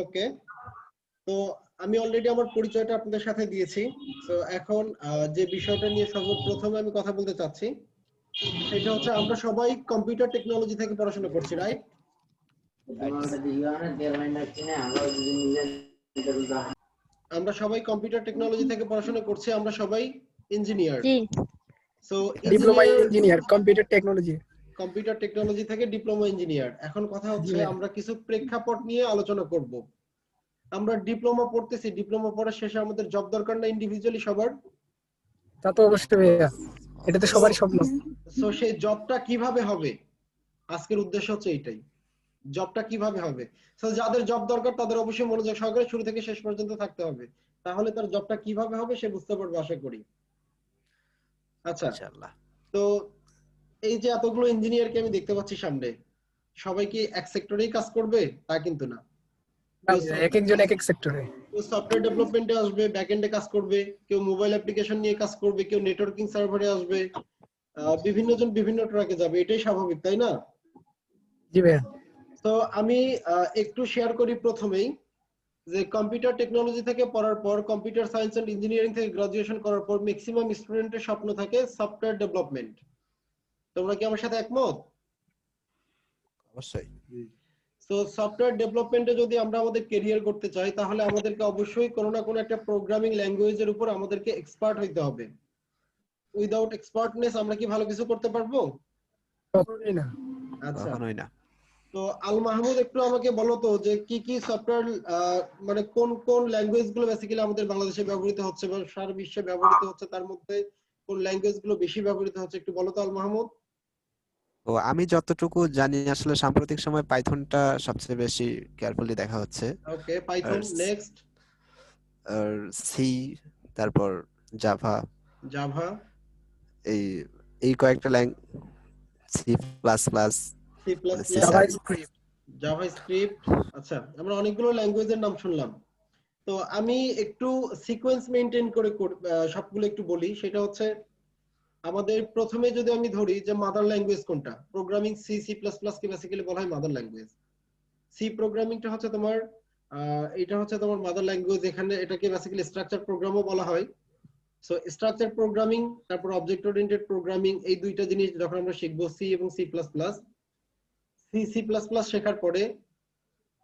ওকে, তো আমি অলরেডি আমার পরিচয়টা আপনাদের সাথে দিয়েছি। তো এখন যে বিষয়টা নিয়ে সর্বপ্রথমে আমি কথা বলতে চাচ্ছি সেটা হচ্ছে আমরা সবাই কম্পিউটার টেকনোলজি থেকে পড়াশোনা করছি, রাইট? আমরা সবাই কম্পিউটার টেকনোলজি থেকে পড়াশোনা করছি, আমরা সবাই ইঞ্জিনিয়ার। জি so diploma engineer computer technology. Computer technology থেকে ডিপ্লোমা ইঞ্জিনিয়ার। এখন কথা হচ্ছে আমরা কিছু প্রেক্ষাপট নিয়ে আলোচনা করব। আমরা ডিপ্লোমা পড়তেছি, ডিপ্লোমা পড়ার শেষে আমাদের জব দরকার না ইন্ডিভিজুয়ালি সবার? তা তো অবশ্যই ভাইয়া, এটা তো সবারই স্বপ্ন। সো সেই জবটা কিভাবে হবে, আজকের উদ্দেশ্য হচ্ছে এইটাই, জবটা কিভাবে হবে। সো যাদের জব দরকার তাদের অবশ্যই মনোযোগ সহকারে শুরু থেকে শেষ পর্যন্ত থাকতে হবে, তাহলে তার জবটা কিভাবে হবে সে বুঝতে পারবে আশা করি। আচ্ছা, ইনশাআল্লাহ। তো এই যে এতগুলো ইঞ্জিনিয়ারকে আমি দেখতে পাচ্ছি সামনে, সবাই কি এক সেক্টরেই কাজ করবে তা কিন্তু না। এক একজন এক এক সেক্টরে। কেউ সফটওয়্যার ডেভেলপমেন্টে আসবে, ব্যাকএন্ডে কাজ করবে, কেউ মোবাইল অ্যাপ্লিকেশন নিয়ে কাজ করবে, কেউ নেটওয়ার্কিং সার্ভারে আসবে, বিভিন্ন জন বিভিন্ন ট্র্যাকে যাবে, এটাই স্বাভাবিক, তাই না? জি ভাইয়া। তো আমি একটু শেয়ার করি প্রথমেই যে কম্পিউটার টেকনোলজি থেকে পড়ার পর, কম্পিউটার সায়েন্স এন্ড ইঞ্জিনিয়ারিং থেকে গ্রাজুয়েশন করার পর ম্যাক্সিমাম স্টুডেন্টের স্বপ্ন থাকে সফটওয়্যার ডেভেলপমেন্ট। তোমরা কি আমার সাথে একমত? অবশ্যই। তো সফটওয়্যার ডেভেলপমেন্টে যদি আমরা আমাদের ক্যারিয়ার করতে চাই তাহলে আমাদেরকে অবশ্যই কোনো না কোনো একটা প্রোগ্রামিং ল্যাঙ্গুয়েজের উপর আমাদেরকে এক্সপার্ট হইতে হবে। উইদাউট এক্সপার্টনেস আমরা কি ভালো কিছু করতে পারবো? কখনোই না। আচ্ছা, কখনোই না। তো আল মাহমুদ একটু আমাকে বলো তো যে কি কি সফটওয়্যার মানে কোন কোন ল্যাঙ্গুয়েজ গুলো বেসিক্যালি আমাদের বাংলাদেশে ব্যবহৃত হচ্ছে বা সারা বিশ্বে ব্যবহৃত হচ্ছে, তার মধ্যে কোন ল্যাঙ্গুয়েজ গুলো বেশি ব্যবহৃত হচ্ছে একটু বলো তো আল মাহমুদ। ও আমি যতটুকু জানি আসলে সাম্প্রতিক সময় পাইথনটা সবচেয়ে বেশি কেয়ারফুলি দেখা হচ্ছে। ওকে, পাইথন, নেক্সট আর সি, তারপর জাভা, জাভা, এই এই কয়েকটা C plus plus, C plus C plus, JavaScript. JavaScript. আচ্ছা, আমরা অনেকগুলো ল্যাঙ্গুয়েজের নাম শুনলাম। তো আমি একটু সিকোয়েন্স মেইনটেইন করে সবগুলো একটু বলি। সেটা হচ্ছে আমাদের প্রথমে যদি আমি ধরি যে মাদার ল্যাঙ্গুয়েজ কোনটা, programming C, C plus plus কে বেসিক্যালি বলা হয় মাদার ল্যাঙ্গুয়েজ। সি প্রোগ্রামিংটা হচ্ছে তোমার এটা হচ্ছে তোমার মাদার ল্যাঙ্গুয়েজ, এখানে এটাকে বেসিক্যালি স্ট্রাকচার প্রোগ্রামও বলা হয়। সো স্ট্রাকচার প্রোগ্রামিং তারপর অবজেক্ট ওরিয়েন্টেড প্রোগ্রামিং, এই দুইটা জিনিস যখন আমরা শিখবো সি এবং C plus plus, C C plus plus শেখার পরে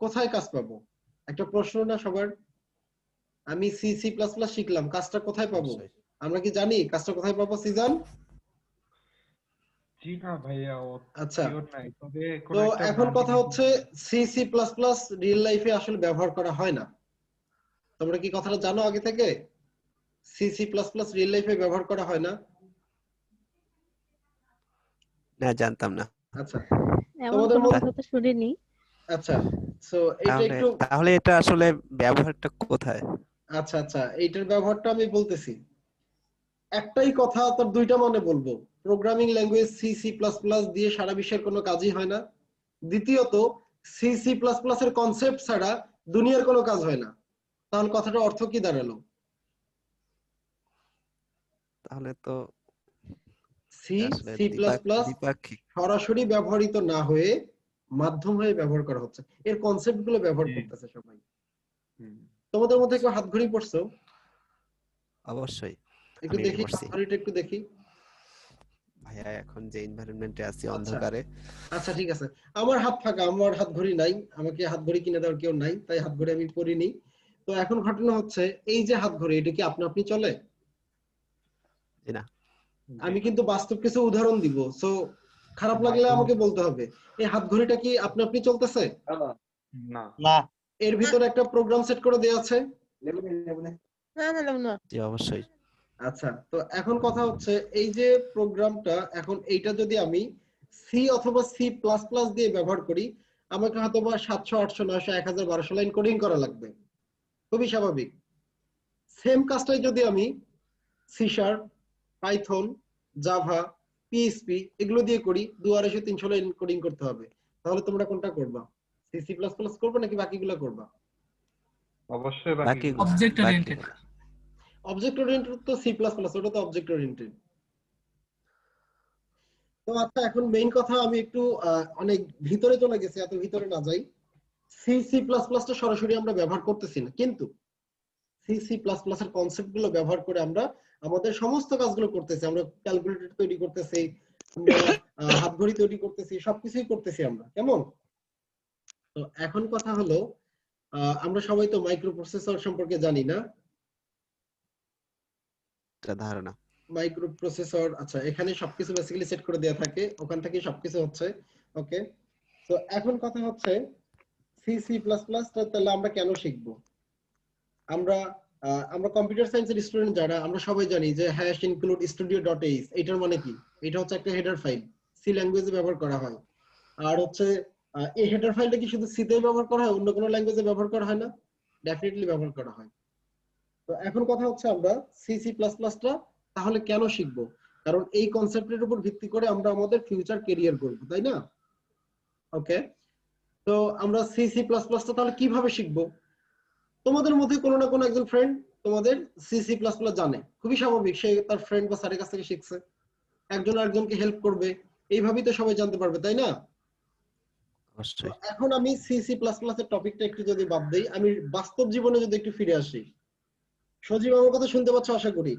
কোথায় কাজ পাবো? একটা প্রশ্ন না সবার, আমি সি সি প্লাস প্লাস শিখলাম, কাজটা কোথায় পাবো? আমরা কি জানি কাজটা কোথায় পাবো সিজন? জি না ভাইয়া, আচ্ছা, শিওর নাই, তবে তো এখন কথা হচ্ছে C C plus plus real লাইফে আসলে ব্যবহার করা হয় না। তোমরা কি কথাটা জানো আগে থেকে? C C plus plus real লাইফে ব্যবহার করা হয় না? না, জানতাম না। আচ্ছা, এমন তোমাদের কোনো কথা তো শুনিনি। আচ্ছা, সো এটা একটু তাহলে এটা আসলে ব্যবহারটা কোথায়? আচ্ছা আচ্ছা, এইটার ব্যবহারটা আমি বলতেছি। একটাই কথা, তার দুইটা মানে বলবো। Programming language C C plus plus দিয়ে সারা বিশ্বের কোনো কাজই হয় না। দ্বিতীয়ত, সি সি প্লাস প্লাস এর কনসেপ্ট ছাড়া দুনিয়ার কোনো কাজ হয় না। তাহলে কথাটার অর্থ কি দাঁড়ালো? তাহলে তো সি আসলে সি প্লাস প্লাস দ্বিপাক্ষিক। সরাসরি ব্যবহৃত না হয়ে মাধ্যম হয়ে ব্যবহার করা হচ্ছে, এর কনসেপ্ট গুলো ব্যবহার করতেছে সবাই। তোমাদের মধ্যে কেউ হাত ঘড়ি পড়ছো? অবশ্যই একটু আমি দেখি পড়ছি হাত ঘড়িটা একটু দেখি ভাইয়া, এখন যে এনভায়রনমেন্টে আছি আচ্ছা অন্ধকারে। আচ্ছা, ঠিক আছে। আমার হাত ফাঁকা, আমার হাত ঘড়ি নাই, আমাকে হাত ঘড়ি কিনে দেওয়ার কেউ নাই, তাই হাত ঘড়ি আমি পরিনি। তো এখন ঘটনা হচ্ছে এই যে হাত ঘড়ি, এটা কি আপনা আপনি চলে? না, আমি কিন্তু বাস্তব কিছু উদাহরণ দিব, সো খারাপ লাগলে আমাকে বলতে হবে। এই হাত ঘড়িটা কি আপনা আপনি চলতেছে? না না এর ভিতরে একটা প্রোগ্রাম সেট করে দেওয়া আছে। না না না। জি অবশ্যই। আচ্ছা, তো এখন কথা হচ্ছে এই যে প্রোগ্রামটা, এখন এইটা যদি আমি সি অথবা সি প্লাস প্লাস দিয়ে ব্যবহার করি, আমাকে হয়তো বা 700 800 900 1000 1200 লাইন কোডিং করা লাগবে, খুবই স্বাভাবিক। সেম কাজটাই যদি আমি C sharp, Python, Java, PHP এগুলো দিয়ে করি, 200 250 300 লাইন কোডিং করতে হবে। তাহলে তোমরা কোনটা করবা? সি সি প্লাস প্লাস করবা নাকি বাকিগুলো করবা? অবশ্যই বাকি অবজেক্ট ওরিয়েন্টেড। অবজেক্ট ওরিয়েন্টেড তো সি প্লাস প্লাস, ওটা তো অবজেক্ট ওরিয়েন্টেড। তো আচ্ছা, এখন মেইন কথা, আমি একটু অনেক ভিতরে চলে গেছি, এত ভিতরে না যাই। সি সি প্লাস প্লাসটা সরাসরি আমরা ব্যবহার করতেছি না, কিন্তু সি সি প্লাস প্লাস এর কনসেপ্ট গুলো ব্যবহার করে আমরা আমাদের সমস্ত কাজগুলো করতেছি। আমরা ক্যালকুলেটর তৈরি করতেছি, আমরা হাতঘড়ি তৈরি করতেছি, সবকিছুই করতেছি আমরা, কেমন? তো এখন কথা হলো, আমরা সবাই তো মাইক্রো প্রসেসর সম্পর্কে জানি না? এটা ধারণা। মাইক্রো প্রসেসর, আচ্ছা, এখানে সবকিছু বেসিক্যালি সেট করে দেওয়া থাকে, ওখান থেকে সবকিছু হচ্ছে। ওকে, তো এখন কথা হচ্ছে সি সি প্লাস প্লাস তাহলে আমরা কেন শিখবো? আমরা আমরা কম্পিউটার সায়েন্সের স্টুডেন্ট যারা, আমরা সবাই জানি যে হ্যাশ ইনক্লুড studio.h, এটার মানে কি? এটা হচ্ছে একটা হেডার ফাইল, সি ল্যাঙ্গুয়েজে ব্যবহার করা হয়। আর হচ্ছে এই হেডার ফাইলটা কি শুধু সিতেই ব্যবহার করা হয়, অন্য কোনো ল্যাঙ্গুয়েজে ব্যবহার করা হয় না? ডেফিনেটলি ব্যবহার করা হয়। তো এখন কথা হচ্ছে আমরা সি সি প্লাস প্লাসটা তাহলে কেন শিখবো? কারণ এই কনসেপ্টের উপর ভিত্তি করে আমরা আমাদের ফিউচার ক্যারিয়ার করব, তাই না? ওকে, তো আমরা সি সি প্লাস প্লাসটা তাহলে কিভাবে শিখবো? তোমাদের মধ্যে কোনো না কোনো একজন ফ্রেন্ড তোমাদের সি সি প্লাস প্লাস জানে, খুবই স্বাভাবিক, সে তার ফ্রেন্ড বা স্যারের কাছ থেকে শিখছে, একজন আরেকজনকে হেল্প করবে, এইভাবেই তো সবাই জানতে পারবে, তাই না? অবশ্যই। এখন আমি সি সি প্লাস প্লাস এর টপিকটা একটু যদি বাদ দেই, আমি বাস্তব জীবনে যদি একটু ফিরে আসি। সজীব আমার কথা শুনতে পাচ্ছ আশা করি,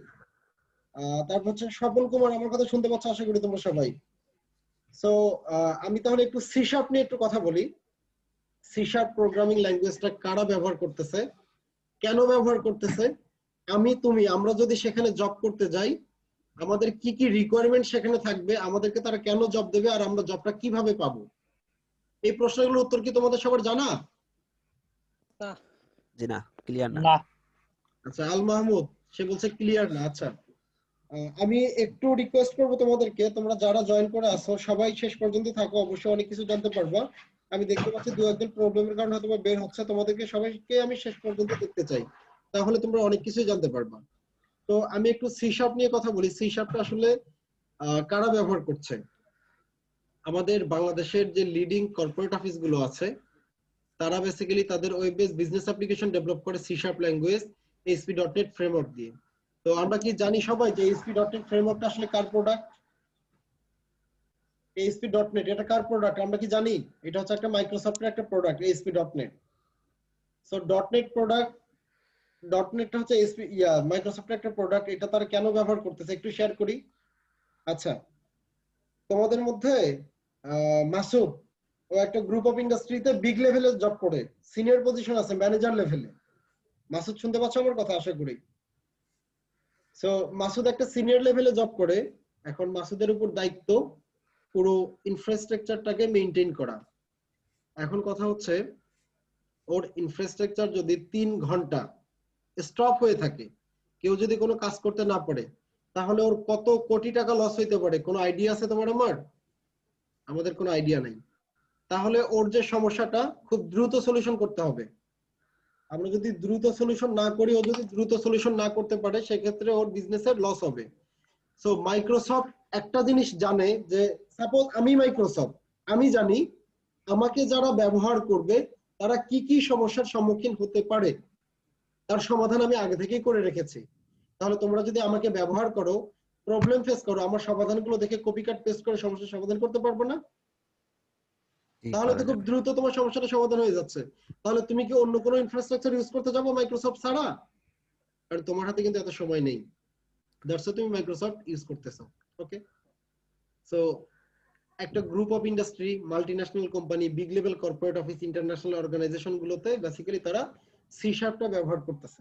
তারপর হচ্ছে স্বপন কুমার আমার কথা শুনতে পাচ্ছ আশা করি তোমরা সবাই। সো আমি তাহলে একটু সি শার্প নিয়ে একটু কথা বলি। সি শার্প প্রোগ্রামিং ল্যাঙ্গুয়েজটা কারা ব্যবহার করতেছে, কেন ব্যবহার করতেছে, আমি তুমি আমরা যদি সেখানে জব করতে যাই আমাদের কি কি রিকোয়ারমেন্ট সেখানে থাকবে, আমাদেরকে তারা কেন জব দেবে, আর আমরা জবটা কিভাবে পাবো, এই প্রশ্নগুলোর উত্তর কি তোমাদের সবার জানা? জি না, ক্লিয়ার না। আচ্ছা, আল মাহমুদ সে বলছে ক্লিয়ার না। আচ্ছা, আমি একটু রিকোয়েস্ট করবো তোমাদেরকে, তোমরা যারা জয়েন করে আসো সবাই শেষ পর্যন্ত থাকো, অবশ্যই অনেক কিছু জানতে পারবা। আমি দেখতে পাচ্ছি দু একজন প্রবলেমের কারণে হয়তো বের হচ্ছে, তোমাদেরকে সবাইকে আমি শেষ পর্যন্ত দেখতে চাই, তাহলে তোমরা অনেক কিছুই জানতে পারবা। তো আমি একটু সি শার্প নিয়ে কথা বলি। সি শার্পটা আসলে কারা ব্যবহার করছে? আমাদের বাংলাদেশের যে লিডিং কর্পোরেট অফিস গুলো আছে তারা বেসিক্যালি তাদের web base business application develop করে C sharp language ASP.NET framework দিয়ে। তো আমরা কি জানি সবাই যে ASP.NET ফ্রেমওয়ার্কটা আসলে কার প্রোডাক্ট? ASP.NET এটা কার প্রোডাক্ট আমরা কি জানি? এটা হচ্ছে একটা মাইক্রোসফটের একটা product ASP.NET। So .NET product, .NETটা হচ্ছে ASP মাইক্রোসফটের একটা প্রোডাক্ট, এটা তারা কেন ব্যবহার করতেছে একটু শেয়ার করি। আচ্ছা, তোমাদের মধ্যে মাসুদ, ও একটা গ্রুপ অফ ইন্ডাস্ট্রিতে বিগ লেভেলে জব করে, সিনিয়র পজিশন আছে, ম্যানেজার লেভেলে। মাসুদ শুনতে পাচ্ছ আমার কথা আশা করি? সো মাসুদ একটা সিনিয়র লেভেলে জব করে, এখন মাসুদের উপর দায়িত্ব পুরো ইনফ্রাস্ট্রাকচারটাকে মেইনটেইন করা। এখন কথা হচ্ছে ওর ইনফ্রাস্ট্রাকচার যদি 3 ঘন্টা স্টপ হয়ে থাকে, কেউ যদি কোনো কাজ করতে না পারে, তাহলে ওর কত কোটি টাকা লস হইতে পারে? কোনো আইডিয়া আছে তোমার আমার? আমাদের কোনো আইডিয়া নাই। তাহলে ওর যে সমস্যাটা খুব দ্রুত সলিউশন করতে হবে। আমরা যদি দ্রুত সলিউশন না করি, ও যদি দ্রুত সলিউশন না করতে পারে, সেক্ষেত্রে ওর বিজনেসের লস হবে। সো মাইক্রোসফট একটা জিনিস জানে যে সাপোজ আমি মাইক্রোসফট, আমি জানি আমাকে যারা ব্যবহার করবে তারা কি কি সমস্যার সম্মুখীন হতে পারে, তার সমাধান আমি আগে থেকেই করে রেখেছি। তাহলে তোমরা যদি আমাকে ব্যবহার করো, প্রবলেম ফেস করো, আমার সমাধানগুলো দেখে কপি কাট পেস্ট করে সমস্যার সমাধান করতে পারবো না? তাহলে তো খুব দ্রুত তোমার সমস্যাটা সমাধান হয়ে যাচ্ছে। তাহলে তুমি কি অন্য কোনো ইনফ্রাস্ট্রাকচার ইউজ করতে যাবো মাইক্রোসফট ছাড়া? কারণ তোমার হাতে কিন্তু এত সময় নেই, দ্যাটস তুমি মাইক্রোসফট ইউজ করতেছো। ওকে, সো একটা group of industry, multinational company, big level corporate office, international organization গুলোতে বেসিক্যালি তারা সি শার্পটা ব্যবহার করতেছে,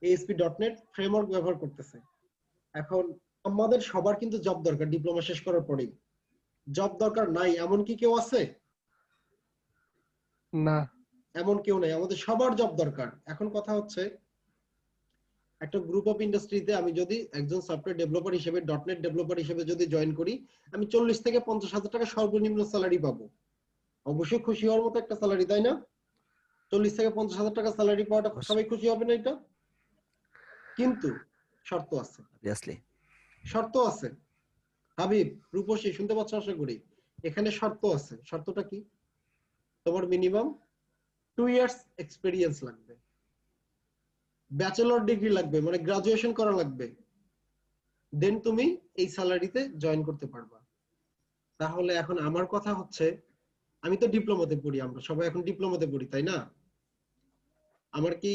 ASP.NET ফ্রেমওয়ার্ক ব্যবহার করতেছে। এখন আমাদের সবার কিন্তু জব দরকার, ডিপ্লোমা শেষ করার পরেই। জব দরকার নাই এমন কি কেউ আছে? না। এমন কেউ নাই, আমাদের সবার জব দরকার। এখন কথা হচ্ছে একটা গ্রুপ অফ ইন্ডাস্ট্রিতে আমি যদি একজন সফটওয়্যার ডেভেলপার হিসেবে, .NET ডেভেলপার হিসেবে যদি জয়েন করি, আমি 40 থেকে 50,000 টাকা সর্বনিম্ন স্যালারি পাবো। অবশ্যই খুশি হওয়ার মতো একটা স্যালারি, তাই না? 40 থেকে 50,000 টাকা স্যালারি পাওয়াটা সবাই খুশি হবে না এটা? কিন্তু শর্ত আছে, অবভিয়াসলি শর্ত আছে। হাবিব, রূপসী শুনতে পাচ্ছ আশা করি? এখানে শর্ত আছে। শর্তটা কি? তোমার মিনিমাম 2 ইয়ার্স এক্সপেরিয়েন্স লাগবে, ব্যাচেলর ডিগ্রি লাগবে, মানে গ্রাজুয়েশন করা লাগবে, দেন তুমি এই স্যালারিতে জয়েন করতে পারবা। তাহলে এখন আমার কথা হচ্ছে, আমি তো ডিপ্লোমাতে পড়ি, আমরা সবাই এখন ডিপ্লোমাতে পড়ি, তাই না? আমার কি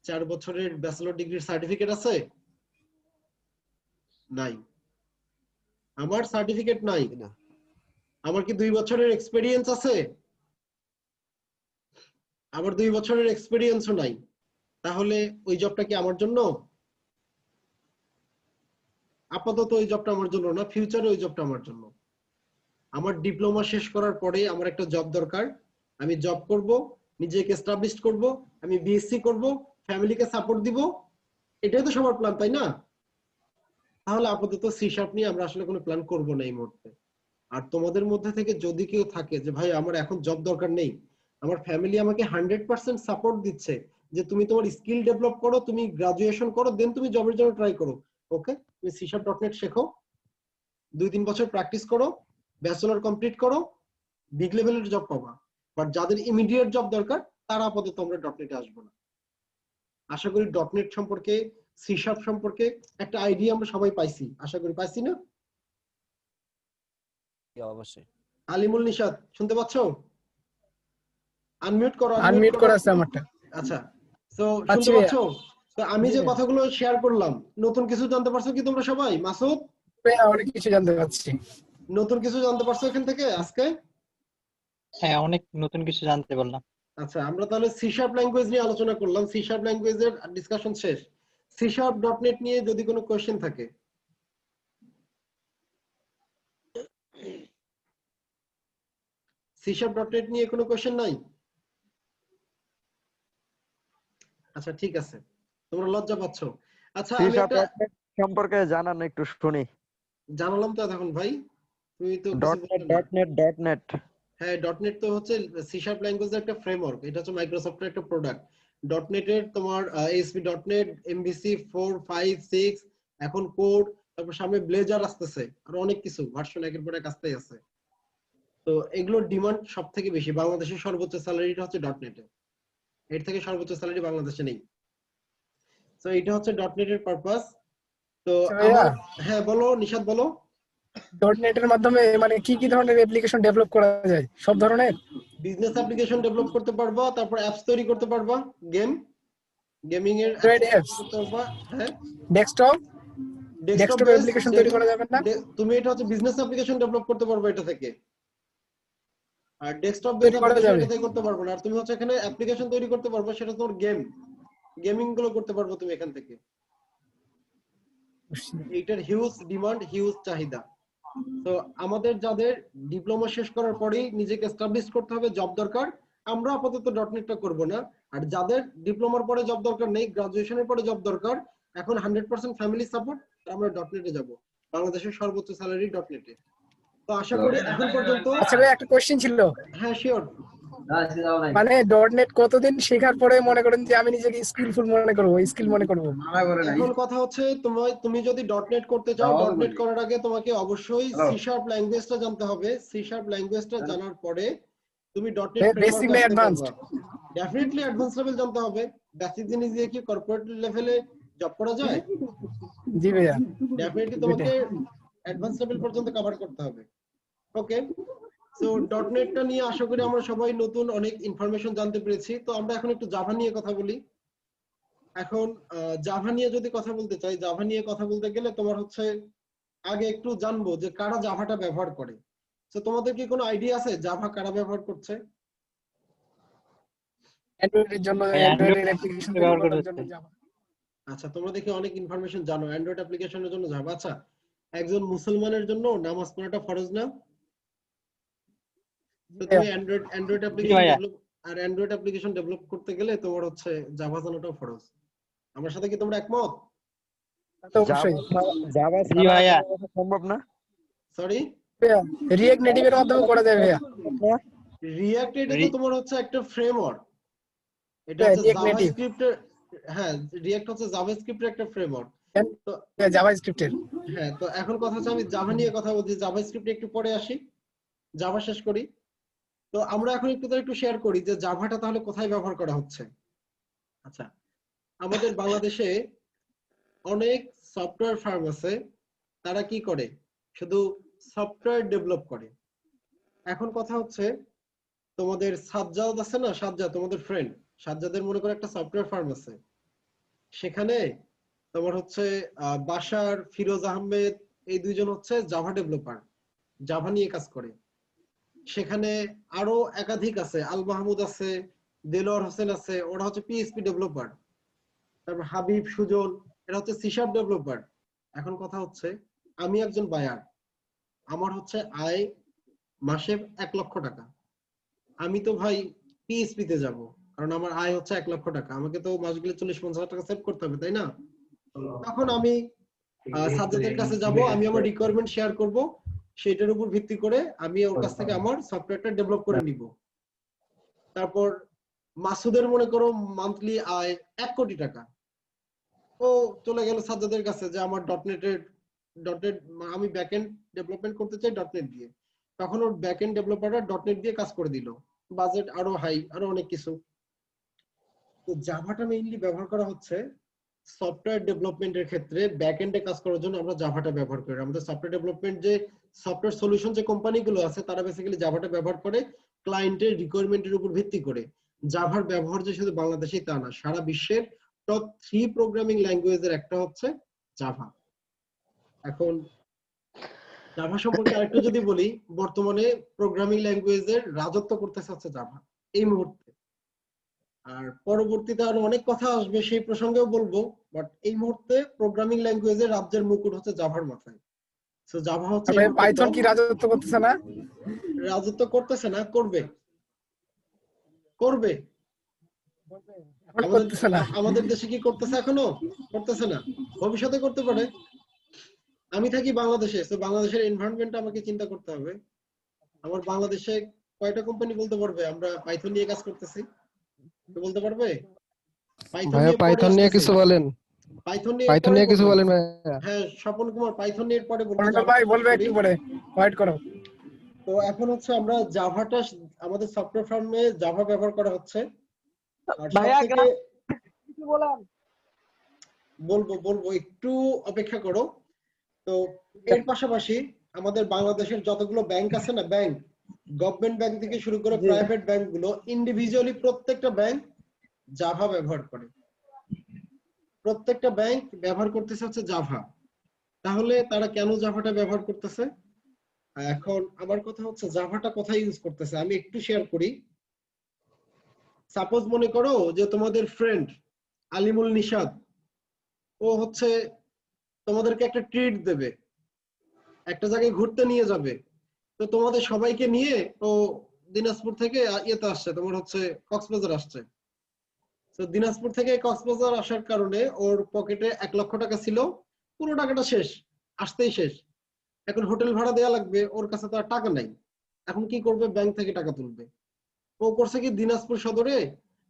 4 বছরের ব্যাচেলর ডিগ্রির সার্টিফিকেট আছে? নাই। আমার সার্টিফিকেট নাই। না। আমার কি 2 বছরের এক্সপেরিয়েন্স আছে? আমার 2 বছরের এক্সপেরিয়েন্সও নাই। তাহলে ওই জবটা কি আমার জন্য? আপাতত ওই জবটা আমার জন্য না, ফিউচারে ওই জবটা আমার জন্য। আমার ডিপ্লোমা শেষ করার পরে আমার একটা জব দরকার, আমি জব করব, নিজেকে এস্টাবলিশ করব, আমি বিএসসি করব, ফ্যামিলিকে সাপোর্ট দিব, এটাই তো সবার প্ল্যান, তাই না? তাহলে আপাতত সি শার্প নিয়ে আমরা আসলে কোনো প্ল্যান করব না এই মুহূর্তে। আর তোমাদের মধ্যে থেকে যদি কেউ থাকে যে ভাই আমার এখন জব দরকার নেই, আমার ফ্যামিলি আমাকে 100% সাপোর্ট দিচ্ছে যে তুমি তোমার স্কিল ডেভেলপ করো, তুমি গ্রাজুয়েশন করো, দেন তুমি জবের জন্য ট্রাই করো, ওকে, তুমি সি শার্প .net শেখো, 2-3 বছর প্র্যাকটিস করো, ব্যাচেলর কমপ্লিট করো, বিগ লেভেলের জব পাবা। বাট যাদের ইমিডিয়েট জব দরকার তারা আপাতত আমরা .net এ আসবো না। আশা করি .net সম্পর্কে, সি শার্প সম্পর্কে একটা আইডিয়া আমরা সবাই পাইছি, আশা করি পাইছি না? অবশ্যই। আলিমুল নিশাত শুনতে পাচ্ছো? আনমিউট করো, আনমিউট করা আছে আমারটা। আচ্ছা, সো পাচ্ছি শুনতে ভাইয়া। পাচ্ছো? তো আমি জি যে ভাইয়া। কথাগুলো শেয়ার করলাম, নতুন কিছু জানতে পারছো কি তোমরা সবাই? মাসুদ, ভাইয়া অনেক কিছু জানতে পারছি। নতুন কিছু জানতে পারছো এখান থেকে আজকে? হ্যাঁ, অনেক নতুন কিছু জানতে পারলাম। আচ্ছা, আমরা তাহলে সি শার্প ল্যাঙ্গুয়েজ নিয়ে আলোচনা করলাম, সি শার্প ল্যাঙ্গুয়েজের ডিসকাশন শেষ। সি শার্প .net নিয়ে যদি কোনো কোশ্চেন থাকে, সি শার্প .net নিয়ে কোনো কোশ্চেন নাই? আচ্ছা ঠিক আছে, তোমরা লজ্জা পাচ্ছ। আচ্ছা আমি একটা সম্পর্কে জানান একটু শুনি। জানালাম তো এতক্ষণ ভাই, তুমি তো কিছু বললে না। .net হ্যাঁ, .net তো হচ্ছে সি শার্প ল্যাঙ্গুয়েজের একটা ফ্রেমওয়ার্ক, এটা হচ্ছে মাইক্রোসফটের একটা প্রোডাক্ট। .net এর তোমার ASP.NET, MVC 4, 5, 6, এখন কোড, তারপর সামনে ব্লেজার আসতেছে, আর অনেক কিছু ভার্সন একের পর এক আসতেই আছে। তো এগুলোর ডিমান্ড সব থেকে বেশি, বাংলাদেশের সর্বোচ্চ স্যালারিটা হচ্ছে .net এ, এর থেকে সর্বোচ্চ স্যালারি বাংলাদেশে নেই। তো এটা হচ্ছে .net এর পারপাস। তো আচ্ছা ভাইয়া, আমার, হ্যাঁ বলো নিশাদ বলো। .net এর মাধ্যমে মানে কি কি ধরনের অ্যাপ্লিকেশন ডেভেলপ করা যায়? সব ধরনের? বিজনেস অ্যাপ্লিকেশন ডেভেলপ করতে পারবা, তারপর অ্যাপস তৈরি করতে পারবা, গেমিং এর Android apps, করতে পারবা। হ্যাঁ, ডেস্কটপ ডেস্কটপ অ্যাপ্লিকেশন তৈরি করা যাবে না? তুমি এটা হচ্ছে বিজনেস অ্যাপ্লিকেশন ডেভেলপ করতে পারবে এটা থেকে, আর ডেস্কটপ বেস তৈরি করা অ্যাপ্লিকেশন যাবে? এটা থেকে করতে পারবে না। আর তুমি হচ্ছে এখানে অ্যাপ্লিকেশন তৈরি করতে পারবে, সেটা তোমার গেমিং গুলো করতে পারবে তুমি এখান থেকে। এইটার হিউজ ডিমান্ড, হিউজ চাহিদা। তো আমাদের যাদের ডিপ্লোমা শেষ করার পরেই নিজেকে এস্টাবলিশ করতে হবে, জব দরকার, আমরা আপাতত .netটা করব না। আর যাদের ডিপ্লোমার পরে জব দরকার নেই, গ্রাজুয়েশনের পরে জব দরকার, এখন 100% ফ্যামিলি সাপোর্ট, আমরা .netে যাব। বাংলাদেশের সর্বোচ্চ স্যালারি .netে। তো আশা করি এখন পর্যন্ত। আচ্ছা ভাই, একটা কোশ্চেন ছিল। হ্যাঁ শিওর। মানে .net কতদিন শেখার পরে মনে করেন যে আমি নিজেকে স্কিলফুল মনে করবো, স্কিল মনে করবো? এখন কথা হচ্ছে তুমি যদি .net করতে চাও, .net করার আগে তোমাকে অবশ্যই সি শার্প ল্যাঙ্গুয়েজটা জানতে হবে। সি শার্প ল্যাঙ্গুয়েজটা জানার পরে তুমি .net বেসিক না অ্যাডভান্সড? ডেফিনেটলি অ্যাডভান্স লেভেল জানতে হবে। বেসিক জিনিস দিয়ে কি কর্পোরেট লেভেলে জব করা যায়? জি ভাইয়া। ডেফিনেটলি তোমাকে অ্যাডভান্স লেভেল পর্যন্ত কভার করতে হবে। ওকে, সো .netটা নিয়ে আশা করি আমরা সবাই নতুন অনেক ইনফরমেশন জানতে পেরেছি। তো আমরা এখন একটু জাভা নিয়ে কথা বলি। এখন জাভা নিয়ে যদি কথা বলতে চাই, জাভা নিয়ে কথা বলতে গেলে তোমার হচ্ছে আগে একটু জানবো যে কারা জাভাটা ব্যবহার করে। তো তোমাদের কি কোনো আইডিয়া আছে জাভা কারা ব্যবহার করছে? অ্যান্ড্রয়েড এর জন্য, হ্যাঁ, অ্যান্ড্রয়েড এর Android অ্যাপ্লিকেশন তৈরি ব্যবহার করার করতেছে। জন্য জাভা। আচ্ছা, তোমরা দেখি অনেক ইনফরমেশন জানো অ্যান্ড্রয়েড অ্যাপ্লিকেশনের জন্য জাভা। আচ্ছা, একজন মুসলমানের জন্য নামাজ পড়াটা ফরজ না? তো তুমি অ্যান্ড্রয়েড অ্যাপ্লিকেশন ভাইয়া। ডেভেলপ, আর অ্যান্ড্রয়েড অ্যাপ্লিকেশন ডেভেলপ করতে গেলে তোমার হচ্ছে জাভা জানাটাও ফরজ। আমার সাথে কি তোমরা একমত? তা তো অবশ্যই। জাভা জি ভাইয়া। সম্ভব না। সরি, রিয়েক্ট নেটিভের মাধ্যমে করা যায় ভাইয়া। রিঅ্যাক্ট এটা তো তোমার হচ্ছে একটা ফ্রেমওয়ার্ক, এটা হ্যাঁ, হচ্ছে React Native। জাভাস্ক্রিপ্টের। হ্যাঁ, রিঅ্যাক্ট হচ্ছে জাভাস্ক্রিপ্টের একটা ফ্রেমওয়ার্ক। তো জাভাস্ক্রিপ্টের। হ্যাঁ, তো এখন কথা হচ্ছে আমি জাভা নিয়ে কথা বলছি, জাভাস্ক্রিপ্টে একটু পরে আসি, জাভা শেষ করি। তো আমরা এখন একটু শেয়ার করি যে জাভাটা তাহলে কোথায় ব্যবহার করা হচ্ছে। আচ্ছা, আমাদের বাংলাদেশে অনেক সফটওয়্যার ফার্ম আছে, তারা কি করে? শুধু সফটওয়্যার ডেভেলপ করে। এখন কথা হচ্ছে তোমাদের সাজ্জাদ আছে না, সাজ্জাদ তোমাদের ফ্রেন্ড, সাজ্জাদের মনে করে একটা সফটওয়্যার ফার্ম আছে, সেখানে তোমার হচ্ছে বাশার, ফিরোজ আহমেদ, এই দুইজন হচ্ছে জাভা ডেভেলপার, জাভা নিয়ে কাজ করে। সেখানে আরো একাধিক আছে, আল মাহমুদ আছে, দেলোয়ার হোসেন আছে, ওরা হচ্ছে পিএইচপি ডেভেলপার। তারপর হাবিব, সুজন, এরা হচ্ছে সি শার্প ডেভেলপার। এখন কথা হচ্ছে আমি একজন বায়ার, আমার হচ্ছে আয় মাসে 1 লক্ষ টাকা। আমি তো ভাই পিএইচপি তে যাব, কারণ আমার আয় হচ্ছে 1 লক্ষ টাকা, আমাকে তো মাস গেলে 40-50 টাকা সেভ করতে হবে, তাই না? তখন আমি সাজ্জাদের কাছে যাব, আমি আমার রিকোয়ারমেন্ট শেয়ার করব, সেটার উপর ভিত্তি করে আমি ওর কাছ থেকে আমার সফটওয়্যারটা ডেভেলপ করে নিব। তারপর মাসুদের মনে করো মান্থলি আয় 1 কোটি টাকা, ও চলে গেল সাজ্জাদের কাছে যে আমার ডটনেট আমি ব্যাকএন্ড ডেভেলপমেন্ট করতে চাই ডটনেট দিয়ে। তখন ওর ব্যাকএন্ড ডেভেলপাররা ডটনেট দিয়ে কাজ করে দিল, বাজেট আরো হাই, আরো অনেক কিছু। তো জাভাটা মেইনলি ব্যবহার করা হচ্ছে সফটওয়্যার ডেভেলপমেন্টের ক্ষেত্রে, ব্যাকএন্ডে কাজ করার জন্য আমরা জাভাটা ব্যবহার করি। আমাদের সফটওয়্যার ডেভেলপমেন্ট যে সফটওয়্যার সলিউশন যে কোম্পানিগুলো আছে, তারা বেসিক্যালি জাভাটা ব্যবহার করে ক্লায়েন্টের রিকোয়ারমেন্টের উপর ভিত্তি করে। জাভার ব্যবহার যে শুধু বাংলাদেশেই তা না, সারা বিশ্বের টপ 3 প্রোগ্রামিং ল্যাঙ্গুয়েজের একটা হচ্ছে জাভা। এখন জাভা সম্পর্কে আরেকটু যদি বলি, বর্তমানে প্রোগ্রামিং ল্যাঙ্গুয়েজের রাজত্ব করতেছে হচ্ছে জাভা এই মুহূর্তে। আর পরবর্তীতে আরো অনেক কথা আসবে, সেই প্রসঙ্গেও বলবো, বাট এই মুহূর্তে প্রোগ্রামিং ল্যাঙ্গুয়েজের রাজ্যের মুকুট হচ্ছে জাভার মাথায়। সো জাভা হচ্ছে এই মুহূর্তে পাইথন কি রাজত্ব করতেছে না? রাজত্ব করতেছে না, করবে করবে। এখন করতেছে না। আমাদের দেশে কি করতেছে? এখনো করতেছে না, ভবিষ্যতে করতে পারে। আমি থাকি বাংলাদেশে, তো বাংলাদেশের এনভায়রনমেন্ট আমাকে চিন্তা করতে হবে। আমার বাংলাদেশে কয়টা কোম্পানি বলতে পারবে আমরা পাইথন নিয়ে কাজ করতেছি? বলতে পারবে? ভাইয়া পাইথন নিয়ে কিছু বলেন, পাইথন পাইথন নিয়ে কিছু বলেন ভাইয়া। হ্যাঁ স্বপন কুমার, পাইথন নিয়ে পরে বলবো। ভাই বলবে একটু পরে, ওয়েট করো। তো এখন হচ্ছে আমরা জাভাটা আমাদের সফটওয়্যার ফার্মে জাভা ব্যবহার করা হচ্ছে। আর সবথেকে বলবো একটু অপেক্ষা করো। তো এর পাশাপাশি আমাদের বাংলাদেশের যতগুলো ব্যাংক আছে না, ব্যাংক, গভর্নমেন্ট ব্যাংক থেকে শুরু করে প্রাইভেট ব্যাংক গুলো, ইন্ডিভিজুয়ালি প্রত্যেকটা ব্যাংক জাভা ব্যবহার করে। প্রত্যেকটা ব্যাংক ব্যবহার করতেছে হচ্ছে জাভা। তাহলে তারা কেন জাভাটা ব্যবহার করতেছে? এখন আমার কথা হচ্ছে জাভাটা কোথায় ইউজ করতেছে আমি একটু শেয়ার করি। সাপোজ মনে করো যে তোমাদের ফ্রেন্ড আলিমুল নিশাদ, ও হচ্ছে তোমাদেরকে একটা ট্রিট দেবে, একটা জায়গায় ঘুরতে নিয়ে যাবে। তো তোমাদের সবাইকে নিয়ে ও দিনাজপুর থেকে ইয়েতে আসছে, তোমার হচ্ছে কক্সবাজার আসছে। তো দিনাজপুর থেকে কক্সবাজার আসার কারণে ওর পকেটে 1 লক্ষ টাকা ছিল, পুরো টাকাটা শেষ, আসতেই শেষ। এখন হোটেল ভাড়া দেওয়া লাগবে, ওর কাছে তো আর টাকা নাই। এখন কি করবে? ব্যাংক থেকে টাকা তুলবে। ও করছে কি, দিনাজপুর সদরে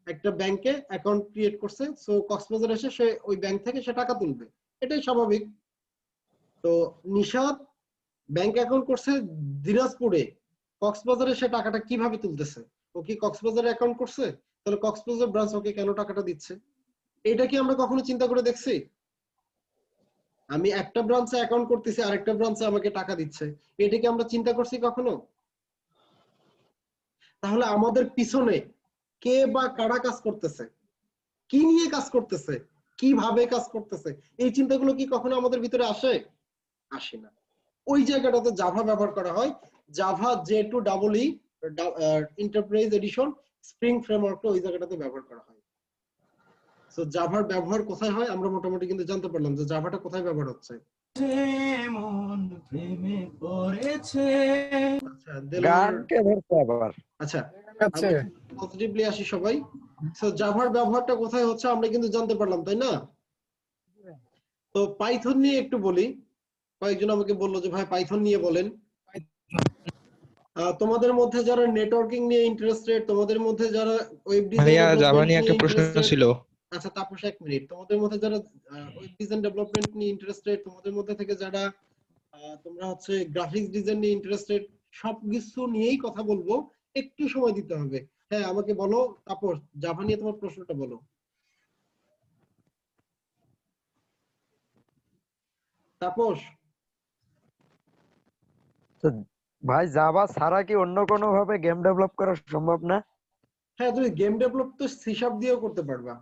একটা ব্যাংকে অ্যাকাউন্ট ক্রিয়েট করছে, সো কক্সবাজার এসে সে ওই ব্যাংক থেকে সে টাকা তুলবে, এটাই স্বাভাবিক। তো নিশাদ ব্যাংক অ্যাকাউন্ট করছে দিনাজপুরে, কক্সবাজারে সে টাকাটা কিভাবে তুলতেছে? ও কি কক্সবাজারে অ্যাকাউন্ট করছে? তাহলে কক্সবাজার ব্রাঞ্চ ওকে কেন টাকাটা দিচ্ছে? এটা কি আমরা কখনো চিন্তা করে দেখছি? আমি একটা ব্রাঞ্চে অ্যাকাউন্ট করতেছি, আরেকটা ব্রাঞ্চে আমাকে টাকা দিচ্ছে, এটা কি আমরা চিন্তা করছি কখনো? তাহলে আমাদের পিছনে কে বা কারা কাজ করতেছে, কি নিয়ে কাজ করতেছে, কিভাবে কাজ করতেছে, এই চিন্তাগুলো কি কখনো আমাদের ভিতরে আসে? আসে না। ওই জায়গাটাতে জাভা ব্যবহার করা হয়। Java J2EE enterprise edition spring ফ্রেমওয়ার্কটা ওই জায়গাটাতে ব্যবহার করা হয়। সো জাভার ব্যবহার কোথায় হয় আমরা মোটামুটি কিন্তু জানতে পারলাম যে জাভাটা কোথায় ব্যবহার হচ্ছে। আচ্ছা, পজিটিভলি আসি সবাই। সো জাভার ব্যবহারটা কোথায় হচ্ছে আমরা কিন্তু জানতে পারলাম, তাই না? তো পাইথন নিয়ে একটু বলি। কয়েকজন আমাকে বললো যে ভাই পাইথন নিয়ে বলেন। তোমাদের মধ্যে যারা নেটওয়ার্কিং নিয়ে ইন্টারেস্টেড, তোমাদের মধ্যে যারা ওয়েব ডিজাইন জাভা নিয়ে একটা প্রশ্ন ছিল। আচ্ছা তাপস, 1 মিনিট। তোমাদের মধ্যে যারা ওয়েব ডিজাইন ডেভেলপমেন্ট নিয়ে ইন্টারেস্টেড, তোমাদের মধ্যে থেকে যারা তোমরা হচ্ছে গ্রাফিক্স ডিজাইন নিয়ে ইন্টারেস্টেড, সবকিছু নিয়েই কথা বলবো, একটু সময় দিতে হবে। হ্যাঁ আমাকে বলো তাপস, জাভা নিয়ে তোমার প্রশ্নটা বলো। তাপস, ভাই জাভা ছাড়া কি অন্য কোনো ভাবে গেম ডেভেলপ করা সম্ভব না? হ্যাঁ, তুমি গেম ডেভেলপ তো সি শার্প দিয়েও করতে পারবা।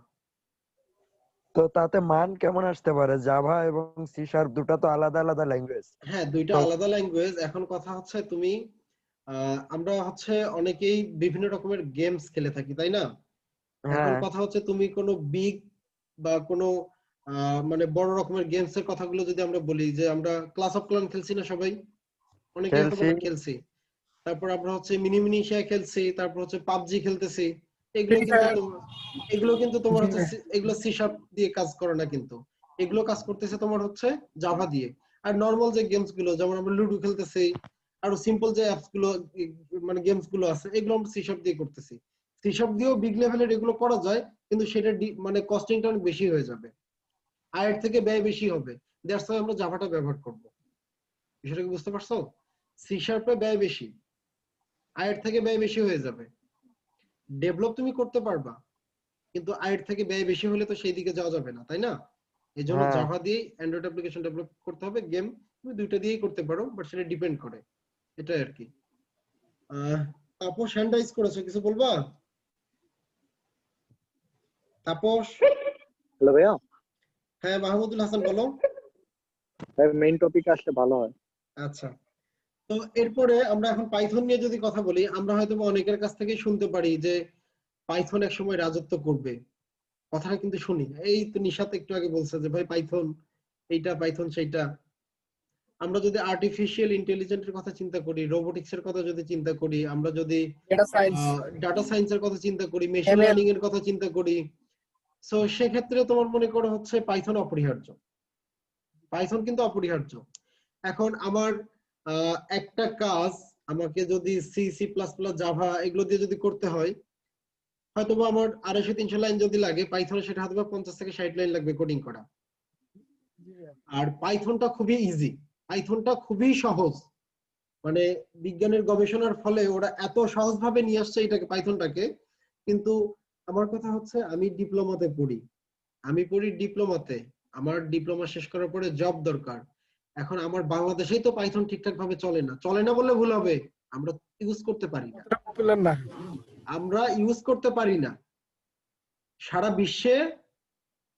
তো তাতে মান কেমন আসতে পারে? জাভা এবং সি শার্প দুটো তো আলাদা আলাদা ল্যাঙ্গুয়েজ। হ্যাঁ, দুইটা তো আলাদা ল্যাঙ্গুয়েজ। এখন কথা হচ্ছে তুমি আমরা হচ্ছে অনেকেই বিভিন্ন রকমের গেমস খেলে থাকি, তাই না? এখন হ্যাঁ কথা হচ্ছে তুমি কোনো বিগ বা কোনো মানে বড় রকমের গেমস এর কথাগুলো যদি আমরা বলি, যে আমরা ক্লাস অফ ক্লান খেলছি না সবাই, অনেকেই হয়তো খেলছি। খেলছি। তারপর আমরা হচ্ছে মিনি মিনিশিয়া খেলছি, তারপর হচ্ছে পাবজি খেলতেছি। এগুলো ফ্রি কিন্তু ফায়ার। এগুলো কিন্তু তোমার জি হচ্ছে ভাই। এগুলো সি শার্প দিয়ে কাজ করে না, কিন্তু এগুলো কাজ করতেছে তোমার হচ্ছে জাভা দিয়ে। আর নরমাল যে গেমস গুলো, যেমন আমরা লুডো খেলতেছি, আরো সিম্পল যে অ্যাপস গুলো মানে গেমস গুলো আছে, এগুলো আমরা সি শার্প দিয়ে করতেছি। সি শার্প দিয়েও বিগ লেভেলের এগুলো করা যায়, কিন্তু সেটা মানে কস্টিংটা অনেক বেশি হয়ে যাবে, আয়ের থেকে ব্যয় বেশি হবে। দ্যাটস ওয়াই আমরা জাভাটা ব্যবহার করব। বিষয়টা কি বুঝতে পারছো? সি শার্পে ব্যয় বেশি, আয়ের থেকে ব্যয় বেশি হয়ে যাবে। ডেভেলপ তুমি করতে পারবা, কিন্তু আয়ের থেকে ব্যয় বেশি হলে তো সেই দিকে যাওয়া যাবে না, তাই না? এই জন্য হ্যাঁ জাভা দিয়ে অ্যান্ড্রয়েড অ্যাপ্লিকেশন ডেভেলপ করতে হবে। গেম তুমি দুইটা দিয়েই করতে পারো, বাট সেটা ডিপেন্ড করে, এটাই আর কি। তাপস হ্যান্ড রাইজ করেছো, কিছু বলবা? তাপস? হ্যালো ভাইয়া, হ্যাঁ, মাহমুদুল হাসান বলো। ভাই মেইন টপিক আসলে ভালো হয়। আচ্ছা, তো এরপরে আমরা এখন পাইথন নিয়ে যদি কথা বলি, আমরা হয়তো অনেকের কাছ থেকে শুনতে পারি যে পাইথন এক সময় রাজত্ব করবে, কথাটা কিন্তু শুনি। এই তো নিশাত একটু আগে বলছে যে ভাই পাইথন এইটা, পাইথন সেইটা। আমরা যদি আর্টিফিশিয়াল ইন্টেলিজেন্সের কথা চিন্তা করি, রোবোটিক্স এর কথা যদি চিন্তা করি, আমরা যদি ডেটা সায়েন্স, ডাটা সায়েন্সের কথা চিন্তা করি, মেশিন এমএল। লার্নিং এর কথা চিন্তা করি, সো সেক্ষেত্রে তোমার মনে করো হচ্ছে পাইথন অপরিহার্য। পাইথন কিন্তু অপরিহার্য। এখন আমার একটা কাজ আমাকে যদি C C plus plus Java এগুলো দিয়ে যদি করতে হয়, হয়তো আমার 250-300 লাইন যদি লাগে, পাইথনে সেটা হয়তো 50 থেকে 60 লাইন লাগবে কোডিং করা। আর পাইথনটা খুবই ইজি, পাইথনটা খুবই সহজ। মানে বিজ্ঞানের গবেষণার ফলে ওরা এত সহজভাবে নিয়ে আসছে এটাকে, পাইথনটাকে। কিন্তু আমার কথা হচ্ছে আমি ডিপ্লোমাতে পড়ি, আমি পড়ি ডিপ্লোমাতে, আমার ডিপ্লোমা শেষ করার পরে জব দরকার। এখন আমার বাংলাদেশেই তো পাইথন ঠিকঠাক ভাবে চলে না, চলে না বললে ভুল হবে, আমরা ইউজ করতে পারি না, পপুলার না। আমরা ইউজ করতে পারি না। সারা বিশ্বে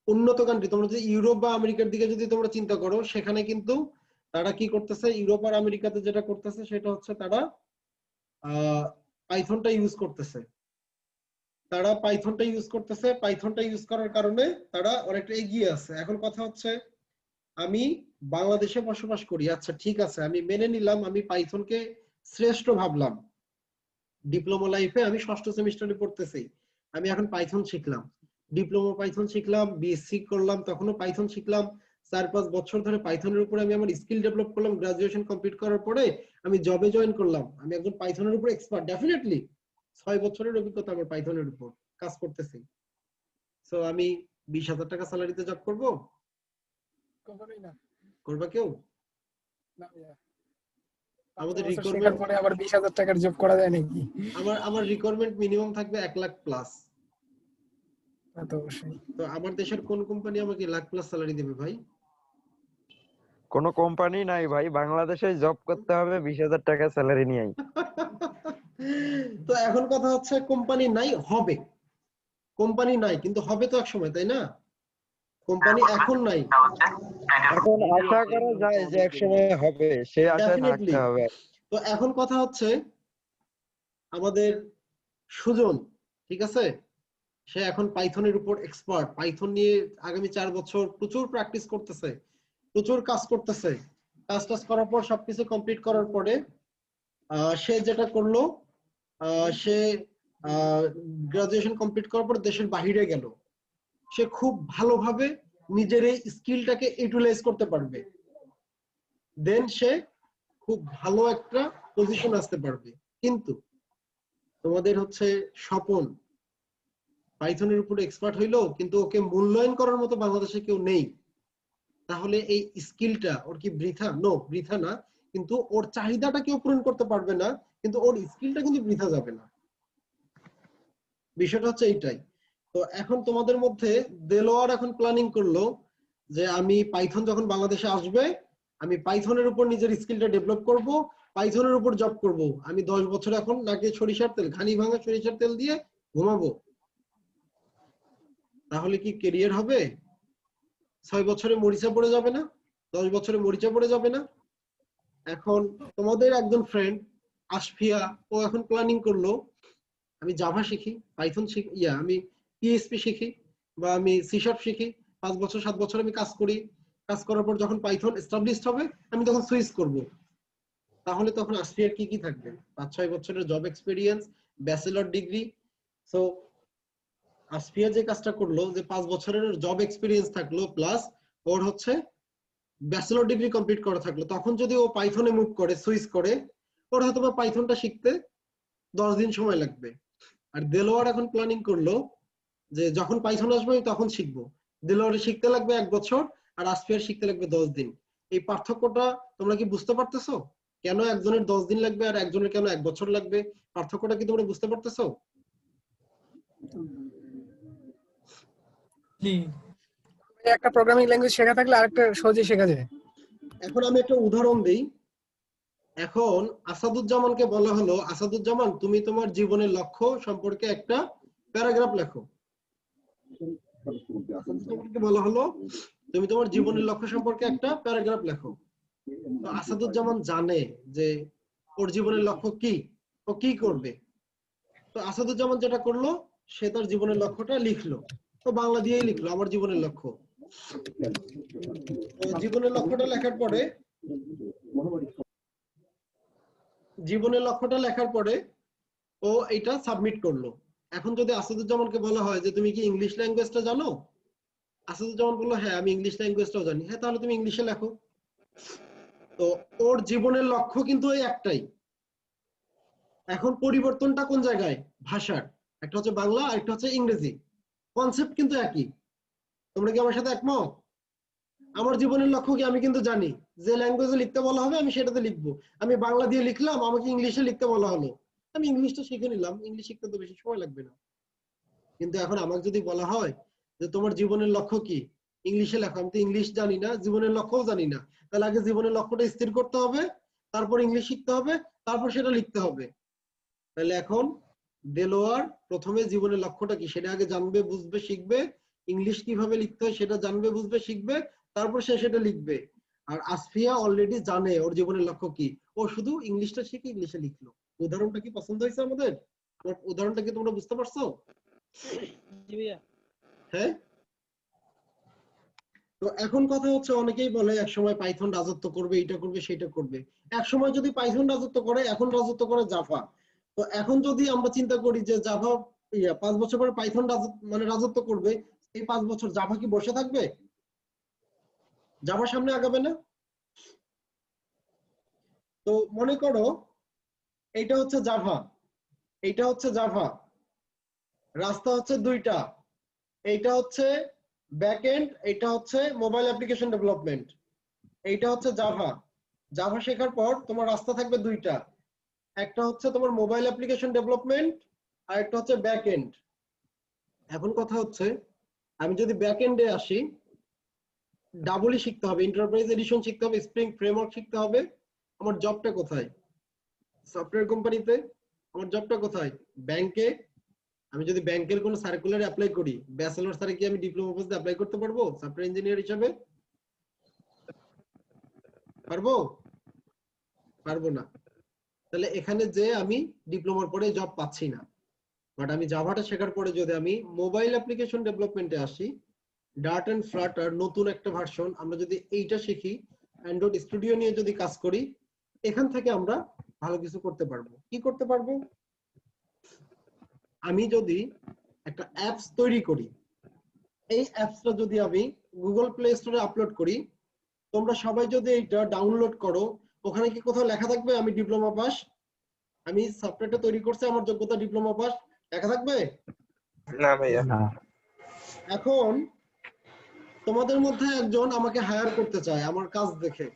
উন্নত কান্ট্রি, তোমরা যদি ইউরোপ বা আমেরিকার দিকে যদি তোমরা চিন্তা করো, সেখানে কিন্তু তারা কি করতেছে, ইউরোপ আর আমেরিকাতে যেটা করতেছে সেটা হচ্ছে তারা পাইথনটা ইউজ করতেছে। তারা পাইথনটা ইউজ করতেছে, পাইথনটা ইউজ করার কারণে তারা অনেকটা এগিয়ে আছে। এখন কথা হচ্ছে আমি বাংলাদেশে বসবাস করি, আচ্ছা ঠিক আছে, আমি মেনে নিলাম, আমি পাইথনকে শ্রেষ্ঠ ভাবলাম। ডিপ্লোমা লাইফে আমি 6ষ্ঠ সেমিস্টারে পড়তেছি, আমি এখন পাইথন শিখলাম, ডিপ্লোমা পাইথন শিখলাম, বিএসসি করলাম তখনও পাইথন শিখলাম, 4-5 বছর ধরে পাইথনের উপরে আমি আমার স্কিল ডেভেলপ করলাম। গ্রাজুয়েশন কমপ্লিট করার পরে আমি জবে জয়েন করলাম, আমি একজন পাইথনের উপর এক্সপার্ট, ডেফিনেটলি 6 বছরের অভিজ্ঞতা আমার পাইথনের উপর, কাজ করতেছি। সো আমি 20,000 টাকা স্যালারিতে জব করব? কখনোই না। করবা কেউ? না ভাইয়া। আমাদের শেখার রিকোয়ারমেন্ট, পরে আবার 20,000 টাকার জব করা যায় নাকি? আমার রিকোয়ারমেন্ট মিনিমাম থাকবে 1 লাখ প্লাস। তা তো অবশ্যই। তো আমার দেশের কোন কোম্পানি আমাকে লাখ প্লাস স্যালারি দেবে ভাই? কোনো কোম্পানি নাই ভাই, বাংলাদেশে জব করতে হবে 20,000 টাকা স্যালারি নিয়েই। তো এখন কথা হচ্ছে কোম্পানি নাই, হবে, কোম্পানি নাই কিন্তু হবে তো এক সময়, তাই না? কোম্পানি এখন নাই, এখন আশা করা যায় যে একসময় হবে, সে আশায় ডেফিনেটলি। থাকতে হবে। তো এখন কথা হচ্ছে আমাদের সুজন, ঠিক আছে, সে এখন পাইথনের উপর এক্সপার্ট, পাইথন নিয়ে আগামী 4 বছর প্রচুর প্র্যাকটিস করতেছে, প্রচুর কাজ করতেছে। কাজ টাজ করার পর সবকিছু কমপ্লিট করার পরে সে যেটা করলো, সে গ্রাজুয়েশন কমপ্লিট করার পর দেশের বাহিরে গেল, সে খুব ভালোভাবে নিজের এই স্কিলটাকে ইউটিলাইজ করতে পারবে, দেন সে খুব ভালো একটা পজিশন আসতে পারবে। কিন্তু তোমাদের হচ্ছে স্বপন পাইথনের উপরে এক্সপার্ট হইলো, কিন্তু ওকে মূল্যায়ন করার মতো বাংলাদেশে কেউ নেই, তাহলে এই স্কিলটা ওর কি বৃথা? নো, বৃথা না, কিন্তু ওর চাহিদাটা কেউ পূরণ করতে পারবে না, কিন্তু ওর স্কিলটা কিন্তু বৃথা যাবে না। বিষয়টা হচ্ছে এইটাই। তো এখন তোমাদের মধ্যে দেলোয়ার এখন প্ল্যানিং করলো যে আমি পাইথন যখন বাংলাদেশে আসবে, আমি পাইথনের উপর নিজের স্কিলটা ডেভেলপ করব, পাইথনের উপর জব করব, আমি 10 বছর এখন নাকি সরিষার তেল, ঘানি ভাঙা সরিষার তেল দিয়ে ঘুমাবো, তাহলে কি ক্যারিয়ার হবে? 6 বছরে মরিচা পড়ে যাবে না? 10 বছরে মরিচা পড়ে যাবে না? এখন তোমাদের একজন ফ্রেন্ড আশফিয়া, ও এখন প্ল্যানিং করলো আমি জাভা শিখি, পাইথন শিখি, আমি পিএইচপি শিখি, বা আমি সি শার্প শিখি, 5 বছর 7 বছর আমি কাজ করি, কাজ করার পর যখন পাইথন এস্টাবলিশড হবে আমি তখন সুইচ করব। তাহলে তখন আশফিয়ার কি কি থাকবে? 5-6 বছরের job experience, bachelor degree. So Ashfia যে কাজটা করলো, যে 5 বছরের জব এক্সপেরিয়েন্স থাকলো প্লাস ওর হচ্ছে ব্যাচেলর ডিগ্রি কমপ্লিট করা থাকলো, তখন যদি ও পাইথনে মুভ করে, সুইচ করে, ওর হয়তো বা পাইথনটা শিখতে 10 দিন সময় লাগবে। আর দেলোয়ার এখন প্ল্যানিং করলো যে যখন পাইথন আসবে তখন শিখবো, দেলোয়ারে শিখতে লাগবে 1 বছর আর আশফিয়ার শিখতে লাগবে 10 দিন। এই পার্থক্যটা তোমরা কি বুঝতে পারতেছো? কেন একজনের 10 দিন লাগবে আর একজনের কেন 1 বছর লাগবে? পার্থক্যটা কি তোমরা বুঝতে পারতেছো? একটা প্রোগ্রামিং ল্যাঙ্গুয়েজ শেখা থাকলে আরেকটা সহজে শেখা যায়। এখন আমি একটা উদাহরণ দিই। এখন আসাদুজ্জামানকে বলা হলো, আসাদুজ্জামান তুমি তোমার জীবনের লক্ষ্য সম্পর্কে একটা প্যারাগ্রাফ লেখো। আসাদুজ্জামানকে বলা হলো তুমি তোমার জীবনের লক্ষ্য সম্পর্কে একটা প্যারাগ্রাফ লেখো। তো আসাদুজ্জামান জানে যে ওর জীবনের লক্ষ্য কি, ও কি করবে। তো আসাদুজ্জামান যেটা করলো, সে তার জীবনের লক্ষ্যটা লিখলো, তো বাংলা দিয়েই লিখলো আমার জীবনের লক্ষ্য। তো জীবনের লক্ষ্যটা লেখার পরে ও এটা সাবমিট করলো। এখন যদি আসাদুজ্জামানকে বলা হয় যে তুমি কি ইংলিশ ল্যাঙ্গুয়েজটা জানো, আসাদুজ্জামান বললো হ্যাঁ আমি ইংলিশ ল্যাঙ্গুয়েজটাও জানি, হ্যাঁ তাহলে তুমি ইংলিশে লেখো। তো ওর জীবনের লক্ষ্য কিন্তু এই একটাই। এখন পরিবর্তনটা কোন জায়গায়? ভাষার, একটা হচ্ছে বাংলা আর একটা হচ্ছে ইংরেজি, কনসেপ্ট কিন্তু একই। তোমরা কি আমার সাথে একমত? আমার জীবনের লক্ষ্য কি আমি কিন্তু জানি, যে ল্যাঙ্গুয়েজে লিখতে বলা হবে আমি সেটাতে লিখবো। আমি বাংলা দিয়ে লিখলাম, আমাকে ইংলিশে লিখতে বলা হলো, আমি ইংলিশটা শিখে নিলাম, ইংলিশ শিখতে তো বেশি সময় লাগবে না। কিন্তু এখন আমাকে যদি বলা হয় যে তোমার জীবনের লক্ষ্য কি, ইংলিশে লেখো, আমি তো ইংলিশ জানি না, জীবনের লক্ষ্যও জানি না, তাহলে আগে জীবনের লক্ষ্যটা স্থির করতে হবে, তারপর ইংলিশ শিখতে হবে, তারপর সেটা লিখতে হবে। তাহলে এখন দেলোয়ার প্রথমে জীবনের লক্ষ্যটা কি সেটা আগে জানবে, বুঝবে, শিখবে, ইংলিশ কিভাবে লিখতে হয় সেটা জানবে, বুঝবে, শিখবে, তারপর সে সেটা লিখবে। আর আসফিয়া অলরেডি জানে ওর জীবনের লক্ষ্য কি, ও শুধু ইংলিশটা শিখে ইংলিশে লিখলো। উদাহরণটা কি পছন্দ হয়েছে আমাদের? উদাহরণটা কি তোমরা বুঝতে পারছো? হ্যাঁ। তো এখন কথা হচ্ছে, অনেকেই বলে একসময় পাইথন রাজত্ব করবে, এটা করবে, সেটা করবে। একসময় যদি পাইথন রাজত্ব করে, এখন রাজত্ব করে জাভা। তো এখন যদি আমরা চিন্তা করি যে জাভা 5 বছর পরে পাইথন রাজত্ব করবে, এই 5 বছর জাভা কি বসে থাকবে? জাভা সামনে আগাবে না? তো মনে করো এইটা হচ্ছে জাভা, এইটা হচ্ছে জাভা, রাস্তা হচ্ছে দুইটা, এইটা হচ্ছে ব্যাকএন্ড, এইটা হচ্ছে মোবাইল অ্যাপ্লিকেশন ডেভেলপমেন্ট, এইটা হচ্ছে জাভা। জাভা শেখার পর তোমার রাস্তা থাকবে দুইটা, একটা হচ্ছে তোমার মোবাইল অ্যাপ্লিকেশন ডেভেলপমেন্ট আর একটা হচ্ছে ব্যাকএন্ড। এখন কথা হচ্ছে, আমি যদি ব্যাকএন্ডে আসি, ডাবলই শিখতে হবে, এন্টারপ্রাইজ এডিশন শিখতে হবে, স্প্রিং ফ্রেমওয়ার্ক শিখতে হবে। আমার জবটা কোথায়? সফটওয়্যার কোম্পানিতে। আমার জবটা কোথায়? ব্যাংকে। আমি যদি ব্যাংকের কোনো সার্কুলার অ্যাপ্লাই করি, ব্যাচেলর স্যারে কি আমি ডিপ্লোমা কোর্সে অ্যাপ্লাই করতে পারবো সফটওয়্যার ইঞ্জিনিয়ার হিসেবে? পারবো? পারবো না। তাহলে এখানে যে আমি ডিপ্লোমার পরে জব পাচ্ছি না। বাট আমি জাভাটা শেখার পরে যদি আমি মোবাইল অ্যাপ্লিকেশন ডেভেলপমেন্টে আসি, ডার্ট এন্ড ফ্লাটার নতুন একটা ভার্সন, আমরা যদি এইটা শিখি, অ্যান্ড্রয়েড স্টুডিও নিয়ে যদি কাজ করি, এখান থেকে আমরা ভালো কিছু করতে পারবো। কি করতে পারবো? আমি যদি একটা অ্যাপস তৈরি করি, এই অ্যাপসটা যদি আমি গুগল প্লে স্টোরে আপলোড করি, তোমরা সবাই যদি এটা ডাউনলোড করো, ওখানে কি কোথাও লেখা থাকবে আমি ডিপ্লোমা পাস, আমি সফটওয়্যারটা তৈরি করছি, আমার যোগ্যতা ডিপ্লোমা পাস, লেখা থাকবে? না ভাইয়া। এখন তোমাদের মধ্যে একজন আমাকে হায়ার করতে চায় আমার কাজ দেখে,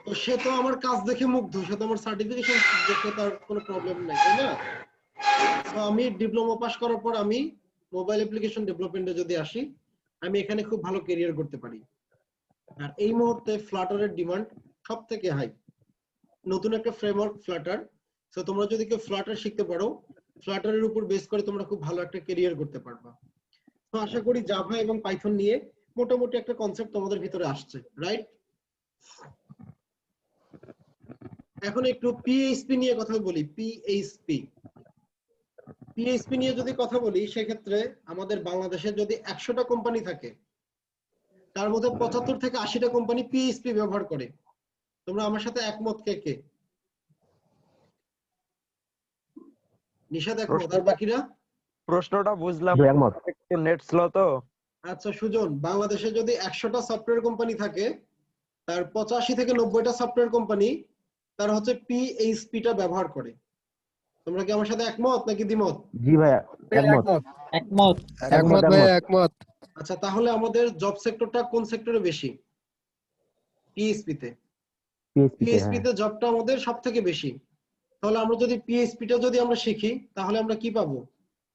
তো সে তো আমার কাজ দেখে মুগ্ধ, সে তো আমার সার্টিফিকেশন দেখে তার কোনো প্রবলেম নাই, তাই না? তো আমি ডিপ্লোমা পাস করার পর আমি মোবাইল অ্যাপ্লিকেশন ডেভেলপমেন্টে যদি আসি, আমি এখানে খুব ভালো ক্যারিয়ার করতে পারি। আর এই মুহূর্তে ফ্লাটারের ডিমান্ড সব থেকে হাই। নতুন একটা ফ্রেমওয়ার্ক ফ্লাটার। সো তোমরা যদি কেউ ফ্লাটার শিখতে পারো, ফ্লাটারের উপর বেস করে তোমরা খুব ভালো একটা ক্যারিয়ার করতে পারবা। তো আশা করি জাভা এবং পাইথন নিয়ে মোটামুটি একটা কনসেপ্ট তোমাদের ভিতরে আসছে, রাইট? এখন একটু পিএইচপি নিয়ে কথা বলি। পিএইচপি নিয়ে যদি কথা বলি, সেক্ষেত্রে আমাদের বাংলাদেশে যদি 100টা কোম্পানি থাকে, তার মধ্যে 75 থেকে 80টা কোম্পানি পিএইচপি ব্যবহার করে। তোমরা আমার সাথে একমত? কে কে? নিশাদ একমত, আর বাকিরা? প্রশ্নটা বুঝলাম, একটু নেট স্লো তো। আচ্ছা সুজন, বাংলাদেশে যদি 100টা সফটওয়্যার কোম্পানি থাকে, তার 85 থেকে 90টা সফটওয়্যার কোম্পানি তারা হচ্ছে পিএইচপি টা ব্যবহার করে। তোমরা কি আমার সাথে একমত নাকি দ্বিমত? জি ভাইয়া, একমত। একমত। একমত ভাইয়া, একমত। আচ্ছা, তাহলে আমাদের জব সেক্টরটা কোন সেক্টরে বেশি? পিএইচপি তে। পিএইচপি তে জবটা আমাদের সবথেকে বেশি। তাহলে আমরা যদি পিএইচপি টা যদি আমরা শিখি, তাহলে আমরা কি পাবো?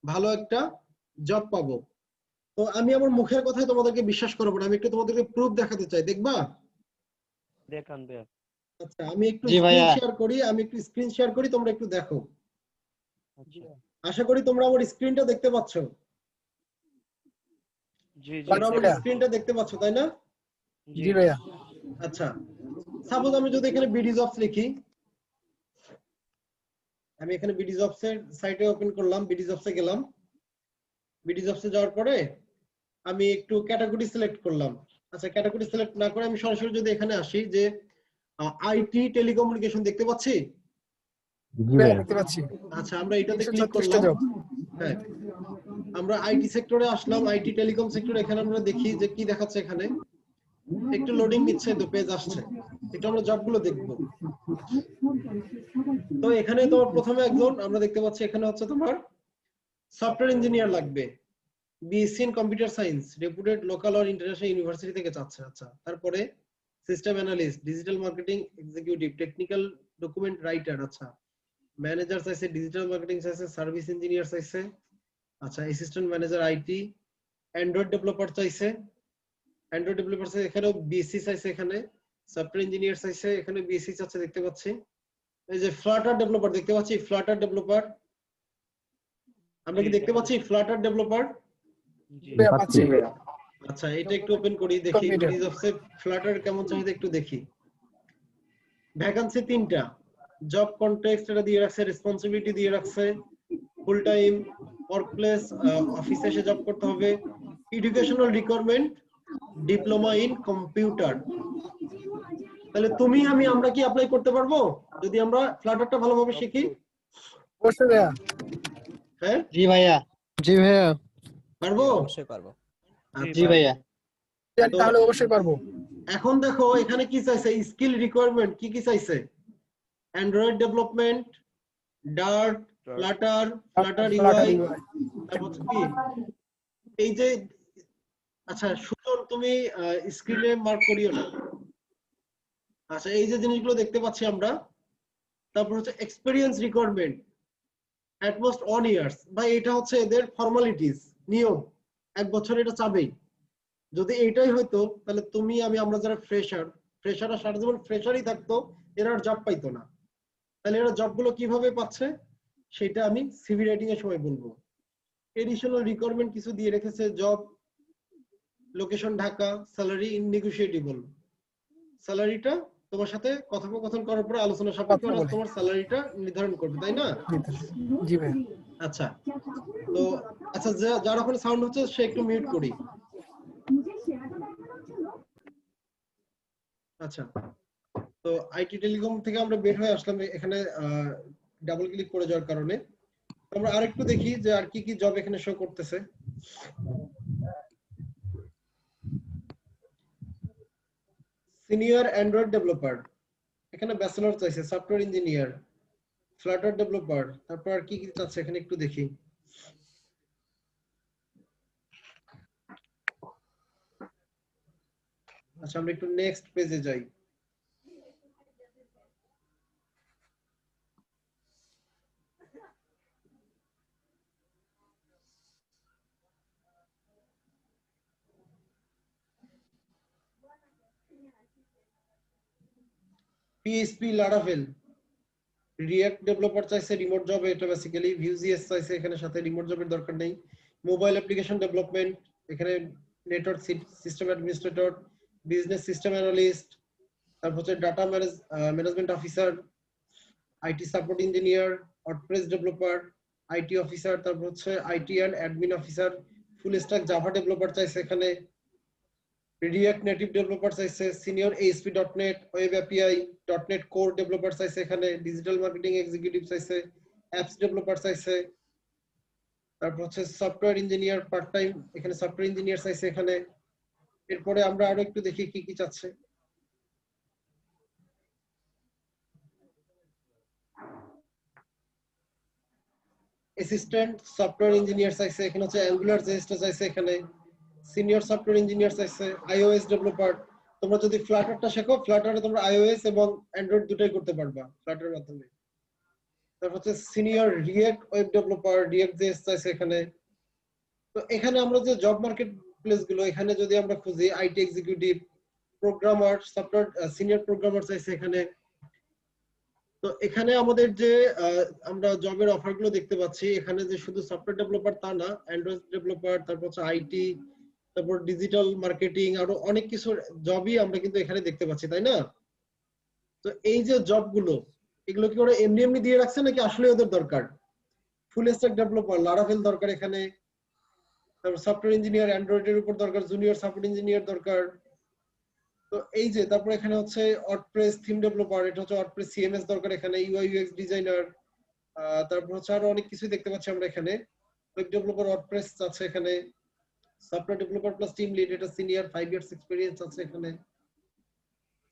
ভালো একটা জব পাবো। তো আমি আমার মুখের কথায় তোমাদেরকে বিশ্বাস করবো না, আমি একটু তোমাদেরকে প্রুফ দেখাতে চাই, দেখবা? দেখান ভাইয়া। আচ্ছা, আমি একটু জি স্ক্রিন ভাইয়া। শেয়ার করি, তোমরা একটু দেখো। আশা করি তোমরা আমার স্ক্রিনটা দেখতে পাচ্ছ। জি জি তোমরা আমার স্ক্রিনটা দেখতে পাচ্ছ, তাই না? জি ভাইয়া। আচ্ছা, সাপোজ আমি যদি এখানে বিডি জবস লিখি, আমি এখানে বিডি জবস এর সাইটে ওপেন করলাম, বিডি জবসে গেলাম। বিডি জবসে যাওয়ার পরে আমি একটু ক্যাটাগরি সিলেক্ট করলাম। আচ্ছা, ক্যাটাগরি সিলেক্ট না করে আমি সরাসরি যদি এখানে আসি, যে আইটি টেলিকমিউনিকেশন দেখতে পাচ্ছি। জি ভাইয়া, দেখতে পাচ্ছি। আচ্ছা, আমরা এটাতে ক্লিক 136টা করলাম। জব। হ্যাঁ, আমরা আইটি সেক্টরে আসলাম, আইটি টেলিকম সেক্টরে। এখানে আমরা দেখি যে কি দেখাচ্ছে। এখানে একটু লোডিং নিচ্ছে, তো পেজ আসছে। একটু আমরা জবগুলো দেখবো। তো এখানে তোমার প্রথমে একজন আমরা দেখতে পাচ্ছি, এখানে হচ্ছে তোমার সফটওয়্যার ইঞ্জিনিয়ার লাগবে, BSc in computer science, রেপুটেড local or international university থেকে চাচ্ছে। আচ্ছা, তারপরে system analyst, digital marketing executive, technical document writer. আচ্ছা, ম্যানেজার চাইছে, ডিজিটাল মার্কেটিং চাইছে, সার্ভিস ইঞ্জিনিয়ার চাইছে। আচ্ছা, assistant manager IT, Android developer চাইছে। অ্যান্ড্রয়েড ডেভেলপার চাইছে, এখানেও বিএসসি চাইছে। এখানে সফটওয়্যার ইঞ্জিনিয়ার চাইছে, এখানে বিএসসি চাচ্ছে, দেখতে পাচ্ছি। এই যে ফ্লাটার ডেভেলপার দেখতে পাচ্ছি, ফ্লাটার ডেভেলপার। আমরা কি দেখতে পাচ্ছি ফ্লাটার ডেভেলপার? পাচ্ছি। আচ্ছা, এটা একটু ওপেন করি, দেখি বিডি জবসে ফ্লাটার কেমন চাহিদা একটু দেখি। ভ্যাকান্সি 3টা, জব কন্টেক্সট এটা দিয়ে রাখছে, রেসপন্সিবিলিটি দিয়ে রাখছে, ফুল টাইম, ওয়ার্কপ্লেস, অফিসে এসে জব করতে হবে, educational requirement, diploma in computer. তাহলে তুমি আমরা কি অ্যাপ্লাই করতে পারবো যদি আমরা ফ্লাটারটা ভালোভাবে শিখি? অবশ্যই ভাইয়া। হ্যাঁ, জি ভাইয়া। জি ভাইয়া। পারবো? অবশ্যই পারবো। জি ভাইয়া। তাহলে অবশ্যই পারবো। এখন দেখো এখানে কি চাইছে, স্কিল রিকোয়ারমেন্ট কি কি চাইছে? Android development, Dart, Flutter, Flutter UI, তারপর কি এই যে। আচ্ছা সুজন, তুমি স্ক্রিনে মার্ক করিও না। আচ্ছা, এই যে জিনিসগুলো দেখতে পাচ্ছি আমরা। তারপর হচ্ছে এক্সপেরিয়েন্স রিকোয়ারমেন্ট অ্যাটমোস্ট 1 ইয়ার্স, বা এটা হচ্ছে এদের ফর্মালিটিস, নিয়ম, 1 বছর এটা চাবেই। যদি এইটাই হইতো, তাহলে তুমি আমরা যারা ফ্রেশাররা সারা জীবন ফ্রেশারই থাকতো, এরা আর জব পাইতো না। তাহলে এরা জবগুলো কিভাবে পাচ্ছে সেটা আমি সিভি রাইটিং এর সময় বলবো। এডিশনাল রিকোয়ারমেন্ট কিছু দিয়ে রেখেছে, জব লোকেশন ঢাকা, স্যালারি ইননেগোশিয়েটেবল। স্যালারিটা তোমার সাথে কথোপকথন করার পরে আলোচনা সাপেক্ষে ওরা তোমার স্যালারিটা নির্ধারণ করবে, তাই না? জি ভাই। আচ্ছা, তো আচ্ছা, যার ওখানে সাউন্ড হচ্ছে সে একটু মিউট করি। আচ্ছা, তো আইটি টেলিকম থেকে আমরা বের হয়ে আসলাম এখানে ডাবল ক্লিক করে যাওয়ার কারণে। আমরা আরেকটু দেখি যে আর কি কি জব এখানে শো করতেছে। সিনিয়র অ্যান্ড্রয়েড ডেভেলপার, এখানে ব্যাচেলর চাইছে, সফটওয়্যার ইঞ্জিনিয়ার, ফ্লাটার ডেভেলপার, তারপর আর কি কি চাচ্ছে এখানে একটু দেখি। আচ্ছা, আমরা একটু নেক্সট পেজে যাই। PHP লারাভেল, রিঅ্যাক্ট ডেভেলপার চাইছে রিমোট জব, এটা বেসিক্যালি ভিউজিএস চাইছে, এখানে সাথে রিমোট জবের দরকার নেই। মোবাইল অ্যাপ্লিকেশন ডেভেলপমেন্ট, এখানে network system administrator, business system analyst, তারপর হচ্ছে data management officer, IT support engineer, WordPress developer, IT officer, তারপর হচ্ছে IT and admin officer, full stack Java developer চাইছে এখানে, রিঅ্যাক্ট নেটিভ ডেভেলপার চাইছে, senior ASP.NET web API .NET core developer চাইছে এখানে, digital marketing executive চাইছে, apps developer চাইছে, তারপর হচ্ছে সফটওয়্যার ইঞ্জিনিয়ার পার্ট টাইম, এখানে সফটওয়্যার ইঞ্জিনিয়ার চাইছে এখানে। এরপরে আমরা আরো একটু দেখি কি কি চাচ্ছে। অ্যাসিস্ট্যান্ট সফটওয়্যার ইঞ্জিনিয়ার চাইছে এখানে, হচ্ছে অ্যাঙ্গুলার জেএসটা চাইছে এখানে, সিনিয়র সফটওয়্যার ইঞ্জিনিয়ার চাইছে, iOS ডেভেলপার। তোমরা যদি ফ্লাটারটা শেখো, ফ্লাটারে তোমরা iOS এবং অ্যান্ড্রয়েড দুটোই করতে পারবা ফ্লাটারের মাধ্যমে। তারপর হচ্ছে senior react web developer, react JS চাইছে এখানে। তো এখানে আমরা যে জব মার্কেট প্লেস গুলো, এখানে যদি আমরা খুঁজি, IT executive, programmer, software senior programmer চাইছে এখানে। তো এখানে আমাদের যে আমরা জবের অফার গুলো দেখতে পাচ্ছি, এখানে যে শুধু সফটওয়্যার ডেভেলপার তা না, অ্যান্ড্রয়েড ডেভেলপার, তারপর হচ্ছে আইটি, তারপর ডিজিটাল মার্কেটিং, আরো অনেক কিছু জবই আমরা কিন্তু এখানে দেখতে পাচ্ছি, তাই না? তো এই যে জবগুলো, এগুলো কি ওরা এমনি এমনি দিয়ে রাখছে নাকি আসলে ওদের দরকার? ফুল স্ট্যাক ডেভেলপার লারাভেল দরকার এখানে, তারপর সফটওয়্যার ইঞ্জিনিয়ার অ্যান্ড্রয়েডের উপর দরকার, জুনিয়র সাপোর্ট ইঞ্জিনিয়ার দরকার। তো এই যে তারপর এখানে হচ্ছে ওয়ার্ডপ্রেস থিম ডেভেলপার, এটা হচ্ছে ওয়ার্ডপ্রেস সিএমএস দরকার এখানে, ইউআই ইউএক্স ডিজাইনার, তারপর হচ্ছে আরো অনেক কিছু দেখতে পাচ্ছি আমরা এখানে। ওয়েব ডেভেলপার ওয়ার্ডপ্রেস আছে এখানে, software developer plus team lead, এটা সিনিয়র 5 ইয়ার্স এক্সপেরিয়েন্স আছে এখানে।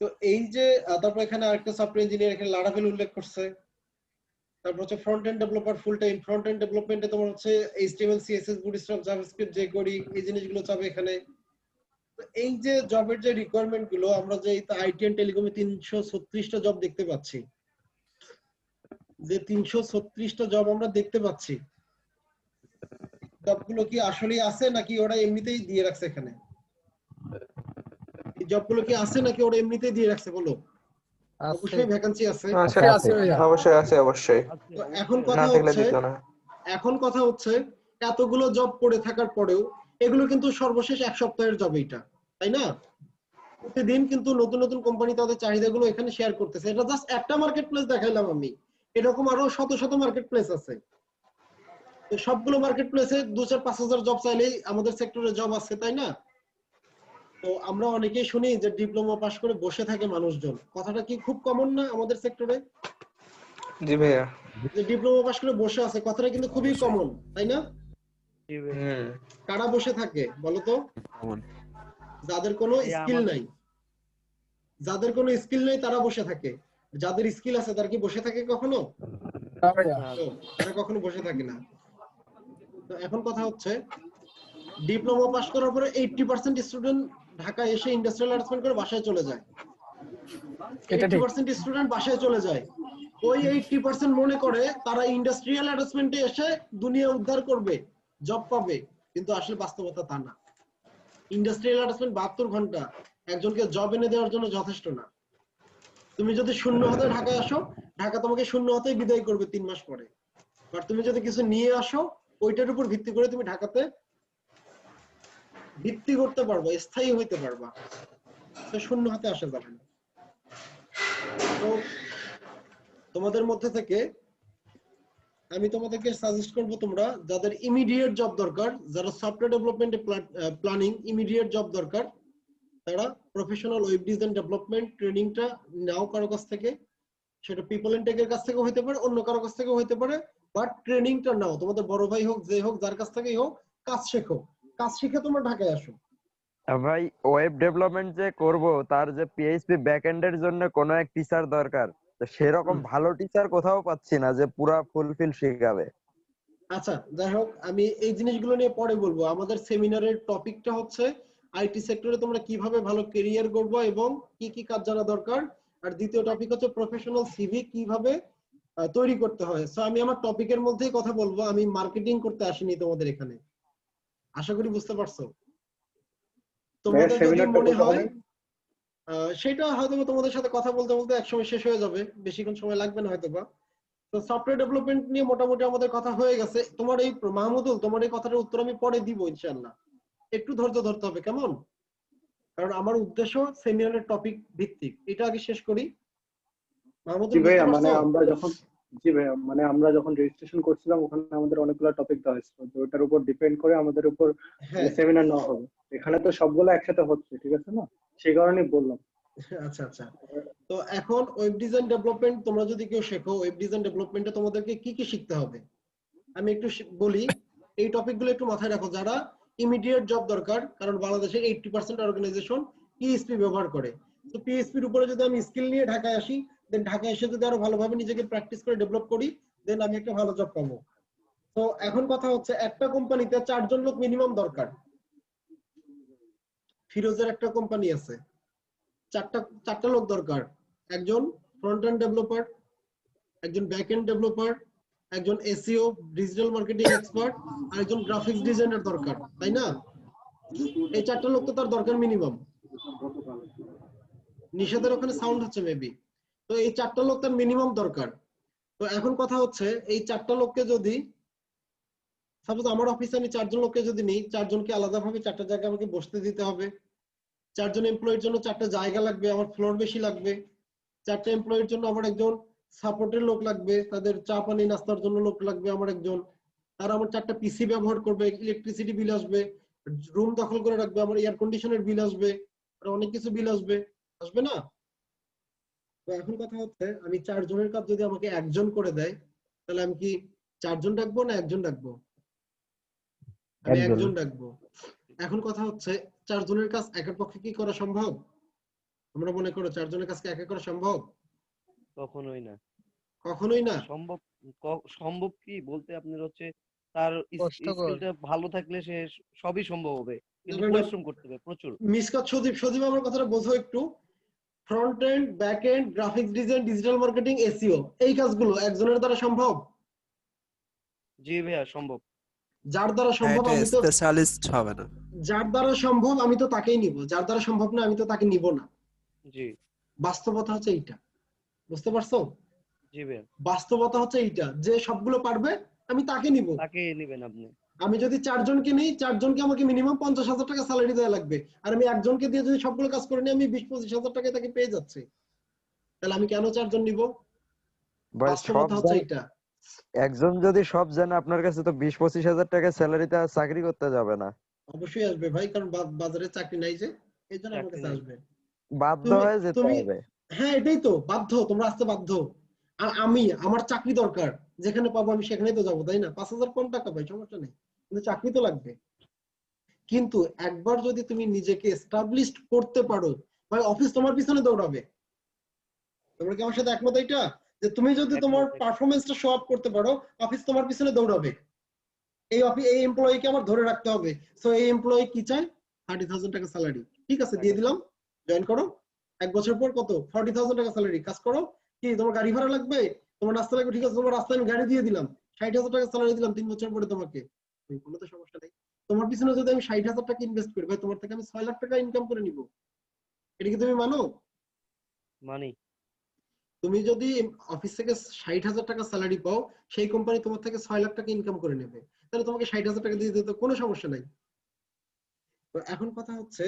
তো এই যে তারপর এখানে আরেকটা সফটওয়্যার ইঞ্জিনিয়ার এখানে লারাভেল উল্লেখ করছে। তারপর হচ্ছে front end developer full time, front end ডেভেলপমেন্টে তোমার হচ্ছে HTML CSS bootstrap JavaScript jQuery এই জিনিসগুলো চাবে এখানে। তো এই যে জবের যে রিকোয়ারমেন্ট গুলো, আমরা যে আইটি এন্ড টেলিকমে 336টা জব দেখতে পাচ্ছি, যে 336টা জব আমরা দেখতে পাচ্ছি, জবগুলো কি আসলেই আছে নাকি ওরা এমনিতেই দিয়ে রাখছে এখানে? এই জবগুলো কি আছে নাকি ওরা এমনিতেই দিয়ে রাখছে বলো? অবশ্যই ভ্যাকেন্সি আছে। অবশ্যই আছে, অবশ্যই। তো এখন কথা হচ্ছে এতগুলো জব পড়ে থাকার পরেও এগুলো কিন্তু সর্বশেষ এক সপ্তাহের জব, এইটা তাই না? প্রতিদিন কিন্তু নতুন নতুন কোম্পানি তাদের চাহিদাগুলো এখানে শেয়ার করতেছে। এটা জাস্ট একটা মার্কেট প্লেস দেখাইলাম আমি, এরকম আরো শত শত মার্কেট প্লেস আছে। তো সবগুলো মার্কেট প্লেসে 2-4-5 হাজার জব চাইলেই আমাদের সেক্টরে জব আছে, তাই না? তো আমরা অনেকেই শুনি যে ডিপ্লোমা পাস করে বসে থাকে মানুষজন, কথাটা কি খুব কমন না আমাদের সেক্টরে? জি ভাইয়া। যে ডিপ্লোমা পাস করে বসে আছে, কথাটা কিন্তু খুবই কমন, তাই না? কারা বসে থাকে বলো তো? যাদের কোনো স্কিল নাই, যাদের কোনো স্কিল নেই তারা বসে থাকে। যাদের স্কিল আছে তারা কি বসে থাকে কখনো? তারা কখনো বসে থাকে না। তো এখন কথা হচ্ছে, ডিপ্লোমা পাস করার পরে 80% স্টুডেন্ট ঢাকায় এসে ইন্ডাস্ট্রিয়াল অ্যাটাচমেন্ট করে বাসায় চলে যায়। 80% স্টুডেন্ট বাসায় চলে যায়। ওই 80% মনে করে তারা ইন্ডাস্ট্রিয়াল অ্যাটাচমেন্টে এসে দুনিয়া উদ্ধার করবে, জব পাবে, কিন্তু আসলে বাস্তবতা তা না। ইন্ডাস্ট্রিয়াল অ্যাটাচমেন্ট 72 ঘন্টা একজনকে জব এনে দেওয়ার জন্য যথেষ্ট না। তুমি যদি শূন্য হাতে ঢাকায় আসো, ঢাকা তোমাকে শূন্য হাতেই বিদায় করবে 3 মাস পরে। আর তুমি যদি কিছু নিয়ে আসো, ওইটার উপর ভিত্তি করে তুমি ঢাকাতে ভিত্তি করতে পারবা, স্থায়ী হইতে পারবা। তো শূন্য হাতে আসা যাবে না। তো তোমাদের মধ্যে থেকে আমি তোমাদেরকে সাজেস্ট করব, তোমরা যাদের ইমিডিয়েট জব দরকার, যারা সফটওয়্যার ডেভেলপমেন্টে প্ল্যানিং ইমিডিয়েট জব দরকার, তারা প্রফেশনাল ওয়েব ডিজাইন ডেভেলপমেন্ট ট্রেনিংটা নাও কারো কাছ থেকে, সেটা পিপল এন্ড টেকের কাছ থেকেও হতে পারে, অন্য কারো কাছ থেকেও হতে পারে, বাট ট্রেনিংটা নাও। তোমাদের বড় ভাই হোক, যে হোক, যার কাছ থেকেই হোক, কাজ শেখো। কাজ শিখে তোমরা ঢাকায় আসো। ভাই ওয়েব ডেভেলপমেন্ট যে করব, তার যে PHP ব্যাকএন্ড এর জন্য কোনো এক টিচার দরকার। তো সেরকম ভালো টিচার কোথাও পাচ্ছি না যে পুরা ফুলফিল শেখাবে। আচ্ছা, যাই হোক, আমি এই জিনিসগুলো নিয়ে পরে বলবো। আমাদের সেমিনারের টপিকটা হচ্ছে আইটি সেক্টরে তোমরা কিভাবে ভালো ক্যারিয়ার করবে এবং কি কি কাজ জানা দরকার। আর দ্বিতীয় টপিক হচ্ছে প্রফেশনাল সিভি কিভাবে তৈরি করতে হয়। সো আমি আমার টপিকের মধ্যেই কথা বলবো, আমি মার্কেটিং করতে আসিনি তোমাদের এখানে। আশা করি বুঝতে পারছো। তোমাদের যদি মনে হয় সেটা হয়তো তোমাদের সাথে কথা বলতে বলতে একসময় শেষ হয়ে যাবে, বেশিক্ষণ সময় লাগবে না হয়তোবা। তো সফটওয়্যার ডেভেলপমেন্ট নিয়ে মোটামুটি আমাদের কথা হয়ে গেছে। তোমার এই মাহমুদুল, তোমার এই কথাটার উত্তর আমি পরে দিব ইনশাআল্লাহ। একটু ধৈর্য ধরতে হবে, কেমন? কারণ আমার উদ্দেশ্য সেমিনারের টপিক ভিত্তিক, এটা আগে শেষ করি। মাহমুদুল, জি ভাইয়া, বুঝতে মানে পারছো? আমরা যখন জি ভাইয়া, মানে আমরা যখন রেজিস্ট্রেশন করছিলাম ওখানে আমাদের অনেকগুলো টপিক দেওয়া হয়েছিল, তো ওটার উপর ডিপেন্ড করে আমাদের উপর হ্যাঁ, সেমিনার নেওয়া হবে। এখানে তো সবগুলো একসাথে হচ্ছে, ঠিক আছে না? সেই কারণেই বললাম। আচ্ছা আচ্ছা। তো এখন ওয়েব ডিজাইন ডেভেলপমেন্ট তোমরা যদি কেউ শেখো, ওয়েব ডিজাইন ডেভেলপমেন্টে তোমাদেরকে কি কি শিখতে হবে আমি একটু বলি। এই টপিকগুলো একটু মাথায় রাখো যারা ইমিডিয়েট জব দরকার, কারণ বাংলাদেশের 80% অর্গানাইজেশন পিএইচপি ব্যবহার করে। তো পিএইচপির উপরে যদি আমি স্কিল নিয়ে ঢাকায় আসি, দেন ঢাকায় এসে যদি আরো ভালোভাবে নিজেকে প্র্যাকটিস করে ডেভেলপ করি, দেন আমি একটা ভালো জব পাবো। তো এখন কথা হচ্ছে একটা কোম্পানিতে 4 জন লোক মিনিমাম দরকার। ফিরোজের একটা কোম্পানি আছে, চারটা লোক দরকার। একজন ফ্রন্ট এন্ড ডেভেলপার, একজন ব্যাক এন্ড ডেভেলপার, একজন এসইও ডিজিটাল মার্কেটিং এক্সপার্ট, আর একজন গ্রাফিক্স ডিজাইনার দরকার, তাই না? এই 4টা লোক তো তার দরকার মিনিমাম। নিষেধের ওখানে সাউন্ড হচ্ছে মেবি। তো এই 4টা লোক তার মিনিমাম দরকার। তো এখন কথা হচ্ছে এই 4টা লোককে যদি সাপোজ আমার অফিসে আমি 4 জন লোককে যদি নিই, 4 জনকে আলাদাভাবে 4টা জায়গায় আমাকে বসতে দিতে হবে। 4 জন এমপ্লয়ির জন্য 4টা জায়গা লাগবে, আমার ফ্লোর বেশি লাগবে। 4টা এমপ্লয়ির জন্য আমার একজন সাপোর্টের লোক লাগবে, তাদের চা পানি নাস্তার জন্য লোক লাগবে আমার একজন। তারা আমার 4টা পিসি ব্যবহার করবে, ইলেকট্রিসিটি বিল আসবে, রুম দখল করে রাখবে, আমার এয়ার কন্ডিশনের বিল আসবে, আর অনেক কিছু বিল আসবে, আসবে না? তো এখন কথা হচ্ছে আমি 4 জনের কাজ যদি আমাকে একজন করে দেয়, তাহলে আমি কি 4 জন ডাকবো না একজন ডাকবো? আমি একজন ডাকবো। এখন কথা হচ্ছে 4 জনের কাজ একার পক্ষে কি করা সম্ভব? আমরা মনে করো 4 জনের কাজকে একা করা সম্ভব? কখনোই না। কখনোই না। সম্ভব সম্ভব কি বলতে আপনার হচ্ছে তার কষ্টকর। স্কিলটা ভালো থাকলে সে সবই সম্ভব হবে, কিন্তু না, পরিশ্রম করতে হবে প্রচুর। মিসকাত সজীব আমার কথাটা বোঝো একটু। Front end, back end, graphics design, digital marketing, SEO, এই কাজগুলো একজনের দ্বারা সম্ভব? জি ভাইয়া সম্ভব। যার দ্বারা সম্ভব এটা আমি তো স্পেশালিস্ট হবে না। যার দ্বারা সম্ভব আমি তো তাকেই নিব, যার দ্বারা সম্ভব না আমি তো তাকে নিব না। জি বাস্তবতা হচ্ছে এইটা, বুঝতে পারছো? জি ভাইয়া। বাস্তবতা হচ্ছে এইটা যে সবগুলো পারবে আমি তাকে নিব। তাকে নেবেন আপনি। আমি যদি 4 জনকে নিই, 4 জনকে আমাকে মিনিমাম 50,000 টাকা স্যালারি দেওয়া লাগবে, আর আমি একজনকে দিয়ে যদি সবগুলো কাজ করে নিই আমি 20-25,000 টাকায় তাকে পেয়ে যাচ্ছি, তাহলে আমি কেন 4 জন নিব? ভাই সব বাস্তবতা হচ্ছে এইটা। একজন যদি সব জানে আপনার কাছে, তো 20-25 হাজার টাকা স্যালারিতে আর চাকরি করতে যাবে না। অবশ্যই আসবে ভাই, কারণ বাজারে চাকরি নাই যে, এই জন্য আমার চাকরি কাছে নেই। আসবে। বাধ্য তুমি হয়ে যেতে তুমি হবে। হ্যাঁ এটাই তো, বাধ্য, তোমরা আসতে বাধ্য। আর আমার চাকরি দরকার, যেখানে পাবো আমি সেখানেই তো যাবো, তাই না? 5,000 কম টাকা ভাই, সমস্যা নেই, কিন্তু চাকরি তো লাগবে। কিন্তু একবার যদি তুমি নিজেকে এস্টাবলিশড করতে পারো, ভাই অফিস তোমার পিছনে দৌড়াবে। তোমরা কি আমার সাথে একমত এটা? যে তুমি যদি তোমার পারফরমেন্সটা শো আপ করতে পারো, অফিস তোমার পিছনে দৌড়াবে। এই এমপ্লয়িকে আমার ধরে রাখতে হবে। সো এই এমপ্লয়ি কি চায়? 30,000 টাকা স্যালারি, ঠিক আছে দিয়ে দিলাম, জয়েন করো। 1 বছর পর কত? 40,000 টাকা স্যালারি, কাজ করো। কি তোমার গাড়ি ভাড়া লাগবে, তোমার রাস্তা লাগবে, ঠিক আছে তোমার রাস্তায় আমি গাড়ি দিয়ে দিলাম, 60,000 টাকা স্যালারি দিলাম 3 বছর পরে তোমাকে, কোনো তো সমস্যা নেই। তোমার পিছনে যদি আমি 60,000 টাকা ইনভেস্ট করি, ভাই তোমার থেকে আমি 6 লাখ টাকা ইনকাম করে নিব, এটা কি তুমি মানো? মানি। তুমি যদি অফিস থেকে 60,000 টাকা স্যালারি পাও, সেই কোম্পানি তোমার থেকে 6 লাখ টাকা ইনকাম করে নেবে, তাহলে তোমাকে 60,000 টাকা দিয়ে দিতে কোনো সমস্যা নাই। তো এখন কথা হচ্ছে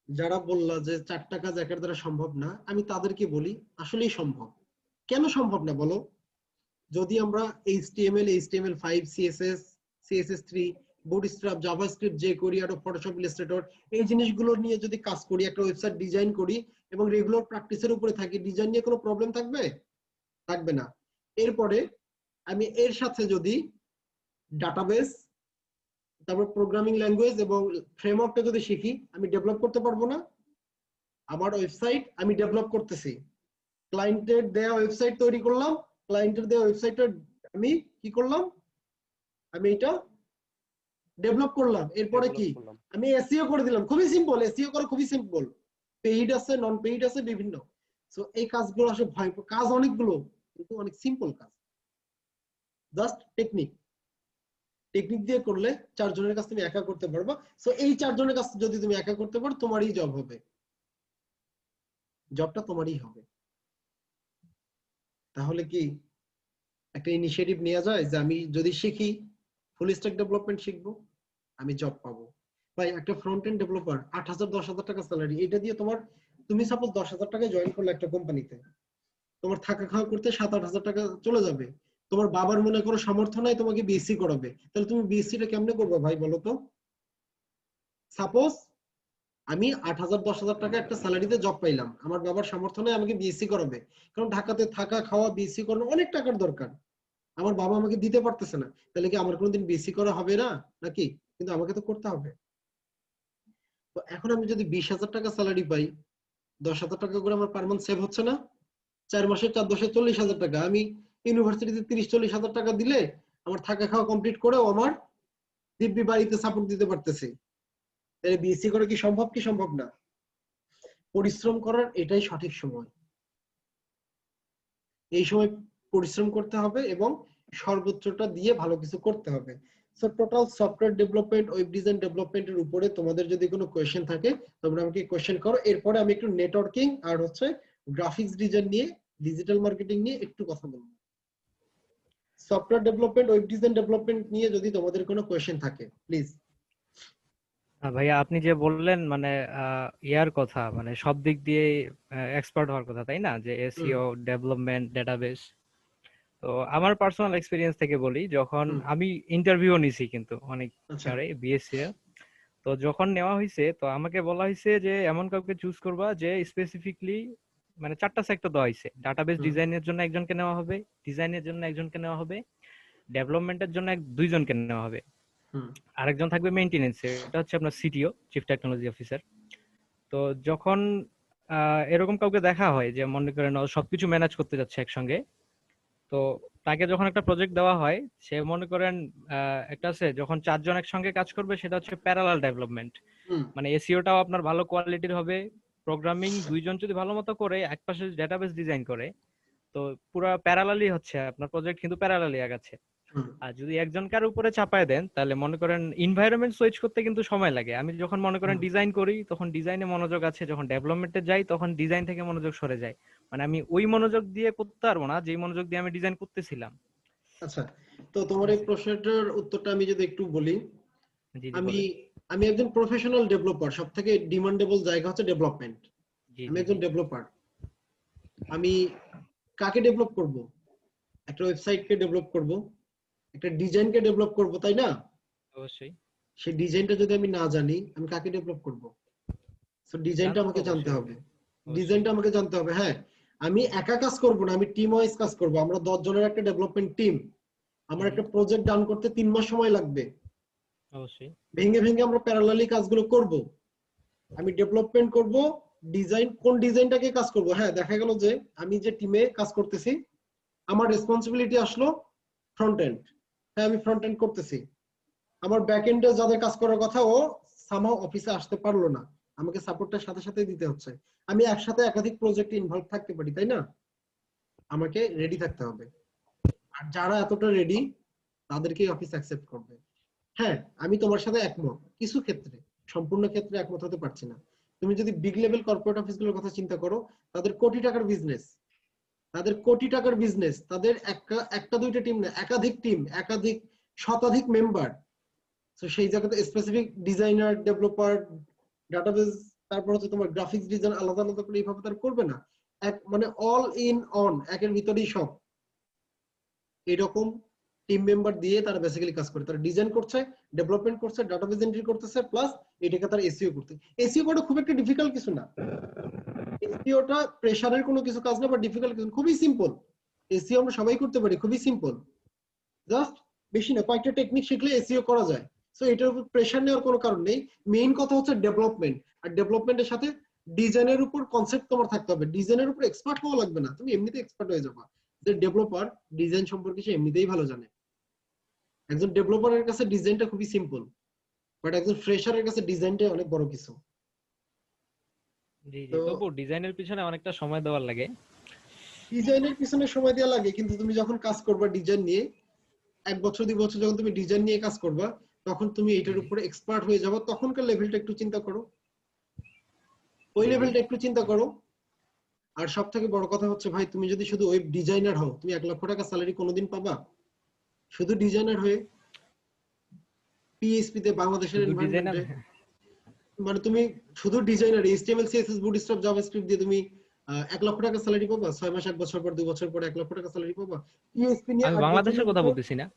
যারা বললা যে 4টা কাজ একের দ্বারা সম্ভব না, আমি তাদেরকে বলি আসলেই সম্ভব। কেন সম্ভব না বলো? যদি আমরা HTML5, CSS, CSS3, bootstrap, JavaScript, jQuery, আর ফটোশপ, ইলাস্ট্রেটর এই জিনিসগুলো নিয়ে যদি কাজ করি, একটা ওয়েবসাইট ডিজাইন করি এবং রেগুলার প্র্যাকটিসের উপরে থাকি, ডিজাইন নিয়ে কোনো প্রবলেম থাকবে? থাকবে না। এরপরে আমি এর সাথে যদি ডাটাবেস, তারপর প্রোগ্রামিং ল্যাঙ্গুয়েজ এবং ফ্রেমওয়ার্কটা যদি শিখি, আমি ডেভেলপ করতে পারবো না? আমার ওয়েবসাইট আমি ডেভেলপ করতেছি, ক্লায়েন্টের দেয়া ওয়েবসাইট তৈরি করলাম, ক্লায়েন্টের দেয়া ওয়েবসাইটটা আমি কি করলাম? আমি এটা ডেভেলপ করলাম। এরপরে কি? আমি এসইও করে দিলাম। খুবই সিম্পল, এসইও করা খুবই সিম্পল। পেইড আছে, নন পেইড আছে, বিভিন্ন। সো এই কাজগুলো আসলে কাজ অনেকগুলো, কিন্তু অনেক সিম্পল কাজ, জাস্ট টেকনিক দিয়ে করলে 4 জনের কাজ তুমি একা করতে পারবা। সো এই 4 জনের কাজ যদি তুমি একা করতে পারো, তোমারই জব হবে, জবটা তোমারই হবে। তাহলে কি একটা ইনিশিয়েটিভ নেওয়া যায় যে আমি যদি শিখি ফুল স্ট্যাক ডেভেলপমেন্ট শিখবো, আমি জব পাবো। ভাই একটা ফ্রন্ট এন্ড ডেভেলপার 8,000 10,000 টাকা স্যালারি, এটা দিয়ে তুমি সাপোজ 10,000 টাকায় জয়েন করলে একটা কোম্পানিতে, তোমার থাকা খাওয়া করতে 7-8 হাজার টাকা চলে যাবে। তোমার বাবার মনে করো সামর্থ্য নাই তোমাকে বিএসসি করাবে, তাহলে তুমি বিএসসি টা কেমনে করবে ভাই বলো তো? সাপোজ আমি 8,000 10,000 টাকা একটা স্যালারিতে জব পাইলাম, আমার বাবার সামর্থ্য নাই আমাকে বিএসসি করাবে, কারণ ঢাকাতে থাকা খাওয়া বিএসসি করানো অনেক টাকার দরকার, আমার বাবা আমাকে দিতে পারতেছে না, তাহলে কি আমার কোনোদিন বিএসসি করা হবে না নাকি? কিন্তু আমাকে তো করতে হবে। তো এখন আমি যদি 20,000 টাকা স্যালারি পাই, 10,000 টাকা করে আমার পার মান্থ সেভ হচ্ছে না? 4 মাসে 4 10 40,000 টাকা, আমি ইউনিভার্সিটিতে 30-40 হাজার টাকা দিলে আমার থাকা খাওয়া কমপ্লিট করেও আমার দিব্যি বাড়িতে সাপোর্ট দিতে পারতেছি। তাহলে বিএসসি করা কি সম্ভব? কি সম্ভব না? পরিশ্রম করার এটাই সঠিক সময়। এই সময় পরিশ্রম করতে হবে এবং সর্বোচ্চটা দিয়ে ভালো কিছু করতে হবে। So total software development, web design ডেভেলপমেন্টের উপরে তোমাদের যদি কোনো কোয়েশ্চেন থাকে তোমরা আমাকে কোয়েশ্চেন করো, এরপরে আমি একটু নেটওয়ার্কিং আর গ্রাফিক্স ডিজাইন নিয়ে, ডিজিটাল মার্কেটিং নিয়ে একটু কথা বলবো। Software development, web design development নিয়ে যদি তোমাদের কোনো কোয়েশ্চেন থাকে প্লিজ। ভাইয়া আপনি যে বললেন মানে ইয়ার কথা, মানে সব দিক দিয়ে এক্সপার্ট হওয়ার কথা, তাই না? যে এসইও, ডেভেলপমেন্ট, ডেটাবেস। তো আমার পার্সোনাল এক্সপিরিয়েন্স থেকে বলি, যখন আমি ইন্টারভিউ নিছি কিন্তু অনেক সারে বিএসসি, তো যখন নেওয়া হয়েছে তো আমাকে বলা হয়েছে যে এমন কাউকে চুজ করবা যে স্পেসিফিকলি মানে 4টা সেক্টর দেওয়া হয়েছে। ডাটাবেস ডিজাইনের জন্য একজনকে নেওয়া হবে, ডিজাইনের জন্য একজনকে নেওয়া হবে, ডেভেলপমেন্টের জন্য দুইজনকে নেওয়া হবে, আরেকজন থাকবে মেইনটেনেন্সে, এটা হচ্ছে আপনার সিটিও, চিফ টেকনোলজি অফিসার। তো যখন এরকম কাউকে দেখা হয় যে মনে করেন ও সবকিছু ম্যানেজ করতে যাচ্ছে একসঙ্গে, তো তাকে যখন একটা প্রজেক্ট দেওয়া হয়, সে মনে করেন একটা আছে যখন 4 জন একসঙ্গে কাজ করবে সেটা হচ্ছে প্যারালাল ডেভেলপমেন্ট। মানে এসইওটাও আপনার ভালো কোয়ালিটির হবে, প্রোগ্রামিং 2 জন যদি ভালো মতো করে, একপাশে ডেটাবেস ডিজাইন করে, তো পুরো প্যারালালি হচ্ছে আপনার প্রজেক্ট, কিন্তু প্যারালালি আগাচ্ছে। আর যদি একজনকার উপরে চাপায় দেন তাহলে মনে করেন এনভায়রনমেন্ট সুইচ করতে কিন্তু সময় লাগে। আমি যখন মনে করেন ডিজাইন করি তখন ডিজাইনে মনোযোগ আছে, যখন ডেভেলপমেন্টে যাই তখন ডিজাইন থেকে মনোযোগ সরে যায়, মানে আমি ওই মনোযোগ দিয়ে করতে পারবো না যে মনোযোগ দিয়ে আমি ডিজাইন করতেছিলাম। আচ্ছা, তো তোমার এই প্রশ্নটার উত্তরটা আমি যদি একটু বলি, আমি একজন প্রফেশনাল ডেভেলপার, সবথেকে ডিমান্ডেবল জায়গা হচ্ছে ডেভেলপমেন্ট। আমি একজন ডেভেলপার, আমি কাকে ডেভেলপ করব? একটা ওয়েবসাইটকে ডেভেলপ করব, একটা ডিজাইনকে ডেভেলপ করব, তাই না? অবশ্যই। সেই ডিজাইনটা যদি আমি না জানি আমি কাকে ডেভেলপ করব? সো ডিজাইনটা আমাকে জানতে হবে, ডিজাইনটা আমাকে জানতে হবে। হ্যাঁ, আমি একা কাজ করব না, আমি টিম ওয়াইজ কাজ করব। আমরা 10 জনের একটা ডেভেলপমেন্ট টিম, আমার একটা প্রজেক্ট ডান করতে 3 মাস সময় লাগবে। অবশ্যই ভেঙে ভেঙে আমরা প্যারালালি কাজগুলো করব। আমি ডেভেলপমেন্ট করব, ডিজাইন, কোন ডিজাইনটাকে কাজ করব। হ্যাঁ, দেখা গেল যে আমি যে টিমে কাজ করতেছি আমার রেসপন্সিবিলিটি আসলো ফ্রন্ট এন্ড, হ্যাঁ আমি ফ্রন্ট এন্ড করতেছি, আমার ব্যাক এন্ডে যাদের কাজ করার কথা ও সামহাউ অফিসে আসতে পারলো না, আমাকে সাপোর্টটা সাথে সাথে দিতে হচ্ছে। আমি একসাথে একাধিক প্রজেক্টে ইনভলভ থাকতে পারি, তাই না? আমাকে রেডি থাকতে হবে, আর যারা এতটা রেডি তাদেরকে অফিস অ্যাকসেপ্ট করবে। হ্যাঁ, আমি তোমার সাথে একমত, কিছু ক্ষেত্রে, সম্পূর্ণ ক্ষেত্রে একমত হতে পারছি না। তুমি যদি বিগ লেভেল কর্পোরেট অফিসগুলোর কথা চিন্তা করো, তাদের কোটি টাকার বিজনেস, তাদের কোটি টাকার বিজনেস, তাদের একটা দুইটা টিম না, একাধিক টিম, একাধিক শতাধিক মেম্বার। তো সেই জায়গাতে স্পেসিফিক ডিজাইনার, ডেভেলপার, ডাটাবেস, তারপর হচ্ছে তোমার গ্রাফিক্স ডিজাইন আলাদা আলাদা করে এইভাবে তার করবে না, এক মানে অল ইন অন, একের ভিতরেই সব, এরকম টিম মেম্বার দিয়ে তারা বেসিক্যালি কাজ করে। তারা ডিজাইন করছে, ডেভেলপমেন্ট করছে, ডাটাবেস এন্ট্রি করতেছে, প্লাস এটাকে তারা এসইও করতে। এসইও করা খুব একটা ডিফিকাল্ট কিছু না, এসইওটা প্রেসারের কোনো কিছু কাজ না বা ডিফিকাল্ট কিছু, খুবই সিম্পল। এসইও আমরা সবাই করতে পারি, খুবই সিম্পল, জাস্ট বেশি না, কয়েকটা টেকনিক শিখলে এসইও করা যায়। সো এটার উপর প্রেসার নেওয়ার কোনো কারণ নেই। মেইন কথা হচ্ছে ডেভেলপমেন্ট, আর ডেভেলপমেন্টের সাথে ডিজাইনের উপর কনসেপ্ট তোমার থাকতে হবে। ডিজাইনের উপর এক্সপার্ট হওয়া লাগবে না, তুমি এমনিতেই এক্সপার্ট হয়ে যাবে। যে ডেভেলপার ডিজাইন সম্পর্কে সে এমনিতেই ভালো জানে। একজন ডেভেলপারের কাছে ডিজাইনটা খুবই সিম্পল, বাট একজন ফ্রেশারের কাছে ডিজাইনটা অনেক বড় কিছু। জি জি, তবু ডিজাইনের পিছনে অনেকটা সময় দেওয়ার লাগে। ডিজাইনের পিছনে সময় দেওয়া লাগে, কিন্তু তুমি যখন কাজ করবা ডিজাইন নিয়ে, 1 বছর 2 বছর যখন তুমি ডিজাইন নিয়ে কাজ করবা, তখন তুমি এটার উপরে এক্সপার্ট হয়ে যাবে। তখনকার লেভেলটা একটু চিন্তা করো, ওই লেভেলটা একটু চিন্তা করো। আর সব থেকে বড় কথা হচ্ছে ভাই, তুমি যদি শুধু ওয়েব ডিজাইনার হও, তুমি 1 লক্ষ টাকা স্যালারি কোনোদিন পাবা? শুধু ডিজাইনার হয়ে পিএইচপি তে বাংলাদেশের শুধু ডিজাইনার? এনভায়রনমেন্টে, মানে তুমি শুধু designer HTML CSS bootstrap JavaScript দিয়ে তুমি 1 লক্ষ টাকা স্যালারি পাবা? 6 মাস 1 বছর পর 2 বছর পর 1 লক্ষ টাকা স্যালারি পাবা? পিএইচপি নিয়ে আমি বাংলাদেশের কথা বলতেছি না,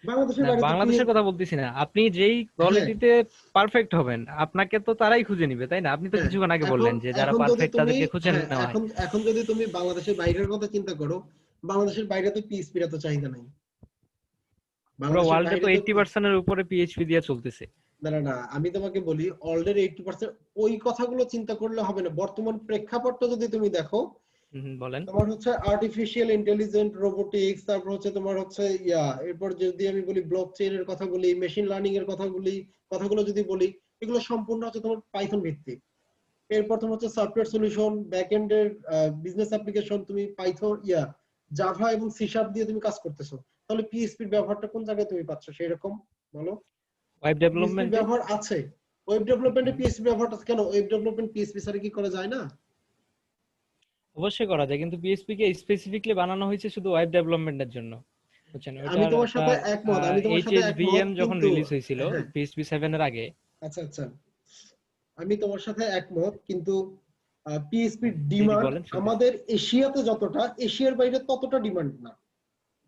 বাংলাদেশের না বাইরে তো বাংলাদেশের কথা বলতেছি না। আপনি যেই কোয়ালিটিতে পারফেক্ট হবেন আপনাকে তো তারাই খুঁজে নিবে, তাই না? আপনি তো কিছুক্ষণ আগে বললেন যে যারা পারফেক্ট তাদেরকে খুঁজে নেওয়া হয়। এখন যদি তুমি বাংলাদেশের বাইরের কথা চিন্তা করো, বাংলাদেশের বাইরে তো পিএইচপি এর তো চাহিদা নাই। পুরো ওয়ার্ল্ডে তো 80% এর উপরে পিএইচপি দিয়ে চলতেছে। না না না, আমি তোমাকে বলি অলরেডি 80%। ওই কথাগুলো চিন্তা করলে হবে না, বর্তমান প্রেক্ষাপটটা যদি তুমি দেখো, বলেন। তোমার হচ্ছে আর্টিফিশিয়াল ইন্টেলিজেন্ট, রোবোটিক্স, তারপর হচ্ছে তোমার হচ্ছে এরপর যদি আমি বলি ব্লকচেইন এর কথা বলি, মেশিন লার্নিং এর কথাগুলো যদি বলি, এগুলো সম্পূর্ণ হচ্ছে তোমার পাইথন ভিত্তিক। এরপর তোমার হচ্ছে সফটওয়্যার সলিউশন, ব্যাকএন্ড এর বিজনেস অ্যাপ্লিকেশন, তুমি পাইথন জাভা এবং সি শার্প দিয়ে তুমি কাজ করতেছো, তাহলে পিএইচপি এর ব্যবহারটা কোন জায়গায় তুমি পাচ্ছ সেই রকম বলো? ওয়েব ডেভেলপমেন্ট ব্যবহার আছে, ওয়েব ডেভেলপমেন্টে পিএইচপি ব্যবহারটা কেন? ওয়েব ডেভেলপমেন্ট পিএইচপি ছাড়া কি করা যায় না? অবশ্যই করা যায়, কিন্তু পিএইচপি কে স্পেসিফিকলি বানানো হয়েছে শুধু ওয়েব ডেভেলপমেন্টের জন্য, বুঝছেন? আমি তোমার সাথে একমত, HHVM যখন রিলিজ হয়েছিল পিএইচপি 7 এর আগে। আচ্ছা আচ্ছা, আমি তোমার সাথে একমত, কিন্তু পিএইচপি ডিমান্ড আমাদের এশিয়াতে যতটা, এশিয়ার বাইরে ততটা ডিমান্ড না।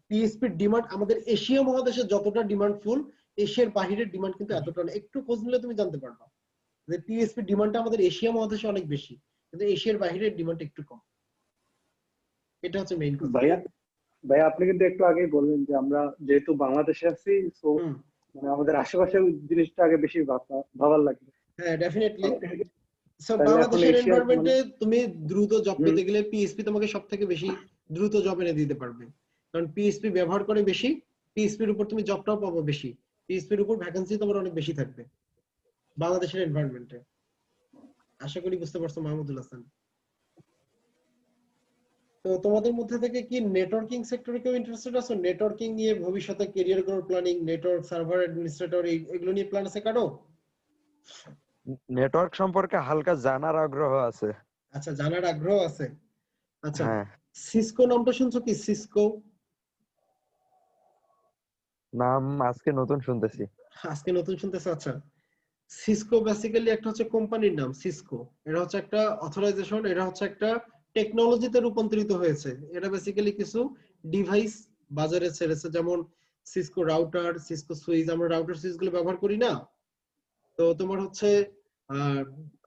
পিএইচপি ডিমান্ড আমাদের এশিয়া মহাদেশে যতটা ডিমান্ডফুল, এশিয়ার বাইরের ডিমান্ড কিন্তু এতটা না। একটু খোঁজ নিলে তুমি জানতে পারবা যে পিএইচপি ডিমান্ডটা আমাদের এশিয়া মহাদেশে অনেক বেশি, কিন্তু এশিয়ার বাইরের ডিমান্ড একটু কম। এটা হচ্ছে মেইন কথা। ভাইয়া আপনি কিন্তু একটু আগেই বললেন যে আমরা যেহেতু বাংলাদেশে আছি, সো মানে আমাদের আশেপাশে জিনিসটা আগে বেশি ভাবার লাগবে। হ্যাঁ ডেফিনেটলি। সো বাংলাদেশের এনভায়রনমেন্টে তুমি দ্রুত জব পেতে গেলে পিএইচপি তোমাকে সবথেকে বেশি দ্রুত জব এনে দিতে পারবে, কারণ পিএইচপি ব্যবহার করে বেশি, পিএইচপির উপর তুমি জবটাও পাবো বেশি, পিএইচপির উপর ভ্যাকেন্সি তোমার অনেক বেশি থাকবে বাংলাদেশের এনভায়রনমেন্টে। আশা করি বুঝতে পারছো মাহমুদুল হাসান। তো তোমাদের মধ্যে থেকে কি নেটওয়ার্কিং সেক্টরে কেউ ইন্টারেস্টেড আছো? নেটওয়ার্কিং নিয়ে ভবিষ্যতে career growth planning, network server administrator, এগুলো নিয়ে প্ল্যান আছে কারো? নেটওয়ার্ক সম্পর্কে হালকা জানার আগ্রহ আছে। আচ্ছা, জানার আগ্রহ আছে। আচ্ছা, সিসকো নামটা শুনছো কি? সিসকো নাম আজকে নতুন শুনতেছি। আজকে নতুন শুনতেছ? আচ্ছা, সিসকো বেসিক্যালি একটা হচ্ছে কোম্পানির নাম। সিসকো এটা হচ্ছে একটা অথরাইজেশন, এটা হচ্ছে একটা টেকনোলজিতে রূপান্তরিত হয়েছে। এটা বেসিক্যালি কিছু ডিভাইস বাজারে ছেড়েছে, যেমন সিসকো রাউটার, সিসকো সুইচ। আমরা রাউটার সুইচ গুলো ব্যবহার করি না? তো তোমার হচ্ছে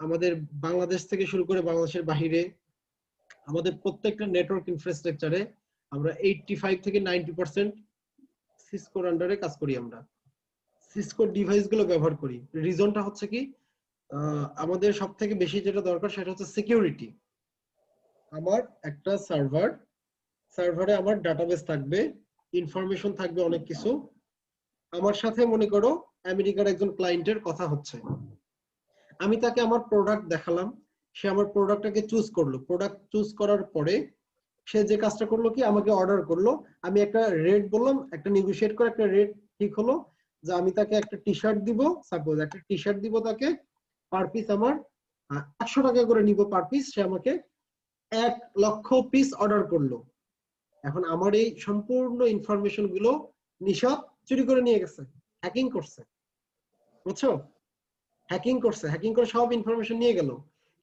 আমাদের বাংলাদেশ থেকে শুরু করে বাংলাদেশের বাহিরে আমাদের প্রত্যেকটা নেটওয়ার্ক ইনফ্রাস্ট্রাকচারে আমরা 85 থেকে 90% সিসকোর আন্ডারে কাজ করি। আমরা সিসকো ডিভাইস গুলো ব্যবহার করি। রিজনটা হচ্ছে কি, আমাদের সব থেকে বেশি যেটা দরকার সেটা হচ্ছে সিকিউরিটি। আমার একটা সার্ভারে আমার ডাটাবেস থাকবে, ইনফরমেশন থাকবে অনেক কিছু। আমার সাথে মনে করো আমেরিকার একজন ক্লায়েন্টের কথা হচ্ছে, আমি তাকে আমার প্রোডাক্ট দেখালাম, সে আমার প্রোডাক্টটাকে চুজ করলো। প্রোডাক্ট চুজ করার পরে সে যে কাজটা করলো কি, আমাকে অর্ডার করলো। আমি একটা রেট বললাম, একটা নেগোশিয়েট করে একটা রেট ঠিক হলো যে আমি তাকে একটা টি শার্ট দিব, সাপোজ একটা টি শার্ট দিব তাকে, পার পিস আমার 100 টাকা করে নিব পার পিস। সে আমাকে 1 লক্ষ পিস অর্ডার করলো। এখন আমার এই সম্পূর্ণ ইনফরমেশন গুলো নিশাত চুরি করে নিয়ে গেছে, হ্যাকিং করছে, বুঝছো? হ্যাকিং করে সব ইনফরমেশন নিয়ে গেল।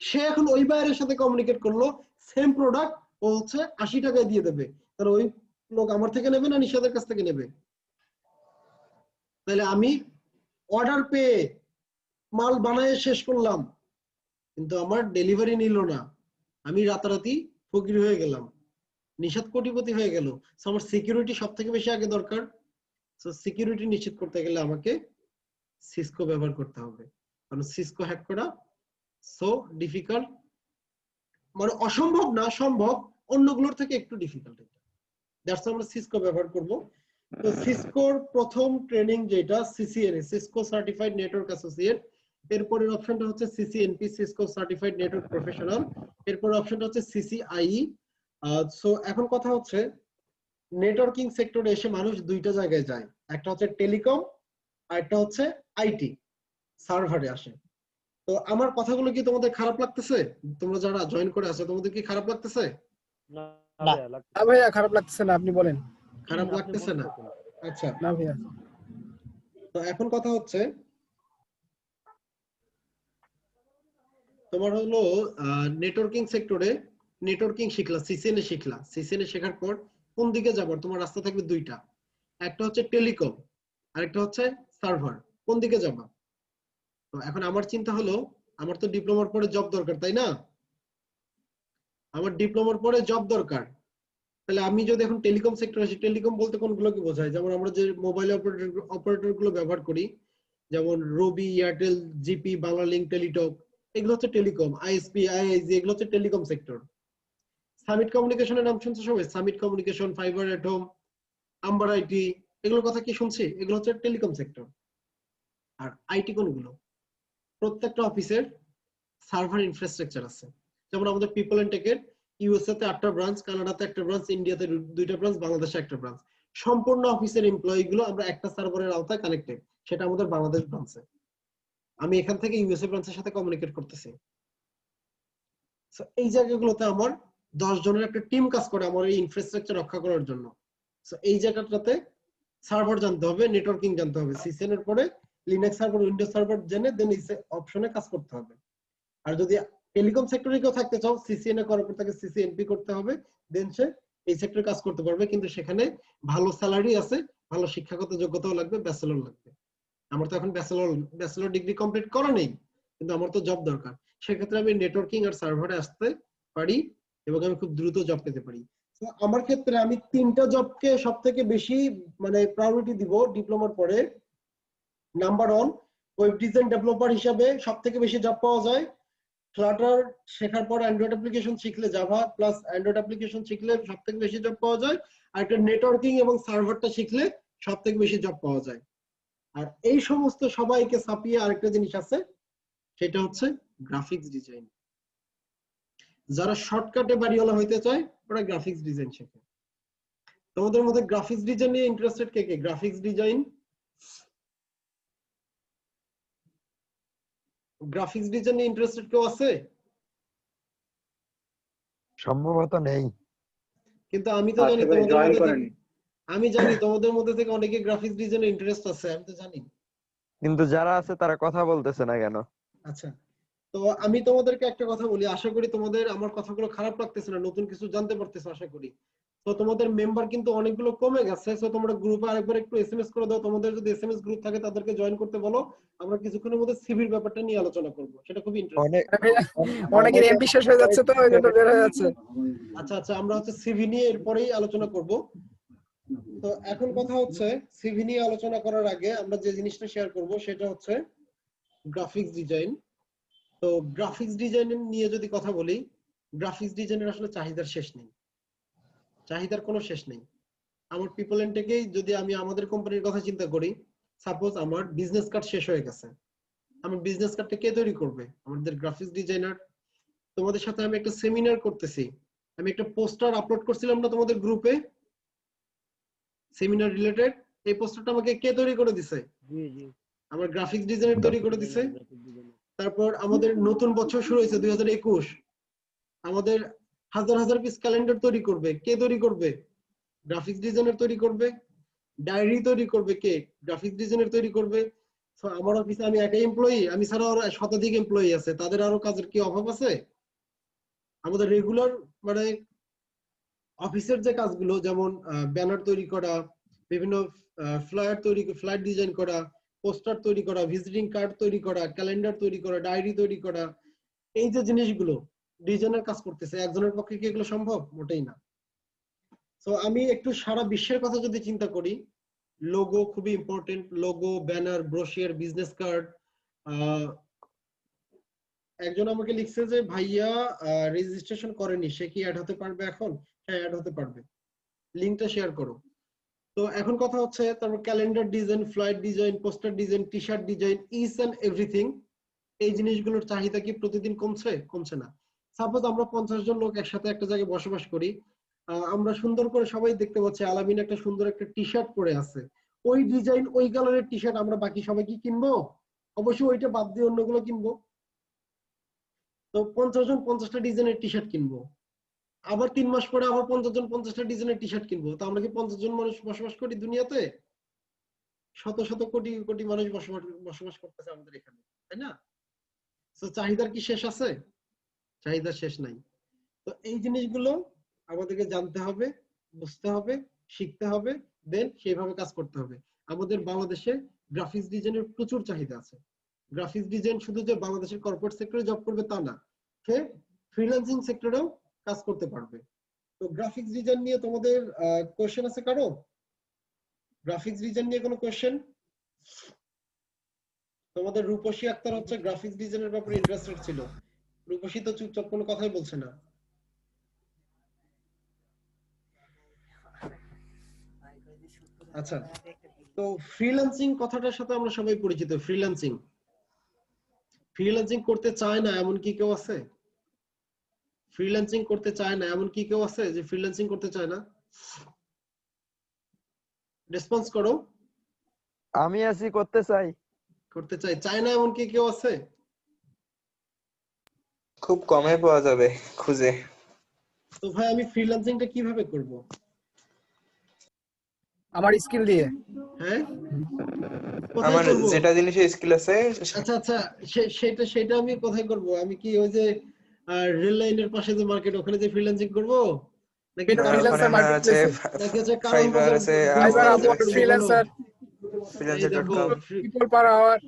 সে এখন ওই বাইরের সাথে কমিউনিকেট করলো, সেম প্রোডাক্ট ও হচ্ছে 80 টাকায় দিয়ে দেবে। তাহলে ওই লোক আমার থেকে নেবে না নিশাতের কাছ থেকে নেবে? তাহলে আমি অর্ডার পেয়ে মাল বানায় শেষ করলাম, কিন্তু আমার ডেলিভারি নিল না। আমি রাতারাতি ফকির হয়ে গেলাম, নিশাত কোটিপতি হয়ে গেল। সো আমার সিকিউরিটি সব থেকে বেশি আগে দরকার। সো সিকিউরিটি নিশ্চিত করতে গেলে আমাকে সিসকো ব্যবহার করতে হবে, কারণ সিসকো হ্যাক করা সো ডিফিকাল্ট, মানে অসম্ভব না, সম্ভব, অন্যগুলোর থেকে একটু ডিফিকাল্ট। দ্যাটস আমরা সিসকো ব্যবহার করব। তো সিসকোর প্রথম ট্রেনিং যেটা CCNA, Cisco certified network associate. এরপরের অপশনটা হচ্ছে CCNP, Cisco certified network professional. এরপর অপশনটা হচ্ছে সিসিআইই। সো এখন কথা হচ্ছে নেটওয়ার্কিং সেক্টরে এসে মানুষ দুইটা জায়গায় যায়, একটা হচ্ছে টেলিকম আর একটা হচ্ছে আইটি, সার্ভারে আসে। তো আমার কথাগুলো কি তোমাদের খারাপ লাগতেছে? তোমরা যারা জয়েন করে আছো তোমাদের কি খারাপ লাগতেছে? না না ভাইয়া লাগতেছে ভাইয়া খারাপ লাগতেছে না, আপনি বলেন। খারাপ আপনি লাগতেছে বলতে না? থাকুন। আচ্ছা, না ভাইয়া। তো এখন কথা হচ্ছে তোমার হলো নেটওয়ার্কিং সেক্টরে নেটওয়ার্কিং শিখলা, সিসিএনএ শিখলা। সিসিএনএ শেখার পর কোন দিকে যাবার তোমার রাস্তা থাকবে দুইটা, একটা হচ্ছে টেলিকম আরেকটা হচ্ছে সার্ভার। কোন দিকে যাবা? তো এখন আমার চিন্তা হলো আমার তো ডিপ্লোমার পরে জব দরকার, তাই না? আমার ডিপ্লোমার পরে জব দরকার। তাহলে আমি যদি এখন টেলিকম সেক্টর আসি, টেলিকম বলতে কোনগুলোকে বোঝায়? যেমন আমরা যে মোবাইল অপারেটর গুলো ব্যবহার করি, যেমন রবি, এয়ারটেল, জিপি, বাংলালিংক, টেলিটক, এগুলো হচ্ছে টেলিকম। আইএসপি, আইআইজি, এগুলো হচ্ছে টেলিকম সেক্টর। সামিট কমিউনিকেশনের নাম শুনছো সবাই? Summit communication, fiber at home, Amber IT, এগুলোর কথা কি শুনছি? এগুলো হচ্ছে টেলিকম সেক্টর। আর আইটি কোনগুলো? প্রত্যেকটা অফিসের সার্ভার ইনফ্রাস্ট্রাকচার আছে। যেমন আমাদের পিপল এন্ড টেকের ইউএসএ তে 8টা ব্রাঞ্চ, কানাডাতে একটা ব্রাঞ্চ, ইন্ডিয়াতে 2টা ব্রাঞ্চ, বাংলাদেশে একটা ব্রাঞ্চ। সম্পূর্ণ অফিসের এমপ্লয়ি গুলো আমরা একটা সার্ভারের আওতায় কানেক্টেড, সেটা আমাদের বাংলাদেশ ব্রাঞ্চে। আমি এখান থেকে ইউএসএ ব্রাঞ্চের সাথে কমিউনিকেট করতেছি। এই জায়গাগুলোতে আমার 10 জনের একটা টিম কাজ করে আমার এই ইনফ্রাস্ট্রাকচার রক্ষা করার জন্য। এই জায়গাটাতে সার্ভার জানতে হবে, নেটওয়ার্কিং জানতে হবে। সিসিএন এর পরে লিনাক্স সার্ভার, উইন্ডোজ সার্ভার জেনে দেন এই অপশনে কাজ করতে হবে। আর যদি টেলিকম সেক্টরে কেউ থাকতে চাও, সিসিএন এ করার পর তাকে সিসিএনপি করতে হবে, দেন সে এই সেক্টরে কাজ করতে পারবে। কিন্তু সেখানে ভালো স্যালারি আছে, ভালো শিক্ষাগত যোগ্যতাও লাগবে, ব্যাচেলর লাগবে। আমার তো এখন ব্যাচেলর ডিগ্রি কমপ্লিট করা নেই, কিন্তু আমার তো জব দরকার। সেক্ষেত্রে আমি নেটওয়ার্কিং আর সার্ভারে আসতে পারি এবং আমি খুব দ্রুত জব পেতে পারি। আমার ক্ষেত্রে আমি 3টা জবকে সব থেকে বেশি মানে প্রায়োরিটি দিব ডিপ্লোমার পরে। নাম্বার 1, ওয়েব ডিজাইন ডেভেলপার হিসাবে সব থেকে বেশি জব পাওয়া যায়। ফ্লাটার শেখার পর অ্যান্ড্রয়েড অ্যাপ্লিকেশন শিখলে, জাভা প্লাস অ্যান্ড্রয়েড অ্যাপ্লিকেশন শিখলে সব থেকে বেশি জব পাওয়া যায়। আর একটা নেটওয়ার্কিং এবং সার্ভারটা শিখলে সব থেকে বেশি জব পাওয়া যায়। আর এই সমস্ত সবাইকে ছাপিয়ে আরেকটা জিনিস আছে, সেটা হচ্ছে গ্রাফিক্স ডিজাইন। যারা শর্টকাটে বাড়িওয়ালা হইতে চায় ওরা গ্রাফিক্স ডিজাইন শেখে। তোমাদের মধ্যে গ্রাফিক্স ডিজাইন নিয়ে ইন্টারেস্টেড কে কে? গ্রাফিক্স ডিজাইন নিয়ে ইন্টারেস্টেড কেউ আছে? সম্ভবত নেই, কিন্তু আমি তো জানি তোমাদের মধ্যে থেকে, আমি জানি তোমাদের মধ্যে থেকে অনেকে গ্রাফিক্স ডিজাইনে ইন্টারেস্ট আছে, আমি তো জানি। কিন্তু যারা আছে তারা কথা বলতেছে না কেন? আচ্ছা, তো আমি তোমাদেরকে একটা কথা বলি, আশা করি তোমাদের আমার কথাগুলো খারাপ লাগতেছে না, নতুন কিছু জানতে পারতেছো আশা করি। তো তোমাদের মেম্বার কিন্তু অনেকগুলো কমে গেছে, তো তোমরা গ্রুপে আরেকবার একটু এসএমএস করে দাও। তোমাদের যদি এসএমএস গ্রুপ থাকে তাদেরকে জয়েন করতে বলো। আমরা কিছুক্ষণের মধ্যে সিভির ব্যাপারটা নিয়ে আলোচনা করব, সেটা খুব ইন্টারেস্টিং। অনেকের এমপি শেষ হয়ে যাচ্ছে, তো ওই জন্য বের হয়ে যাচ্ছে। আচ্ছা আচ্ছা, আমরা হচ্ছে সিভি নিয়ে এরপরেই আলোচনা করব। তো এখন কথা হচ্ছে সিভি নিয়ে আলোচনা করার আগে আমরা যে জিনিসটা শেয়ার করব সেটা হচ্ছে গ্রাফিক্স ডিজাইন। তো গ্রাফিক্স ডিজাইন নিয়ে যদি কথা বলি, গ্রাফিক্স ডিজাইনের আসলে চাহিদার শেষ নেই, চাহিদার কোনো শেষ নেই। আমার পিপল এন্ড টেকেই যদি আমি আমাদের কোম্পানির কথা চিন্তা করি, সাপোজ আমার বিজনেস কার্ড শেষ হয়ে গেছে, আমার বিজনেস কার্ডটা কে তৈরি করবে? আমাদের গ্রাফিক্স ডিজাইনার। তোমাদের সাথে আমি একটা সেমিনার করতেছি, আমি একটা পোস্টার আপলোড করছিলাম না তোমাদের গ্রুপে, সেমিনার রিলেটেড। এই পোস্টারটা আমাকে কে তৈরি করে দিছে? আমার গ্রাফিক্স ডিজাইনার তৈরি করে দিছে। তারপর আমাদের নতুন বছর শুরু হয়েছে 2021, আমাদের হাজার হাজার পিস ক্যালেন্ডার তৈরি করবে কে? তৈরি করবে গ্রাফিক্স ডিজাইনার তৈরি করবে। ডায়েরি তৈরি করবে কে? গ্রাফিক্স ডিজাইনার তৈরি করবে। তো আমার অফিসে আমি একাই এমপ্লয়ি, আমি ছাড়া আরো শতাধিক এমপ্লয়ি আছে, তাদের আরো কাজের কি অভাব আছে? আমাদের রেগুলার মানে অফিসের যে কাজগুলো, যেমন ব্যানার তৈরি করা, বিভিন্ন ফ্লায়ার তৈরি, ফ্লায়ার ডিজাইন করা, পোস্টার তৈরি করা, ভিজিটিং কার্ড তৈরি করা, ক্যালেন্ডার তৈরি করা, ডায়েরি তৈরি করা, এই যে জিনিসগুলো ডিজাইনার কাজ করতেছে, একজনের পক্ষে কি এগুলো সম্ভব? মোটেই না। তো আমি একটু সারা বিশ্বের কথা যদি চিন্তা করি, লোগো খুবই important, logo, banner, brochure, business card. একজন আমাকে লিখছে যে ভাইয়া রেজিস্ট্রেশন করেনি, সে কি অ্যাড হতে পারবে এখন? হ্যাঁ, অ্যাড হতে পারবে, লিংকটা শেয়ার করো। তো এখন কথা হচ্ছে তারপর calendar design, flyer design, poster design, T shirt design, each and everything. এই জিনিসগুলোর চাহিদা কি প্রতিদিন কমছে? কমছে না। সাপোজ আমরা 50 জন লোক একসাথে একটা জায়গায় বসবাস করি, আমরা সুন্দর করে সবাই দেখতে পাচ্ছি আলামিন একটা সুন্দর একটা টি শার্ট পরে আছে, ওই ডিজাইন ওই কালারের টি শার্ট আমরা বাকি সবাই কি কিনবো? অবশ্যই ওইটা বাদ দিয়ে অন্যগুলো কিনবো। তো 50 জন 50টা ডিজাইনের টি শার্ট কিনবো, আবার 3 মাস পরে আবার 50 জন 50টা ডিজাইনের টি শার্ট কিনবো। তো আমরা কি 50 জন মানুষ বসবাস করি দুনিয়াতে? শত শত কোটি কোটি মানুষ বসবাস করতেছে আমাদের এখানে, তাই না? তো চাহিদার কি শেষ আছে? চাহিদার শেষ নাই। তো এই জিনিসগুলো আমাদেরকে জানতে হবে, বুঝতে হবে, শিখতে হবে, দেন সেইভাবে কাজ করতে হবে। আমাদের বাংলাদেশে গ্রাফিক্স ডিজাইনের প্রচুর চাহিদা আছে। গ্রাফিক্স ডিজাইন শুধু যে বাংলাদেশের কর্পোরেট সেক্টরে জব করবে তা না, সে ফ্রিল্যান্সিং সেক্টরেও কাজ করতে পারবে। তো গ্রাফিক্স ডিজাইন নিয়ে তোমাদের কোশ্চেন আছে কারো? গ্রাফিক্স ডিজাইন নিয়ে কোনো কোশ্চেন? তোমাদের রূপসী আক্তার হচ্ছে গ্রাফিক্স ডিজাইনের ব্যাপারে ইন্টারেস্টেড ছিল। রূপসী তো চুপচাপ কোনো কথাই বলছে না। আচ্ছা, তো ফ্রিল্যান্সিং কথাটার সাথে আমরা সবাই পরিচিত। ফ্রিল্যান্সিং ফ্রিল্যান্সিং করতে চায় না এমন কি কেউ আছে? ফ্রিল্যান্সিং করতে চায় না এমন কি কেউ আছে যে ফ্রিল্যান্সিং করতে চায় না? রেসপন্স করো। আমি আছি, করতে চাই। করতে চাই, চায় না এমন কি কেউ আছে? খুব কমে পাওয়া যাবে খুঁজে। তো ভাই আমি ফ্রিল্যান্সিংটা কিভাবে করব? আমার স্কিল দিয়ে। হ্যাঁ, আমার যেটা জিনিসে স্কিল আছে। আচ্ছা আচ্ছা, সেটা আমি কোথায় করব? আমি কি ওই যে রেল লাইনের পাশে যে মার্কেট ওখানে যে ফ্রিল্যান্সিং করব, নাকি ফ্রিল্যান্সার মার্কেটপ্লেসে? নাকি হচ্ছে ফাইবার আছে, freelancer freelancer.com people per hour.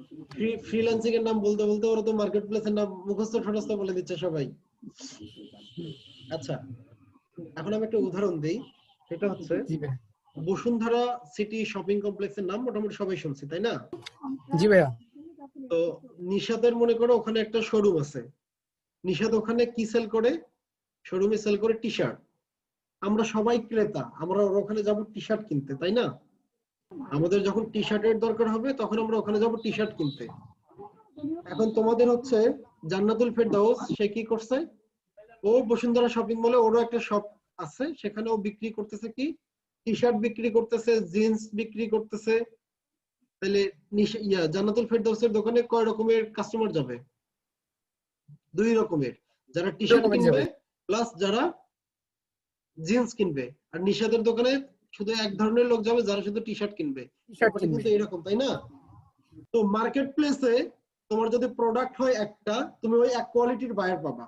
Freelancing এর নাম বলতে বলতে ওরা তো মার্কেটপ্লেসের নাম মুখস্থ ঠোঁটস্থ বলে দিচ্ছে সবাই। আচ্ছা, এখন আমি একটা উদাহরণ দেই। সেটা হচ্ছে বসুন্ধরা সিটি শপিং কমপ্লেক্সের নাম মোটামুটি সবাই শুনছে, তাই না? জি ভাইয়া। তো নিশাতের মনে করো ওখানে একটা শোরুম আছে। নিশাত ওখানে কি সেল করে? শোরুমে সেল করে টি শার্ট। আমরা সবাই ক্রেতা, আমরা ওখানে যাব টি শার্ট কিনতে, তাই না? আমাদের যখন টি শার্টের দরকার হবে তখন আমরা ওখানে যাব টি শার্ট কিনতে। এখন তোমাদের হচ্ছে জান্নাতুল ফেরদাউস, সে কি করছে? ও বসুন্ধরা শপিং মলে ওরও একটা শপ আছে, সেখানে ও বিক্রি করতেছে কি? টি শার্ট বিক্রি করতেছে, জিন্স বিক্রি করতেছে। তাহলে জান্নাতুল ফেরদাউসের দোকানে কয় রকমের কাস্টমার যাবে? 2 রকমের, যারা টি শার্ট কিনবে প্লাস যারা জিন্স কিনবে। আর নিশাতের দোকানে শুধু এক ধরনের লোক যাবে, যারা শুধু টি শার্ট কিনবে। কিন্তু এরকম, তাই না? তো মার্কেট প্লেসে তোমার যদি প্রোডাক্ট হয় একটা, তুমি ওই এক কোয়ালিটির বায়ার পাবা।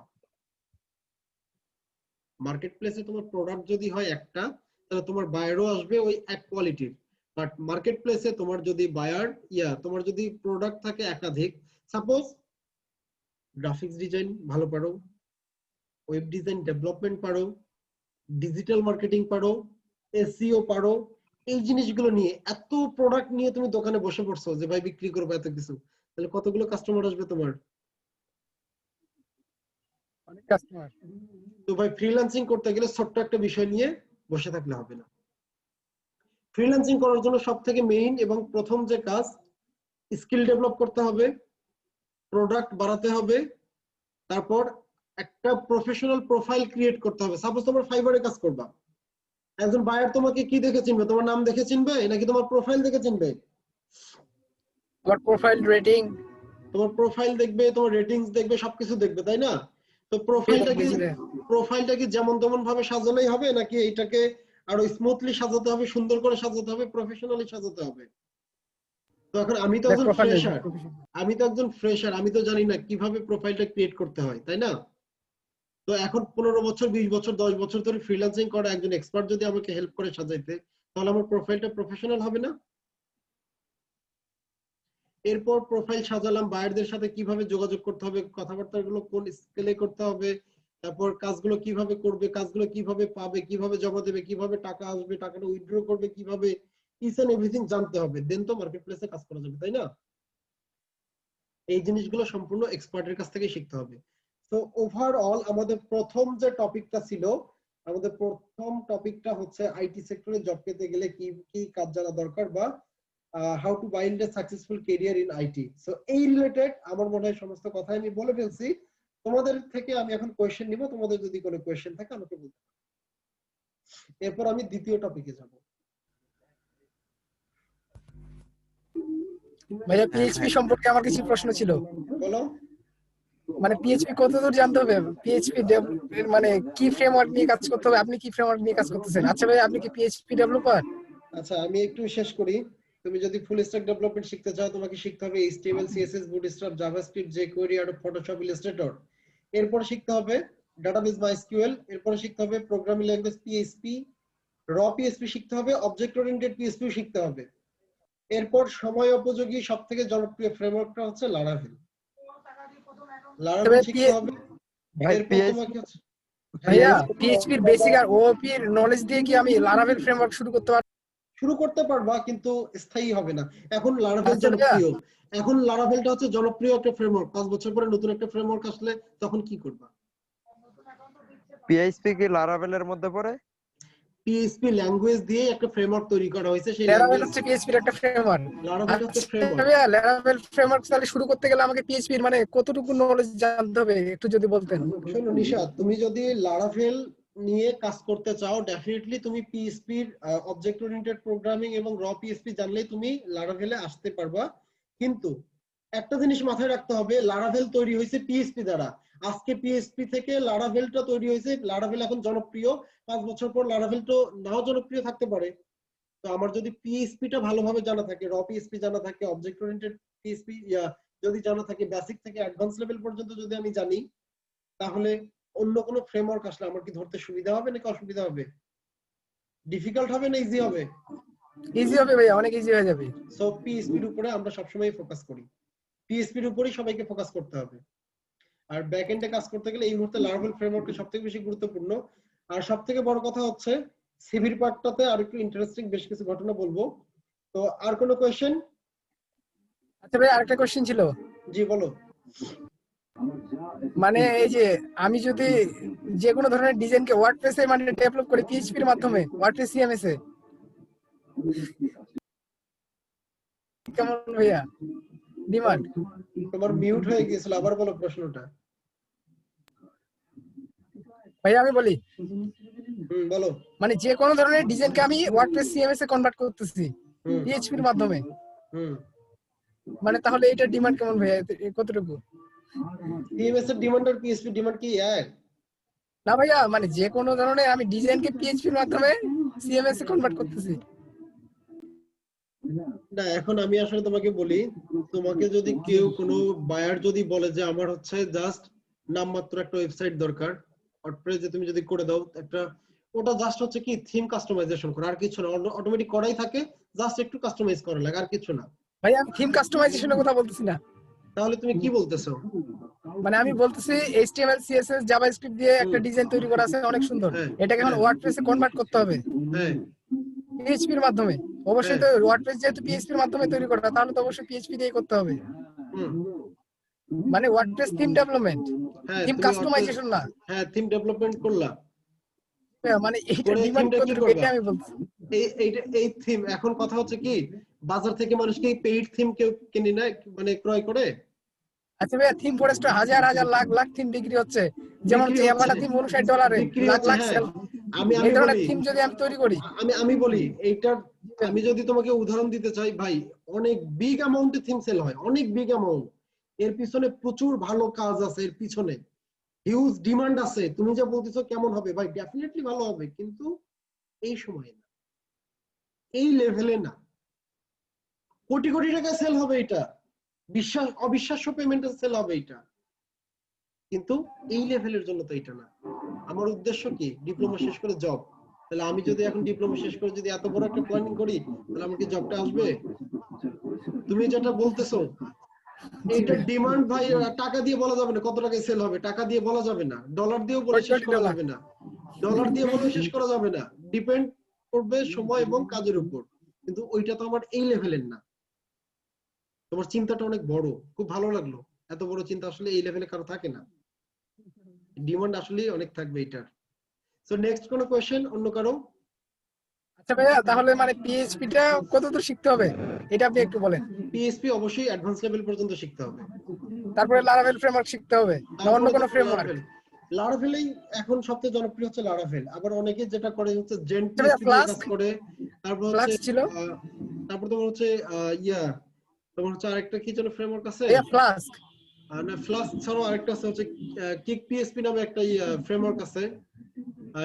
মার্কেট প্লেসে তোমার প্রোডাক্ট যদি হয় একটা, তাহলে তোমার বায়ারও আসবে ওই এক কোয়ালিটির। বাট মার্কেট প্লেসে তোমার যদি বায়ার তোমার যদি প্রোডাক্ট থাকে একাধিক, সাপোজ গ্রাফিক্স ডিজাইন ভালো পারো, ওয়েব ডিজাইন ডেভেলপমেন্ট পারো, ডিজিটাল মার্কেটিং পারো, এসইও পারো, এই জিনিসগুলো নিয়ে এত প্রোডাক্ট নিয়ে তুমি দোকানে বসে পড়ছো যে ভাই বিক্রি করবো এত কিছু, তাহলে কতগুলো কাস্টমার আসবে তোমার? অনেক কাস্টমার। তো ভাই ফ্রিল্যান্সিং করতে গেলে ছোট্ট একটা বিষয় নিয়ে বসে থাকলে হবে না। ফ্রিল্যান্সিং করার জন্য সবথেকে মেইন এবং প্রথম যে কাজ, স্কিল ডেভেলপ করতে হবে, প্রোডাক্ট বাড়াতে হবে, তারপর একটা প্রফেশনাল প্রোফাইল ক্রিয়েট করতে হবে। সাপোজ তোমার ফাইবারে কাজ করবা, একজন বায়ার তোমাকে কি দেখে চিনবে? তোমার নাম দেখে চিনবে নাকি তোমার প্রোফাইল দেখে চিনবে? তোমার প্রোফাইল রেটিং, তোমার প্রোফাইল দেখবে, তোমার রেটিংস দেখবে, সবকিছু দেখবে, তাই না? তো প্রোফাইলটা কি যেমন তেমন ভাবে সাজালেই হবে নাকি এইটাকে আরো স্মুথলি সাজাতে হবে, সুন্দর করে সাজাতে হবে, প্রফেশনালি সাজাতে হবে? তো এখন আমি তো একজন ফ্রেশার, আমি তো জানি না কিভাবে প্রোফাইলটা ক্রিয়েট করতে হয়, তাই না? তো এখন 15 বছর 20 বছর 10 বছর ধরে ফ্রিল্যান্সিং করা একজন এক্সপার্ট যদি আমাকে হেল্প করে সাজাইতে, তাহলে আমার প্রোফাইলটা প্রফেশনাল হবে না? এরপর প্রোফাইল সাজালাম, বায়ারদের সাথে কিভাবে যোগাযোগ করতে হবে, কথাবার্তাগুলো কোন স্কেলে করতে হবে, তারপর কাজগুলো কিভাবে করবে, কাজগুলো কিভাবে পাবে, কিভাবে জমা দেবে, কিভাবে টাকা আসবে, টাকাটা উইথড্র করবে কিভাবে, ইচ এন্ড এভরিথিং জানতে হবে, দেন তো মার্কেট প্লেসে কাজ করা যাবে, তাই না? এই জিনিসগুলো সম্পূর্ণ এক্সপার্টের কাছ থেকে শিখতে হবে। তো ওভারঅল আমাদের প্রথম যে টপিকটা ছিল, আমাদের প্রথম টপিকটা হচ্ছে আইটি সেক্টরে জব পেতে গেলে কি কি কাজ জানা দরকার, বা how to build a successful career in IT. So এই রিলেটেড আমার মনে হয় সমস্ত কথা আমি বলে ফেলছি। তোমাদের থেকে আমি এখন কোয়েশ্চেন নিব, তোমাদের যদি কোনো কোয়েশ্চেন থাকে আমাকে বলতে পারো। এরপর আমি দ্বিতীয় টপিকে যাব। ভাইয়া পিএইচপি সম্পর্কে আমার কিছু প্রশ্ন ছিল। বলো। মানে পিএইচপি কতদূর জানতে হবে, পিএইচপি মানে কি ফ্রেমওয়ার্ক নিয়ে কাজ করতে হবে, আপনি কি ফ্রেমওয়ার্ক নিয়ে কাজ করতেছেন? আচ্ছা ভাই, আপনি কি পিএইচপি ডেভেলপার? আচ্ছা আমি একটু শেষ করি। তুমি যদি ফুল স্ট্যাক ডেভেলপমেন্ট শিখতে চাও তোমাকে শিখতে হবে HTML CSS bootstrap JavaScript jQuery আর ফটোশপ ইলাস্ট্রেটর। এরপর শিখতে হবে ডাটাবেস MySQL, এরপর শিখতে হবে programming language PHP, raw PHP শিখতে হবে, অবজেক্ট ওরিয়েন্টেড PHP শিখতে হবে। এরপর সময় উপযোগী সবথেকে জনপ্রিয় ফ্রেমওয়ার্কটা হচ্ছে লারাভেল। লারাভেল শিখতে হবে। এরপর তোমাকে ভাইয়া পিএইচপি এর বেসিক আর ওওপি এর নলেজ দিয়ে কি আমি লারাভেল ফ্রেমওয়ার্ক শুরু করতে পারবা, কিন্তু স্থায়ী হবে না। এখন লারাভেল জনপ্রিয়, এখন লারাভেলটা হচ্ছে জনপ্রিয় একটা ফ্রেমওয়ার্ক। 5 বছর পরে নতুন একটা ফ্রেমওয়ার্ক আসলে তখন কি করবা? পিএইচপি কি লারাভেলের মধ্যে পড়ে? PHP ল্যাঙ্গুয়েজ দিয়ে একটা ফ্রেমওয়ার্ক তৈরি করা হয়েছে, সেই লারাভেল হচ্ছে পিএইচপি এর একটা ফ্রেমওয়ার্ক। লারাভেল হচ্ছে ফ্রেমওয়ার্ক। ভাইয়া লারাভেল ফ্রেমওয়ার্ক তাহলে শুরু করতে গেলে আমাকে পিএইচপি এর মানে কতটুকু নলেজ জানতে হবে একটু যদি বলতেন। শোনো নিশা, তুমি যদি লারাভেল নিয়ে কাজ করতে চাও ডেফিনেটলি তুমি PHP এর অবজেক্ট ওরিয়েন্টেড প্রোগ্রামিং এবং র PHP জানলেই তুমি লারাভেলে আসতে পারবা। কিন্তু একটা জিনিস মাথায় রাখতে হবে, লারাভেল তৈরি হয়েছে PHP দ্বারা। আজকে PHP থেকে লারাভেলটা তৈরি হয়েছে, লারাভেল এখন জনপ্রিয়। 5 বছর পর লারাভেল তো নাও জনপ্রিয় থাকতে পারে। তো আমার যদি PHP-টা ভালোভাবে জানা থাকে, র PHP জানা থাকে, অবজেক্ট ওরিয়েন্টেড PHP যদি জানা থাকে, বেসিক থেকে অ্যাডভান্স লেভেল পর্যন্ত যদি আমি জানি, তাহলে অন্য কোনো ফ্রেমওয়ার্ক আসলে আমার কি ধরতে সুবিধা হবে নাকি অসুবিধা হবে? ডিফিকাল্ট হবে না ইজি হবে? ইজি হবে ভাইয়া, অনেক ইজি হয়ে যাবে। সো PHP এর উপরে আমরা সবসময় ফোকাস করি, PHP এর উপরেই সবাইকে ফোকাস করতে হবে। আর ব্যাকএন্ডে কাজ করতে গেলে এই মুহূর্তে লারাভেল ফ্রেমওয়ার্কটা সবথেকে বেশি গুরুত্বপূর্ণ। আর সবথেকে বড় কথা হচ্ছে সিভির পার্টটাতে আর একটু ইন্টারেস্টিং বেশ কিছু ঘটনা বলবো। তো আর কোনো কোশ্চেন? আচ্ছা ভাই, আরেকটা কোশ্চেন ছিল। জি বলো। মানে এই যে আমি যদি যে কোনো ধরনের ডিজাইনকে ওয়ার্ডপ্রেসে মানে ডেভেলপ করি PHP এর মাধ্যমে, ওয়ার্ডপ্রেস CMS এ, কেমন ভাইয়া ডিমান্ড? তোমার মিউট হয়ে গিয়েছিল, আবার বলো প্রশ্নটা। ভাইয়া আমি বলি, বলো। মানে যে কোনো ধরনের ডিজাইনকে আমি ওয়ার্ডপ্রেস CMS এ কনভার্ট করতেছি PHP এর মাধ্যমে, মানে তাহলে এটা ডিমান্ড কেমন ভাইয়া, কতটুকু? CMS এর ডিমান্ড আর PHP ডিমান্ড কি এক? না ভাইয়া, মানে যে কোনো ধরনের আমি ডিজাইনকে PHP এর মাধ্যমে CMS এ কনভার্ট করতেছি। না এখন আমি আসলে তোমাকে বলি, তোমাকে যদি কেউ কোনো বায়ার যদি বলে যে আমার হচ্ছে জাস্ট নামমাত্র একটা ওয়েবসাইট দরকার, ওয়ার্ডপ্রেস যে তুমি যদি করে দাও একটা, ওটা জাস্ট হচ্ছে কি থিম কাস্টমাইজেশন করা, আর কিছু না, অটোমেটিক করাই থাকে, জাস্ট একটু কাস্টমাইজ করা লাগে, আর কিছু না। ভাই আমি থিম কাস্টমাইজেশনের কথা বলতেছি না। তাহলে তুমি কি বলতেছো? মানে আমি বলতেছি HTML CSS জাভাস্ক্রিপ্ট দিয়ে একটা ডিজাইন তৈরি করা আছে অনেক সুন্দর, এটাকে এখন ওয়ার্ডপ্রেসে কনভার্ট করতে হবে PHP এর মাধ্যমে। অবশ্যই তো ওয়ার্ডপ্রেস যেহেতু PHP এর মাধ্যমে তৈরি করা, তাহলে তো অবশ্যই PHP দিয়ে করতে হবে। মানে WordPress theme development, theme customisation না। হ্যাঁ থিম ডেভেলপমেন্ট করলা, মানে এইটা ডিমান্ড কতটুকু এটা আমি বলছি। এই থিম এখন কথা হচ্ছে কি, বাজার থেকে মানুষ কি পেইড থিম কেউ কিনে না, মানে ক্রয় করে? আচ্ছা ভাইয়া, থিম ফরেস্ট হাজার হাজার লাখ লাখ থিম বিক্রি হচ্ছে, যেমন ইয়ামাটা থিম $59 লাখ লাখ সেল। আমি ধরনের থিম যদি আমি তৈরি করি, আমি বলি এইটা, আমি যদি তোমাকে উদাহরণ দিতে চাই ভাই, অনেক বিগ অ্যামাউন্টে থিম সেল হয়, অনেক বিগ অ্যামাউন্ট। এর পিছনে প্রচুর ভালো কাজ আছে, এর পিছনে হিউজ ডিমান্ড আছে। তুমি যা বলতেছো কেমন হবে ভাই, ডেফিনেটলি ভালো হবে, কিন্তু এই সময়ে না, এই লেভেলে না। কোটি কোটি টাকা সেল হবে এটা, অবিশ্বাস্য পেমেন্টে সেল হবে এটা, কিন্তু এই লেভেলের জন্য তো এটা না। আমার উদ্দেশ্য কি, ডিপ্লোমা শেষ করে জব। তাহলে আমি যদি এখন ডিপ্লোমা শেষ করে যদি এত বড় একটা প্ল্যানিং করি, তাহলে আমার কি জবটা আসবে? তুমি যেটা বলতেছো এইটা ডিমান্ড ভাই, টাকা দিয়ে বলা যাবে না কত টাকায় সেল হবে, টাকা দিয়ে বলা যাবে না, ডলার দিয়েও বলে শেষ করা যাবে না, ডলার দিয়ে বলে শেষ করা যাবে না, ডিপেন্ড করবে সময় এবং কাজের উপর। কিন্তু ওইটা তো আমার এই লেভেলের না। তোমার চিন্তাটা অনেক বড়, খুব ভালো লাগলো। এত বড় চিন্তা আসলে এই লেভেলে কারো থাকে না, ডিমান্ড আসলে অনেক থাকবে এটার। সো নেক্সট কোন কোশ্চেন অন্য কারো? আচ্ছা ভাইয়া, তাহলে মানে PHP টা কতদূর শিখতে হবে এটা আপনি একটু বলেন। PHP অবশ্যই অ্যাডভান্স লেভেল পর্যন্ত শিখতে হবে, তারপরে লারাভেল ফ্রেমওয়ার্ক শিখতে হবে না অন্য কোনো ফ্রেমওয়ার্ক? লারাভেলই এখন সবচেয়ে জনপ্রিয় হচ্ছে লারাভেল। আবার অনেকে যেটা করে হচ্ছে জেন্ট PHP দিয়ে কাজ করে। তারপর হচ্ছে তারপর তোমার হচ্ছে তোমার হচ্ছে আরেকটা কি যেন ফ্রেমওয়ার্ক আছে, ফ্লাস্ক। না ফ্লাস্ক ছাড়াও আরেকটা আছে হচ্ছে কিক পিএসপি নামে একটা ফ্রেমওয়ার্ক আছে,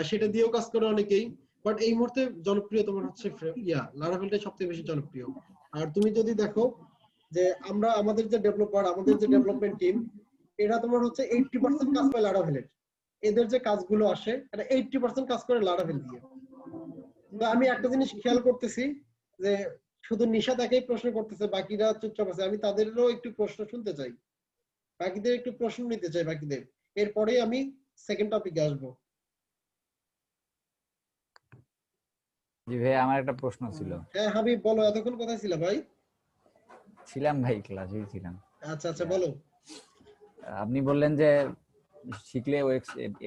সেটা দিয়েও কাজ করে অনেকেই, বাট এই মুহূর্তে জনপ্রিয় তোমার হচ্ছে লারাভেলটাই সবথেকে বেশি জনপ্রিয়। আর তুমি যদি দেখো যে আমরা আমাদের যে ডেভেলপার, আমাদের যে ডেভেলপমেন্ট টিম, এরা তোমার হচ্ছে 80% কাজ পায় লারাভেলের। এদের যে কাজগুলো আসে এটা 80% কাজ করে লারাভেল দিয়ে। তো আমি একটা জিনিস খেয়াল করতেছি যে শুধু নিশাত একই প্রশ্ন করতেছে, বাকিরা চুপচাপ আছে। আমি তাদেরও একটু প্রশ্ন শুনতে চাই, বাকিদের একটু প্রশ্ন নিতে চাই বাকিদের, এরপরেই আমি সেকেন্ড টপিকে আসবো। জি ভাই, আমার একটা প্রশ্ন ছিল। হ্যাঁ হাবিব বলো, এতক্ষণ কোথায় ছিল ভাই? ছিলাম ভাই, ক্লাসেই ছিলাম। আচ্ছা আচ্ছা বলো। আপনি বললেন যে শিখলে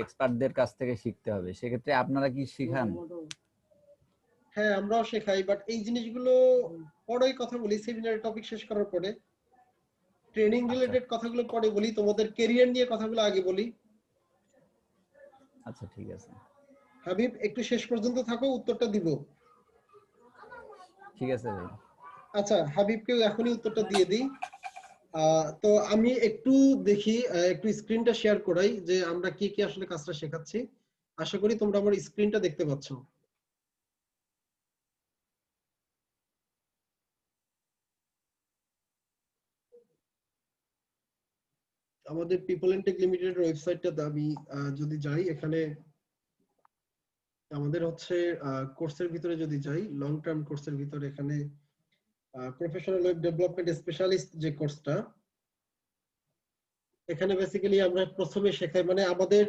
এক্সপার্টদের কাছ থেকে শিখতে হবে, সেক্ষেত্রে আপনারা কি শিখান? হ্যাঁ আমরাও শেখাই, বাট এই জিনিসগুলো পরে কথা বলি, সেমিনারের টপিক শেষ করার পরে। ট্রেনিং রিলেটেড কথাগুলো পরে বলি, তোমাদের ক্যারিয়ার নিয়ে কথাগুলো আগে বলি। আচ্ছা ঠিক আছে হাবিব একটু শেষ পর্যন্ত থাকো, উত্তরটা দিব। ঠিক আছে ভাই। আচ্ছা হাবিবকে এখনই উত্তরটা দিয়ে দিই। তো আমি একটু দেখি, একটু স্ক্রিনটা শেয়ার করাই যে আমরা কি কি আসলে কাজটা শেখাচ্ছি। আশা করি তোমরা আমার স্ক্রিনটা দেখতে পাচ্ছ। আমাদের পিপল এন্ড টেক লিমিটেড ওয়েবসাইটটা আমি যদি যাই, এখানে আমাদের হচ্ছে কোর্সের ভিতরে যদি যাই, লং টার্ম কোর্সের ভিতরে এখানে প্রফেশনাল ওয়েব ডেভেলপমেন্ট স্পেশালিস্ট যে কোর্সটা, এখানে বেসিক্যালি আমরা প্রথমে শেখাই, মানে আমাদের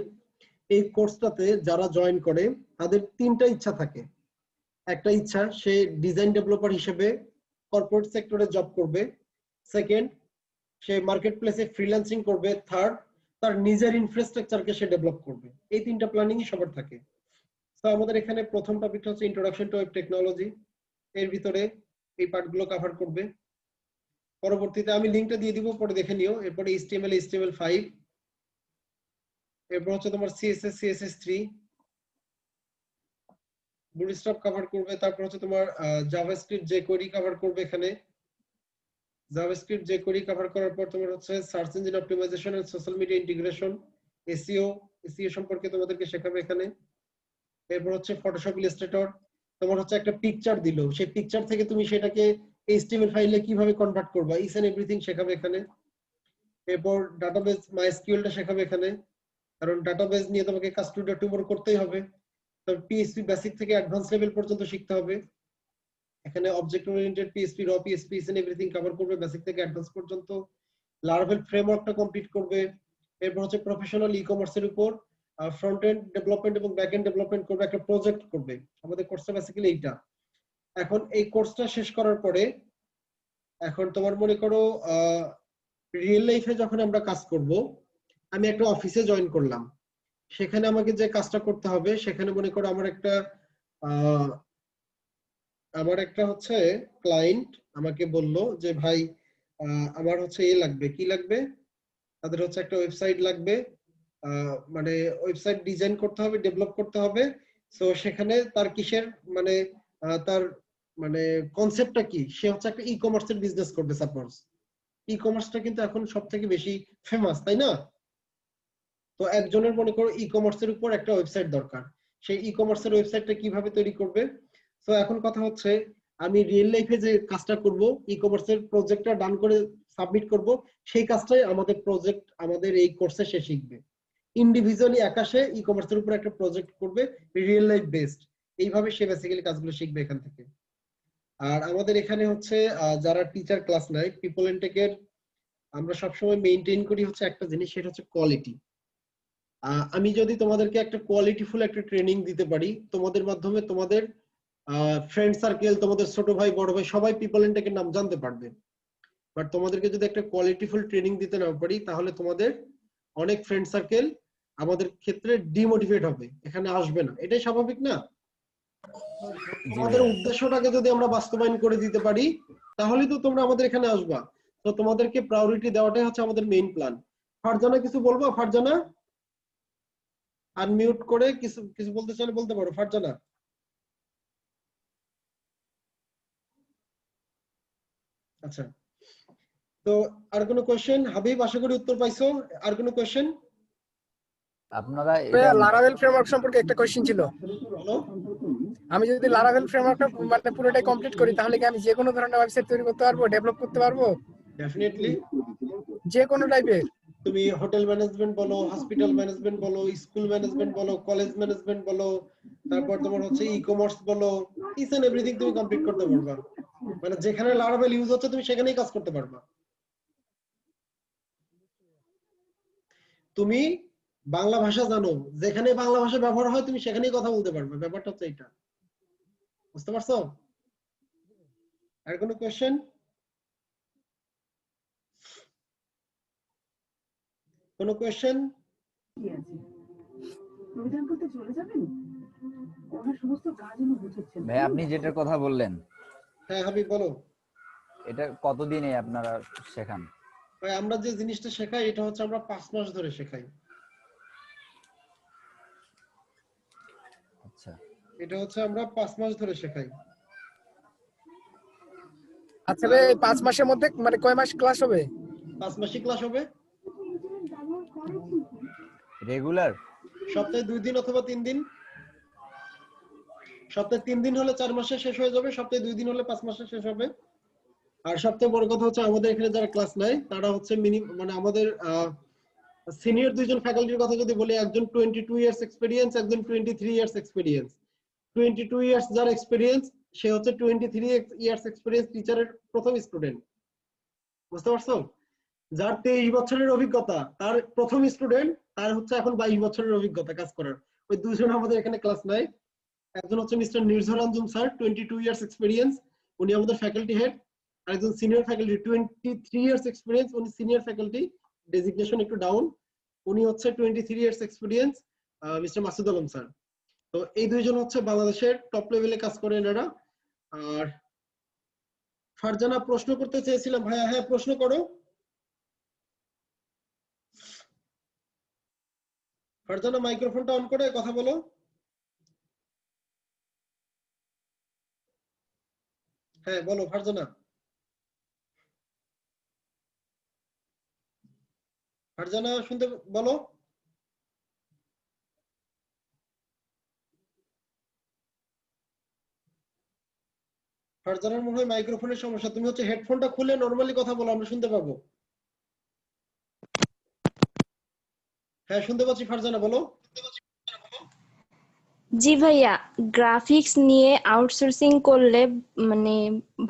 এই কোর্সটাতে যারা জয়েন করে তাদের তিনটা ইচ্ছা থাকে। একটা ইচ্ছা সে ডিজাইন ডেভেলপার হিসেবে কর্পোরেট সেক্টরে জব করবে, সেকেন্ড সে মার্কেট প্লেসে ফ্রিল্যান্সিং করবে, থার্ড তার নিজের ইনফ্রাস্ট্রাকচারকে সে ডেভেলপ করবে। এই তিনটা প্ল্যানিংই সবার থাকে। তো আমাদের এখানে প্রথম টপিকটা হচ্ছে ইন্ট্রোডাকশন টু ওয়েব টেকনোলজি, এর ভিতরে এই পার্টগুলো কভার করবে। পরবর্তীতে আমি লিংকটা দিয়ে দিব, পরে দেখে নিও। এরপরে HTML HTML5, এরপর হচ্ছে তোমার CSS CSS3, বুটস্ট্র্যাপ কভার করবে। তারপর হচ্ছে তোমার জাভাস্ক্রিপ্ট jQuery কভার করবে। এখানে জাভাস্ক্রিপ্ট jQuery কভার করার পর তোমার হচ্ছে search engine optimisation and social media integration, SEO সম্পর্কে তোমাদেরকে শেখাবে এখানে। এরপর হচ্ছে ফটোশপ ইলাস্ট্রেটর, তোমার হচ্ছে একটা পিকচার দিল, সেই পিকচার থেকে তুমি সেটাকে HTML ফাইলে কিভাবে কনভার্ট করবা, ইচ এন্ড এভরিথিং শেখাবে এখানে। এরপর ডাটাবেস মাইএসকিউএলটা শেখাবে এখানে, কারণ ডাটাবেস নিয়ে তোমাকে কাজ টুমোর করতেই হবে। তবে PHP বেসিক থেকে অ্যাডভান্স লেভেল পর্যন্ত শিখতে হবে। এখানে object oriented PHP, raw PHP, each and everything cover করবে বেসিক থেকে অ্যাডভান্স পর্যন্ত। লারাভেল ফ্রেমওয়ার্কটা কমপ্লিট করবে। এরপর হচ্ছে প্রফেশনাল ই-কমার্সের উপর ফ্রন্ট এন্ড ডেভেলপমেন্ট এবং ব্যাক এন্ড ডেভেলপমেন্ট করবে, একটা প্রজেক্ট করবে। আমাদের কোর্সটা বেসিক্যালি এইটা। এখন এই কোর্সটা শেষ করার পরে এখন তোমার মনে করো রিয়েল লাইফে যখন আমরা কাজ করব, আমি একটা অফিসে জয়েন করলাম, সেখানে আমাকে যে কাজটা করতে হবে, সেখানে মনে করো আমার একটা হচ্ছে ক্লায়েন্ট আমাকে বলল যে ভাই আমার হচ্ছে লাগবে, কি লাগবে, তাদের হচ্ছে একটা ওয়েবসাইট লাগবে, মানে ওয়েবসাইট ডিজাইন করতে হবে, ডেভেলপ করতে হবে। সো সেখানে তার কিসের মানে তার মানে কনসেপ্টটা কি, সে হচ্ছে একটা ই-কমার্সের বিজনেস করবে। সাপোজ ই-কমার্সটা কিন্তু এখন সবথেকে বেশি ফেমাস, তাই না? তো একজনের মনে করো ই-কমার্সের উপর একটা ওয়েবসাইট দরকার, সেই ই-কমার্সের ওয়েবসাইটটা কিভাবে তৈরি করবে। তো এখন কথা হচ্ছে আমি রিয়েল লাইফে যে কাজটা করব, ই-কমার্সের প্রজেক্টটা ডান করে সাবমিট করব, সেই কাজটাই আমাদের প্রজেক্ট আমাদের এই কোর্সে সে শিখবে। ইন্ডিভিজুয়ালি একাশে ই-কমার্সের উপর একটা প্রজেক্ট করবে রিয়েল লাইফ বেসড, এইভাবে সে বেসিক্যালি কাজগুলো শিখবে এখান থেকে। আর আমাদের এখানে হচ্ছে যারা টিচার ক্লাস নেয় পিপল এন্ড টেকের, আমরা সবসময় মেইনটেইন করি হচ্ছে একটা জিনিস, সেটা হচ্ছে কোয়ালিটি। আমি যদি তোমাদেরকে একটা কোয়ালিটিফুল একটা ট্রেনিং দিতে পারি, তোমাদের মাধ্যমে তোমাদের ফ্রেন্ড সার্কেল, তোমাদের ছোট ভাই বড় ভাই সবাই পিপল এন্ড টেকের নাম জানতে পারবে। বাট তোমাদেরকে যদি একটা কোয়ালিটিফুল ট্রেনিং দিতে না পারি, তাহলে তোমাদের অনেক ফ্রেন্ড সার্কেল আমাদের ক্ষেত্রে ডিমোটিভেট হবে, এখানে আসবে না। এটাই স্বাভাবিক না? তোমাদের উদ্দেশ্যটাকে যদি আমরা বাস্তবায়ন করে দিতে পারি, তাহলেই তো তোমরা আমাদের এখানে আসবা। তো তোমাদেরকে প্রায়োরিটি দেওয়াটাই হচ্ছে আমাদের মেইন প্ল্যান। ফারজানা কিছু বলবো? ফারজানা আনমিউট করে কিছু কিছু বলতে চাইলে বলতে পারো। ফারজানা আচ্ছা, তো আর কোনো কোশ্চেন? হাবিব, আশা করি উত্তর পাইছো। আর কোনো কোশ্চেন? আপনারা ভাইয়া লারাভেল ফ্রেমওয়ার্ক সম্পর্কে একটা কোশ্চেন ছিল। আমি যদি লারাভেল ফ্রেমওয়ার্কটা মানে পুরোটাই কমপ্লিট করি তাহলে কি আমি যে কোনো ধরনের ওয়েবসাইট তৈরি করতে পারবো, ডেভেলপ করতে পারবো? ডেফিনেটলি। যে কোনো টাইপের? তুমি হোটেল ম্যানেজমেন্ট বলো, হসপিটাল ম্যানেজমেন্ট বলো, স্কুল ম্যানেজমেন্ট বলো, কলেজ ম্যানেজমেন্ট বলো, তারপর তোমার হচ্ছে ই-কমার্স বলো, ইচ এন্ড এভরিথিং তুমি কমপ্লিট করতে পারবা। মানে যেখানে লারাভেল ইউজ হচ্ছে তুমি সেখানেই কাজ করতে পারবা। তুমি বাংলা ভাষা জানো, যেখানে বাংলা ভাষা ব্যবহার হয় তুমি সেখানেই কথা বলতে পারবে। ব্যাপারটা হচ্ছে এটা, বুঝতে পারছো? আর কোনো কোশ্চেন? কোনো কোশ্চেন? ভাই আপনি যেটার কথা বললেন, হ্যাঁ হাবিব বলো। এটা কতদিনে আপনারা শেখান? ভাই আমরা যে জিনিসটা শেখাই এটা হচ্ছে আমরা 5 মাস ধরে শেখাই। আচ্ছা, এটা হচ্ছে আমরা 5 মাস ধরে শেখাই। আচ্ছা ভাই 5 মাসের মধ্যে মানে কয় মাস ক্লাস হবে? 5 মাসই ক্লাস হবে। রেগুলার? সপ্তাহে 2 দিন অথবা 3 দিন। সপ্তাহে 3 দিন হলে 4 মাসে শেষ হয়ে যাবে, সপ্তাহে 2 দিন হলে 5 মাসে শেষ হবে। আর সবচেয়ে বড় কথা হচ্ছে আমাদের এখানে যারা ক্লাস নেয় তারা হচ্ছে মানে আমাদের সিনিয়র দুইজন ফ্যাকাল্টির কথা যদি বলি, একজন 22 ইয়ার্স এক্সপেরিয়েন্স, একজন 23 ইয়ার্স এক্সপেরিয়েন্স। 22 ইয়ার্স যার এক্সপেরিয়েন্স সে হচ্ছে 23 ইয়ার্স এক্সপেরিয়েন্স টিচারের প্রথম স্টুডেন্ট, বুঝতে পারছো? যার 23 বছরের অভিজ্ঞতা তার প্রথম স্টুডেন্ট, তার হচ্ছে এখন 22 বছরের অভিজ্ঞতা কাজ করার। ওই দুজন আমাদের এখানে ক্লাস নেয়। একজন হচ্ছে মিস্টার নির্ঝরাঞ্জন স্যার, 22 ইয়ার্স এক্সপেরিয়েন্স, উনি আমাদের ফ্যাকাল্টি হেড। আর একজন সিনিয়র ফ্যাকাল্টি 23 ইয়ার্স এক্সপেরিয়েন্স, উনি সিনিয়র ফ্যাকাল্টি, ডেজিগনেশন একটু ডাউন, উনি হচ্ছে 23 years experience, mister Masud Alam sir. তো এই দুইজন হচ্ছে বাংলাদেশের টপ লেভেলে কাজ করেন এরা। আর ফারজানা প্রশ্ন করতে চেয়েছিলাম। ভাইয়া হ্যাঁ প্রশ্ন করো। ফারজানা মাইক্রোফোনটা অন করে কথা বলো। হ্যাঁ বলো ফারজানা। ফারজানা শুনতে বলো। ফারজানার মনে হয় মাইক্রোফোনের সমস্যা। তুমি হচ্ছে হেডফোনটা খুলে নরমালি কথা বলো, আমরা শুনতে পাবো। হ্যাঁ শুনতে পাচ্ছি, ফারজানা বলো। জি ভাইয়া, গ্রাফিক্স নিয়ে আউটসোর্সিং করলে মানে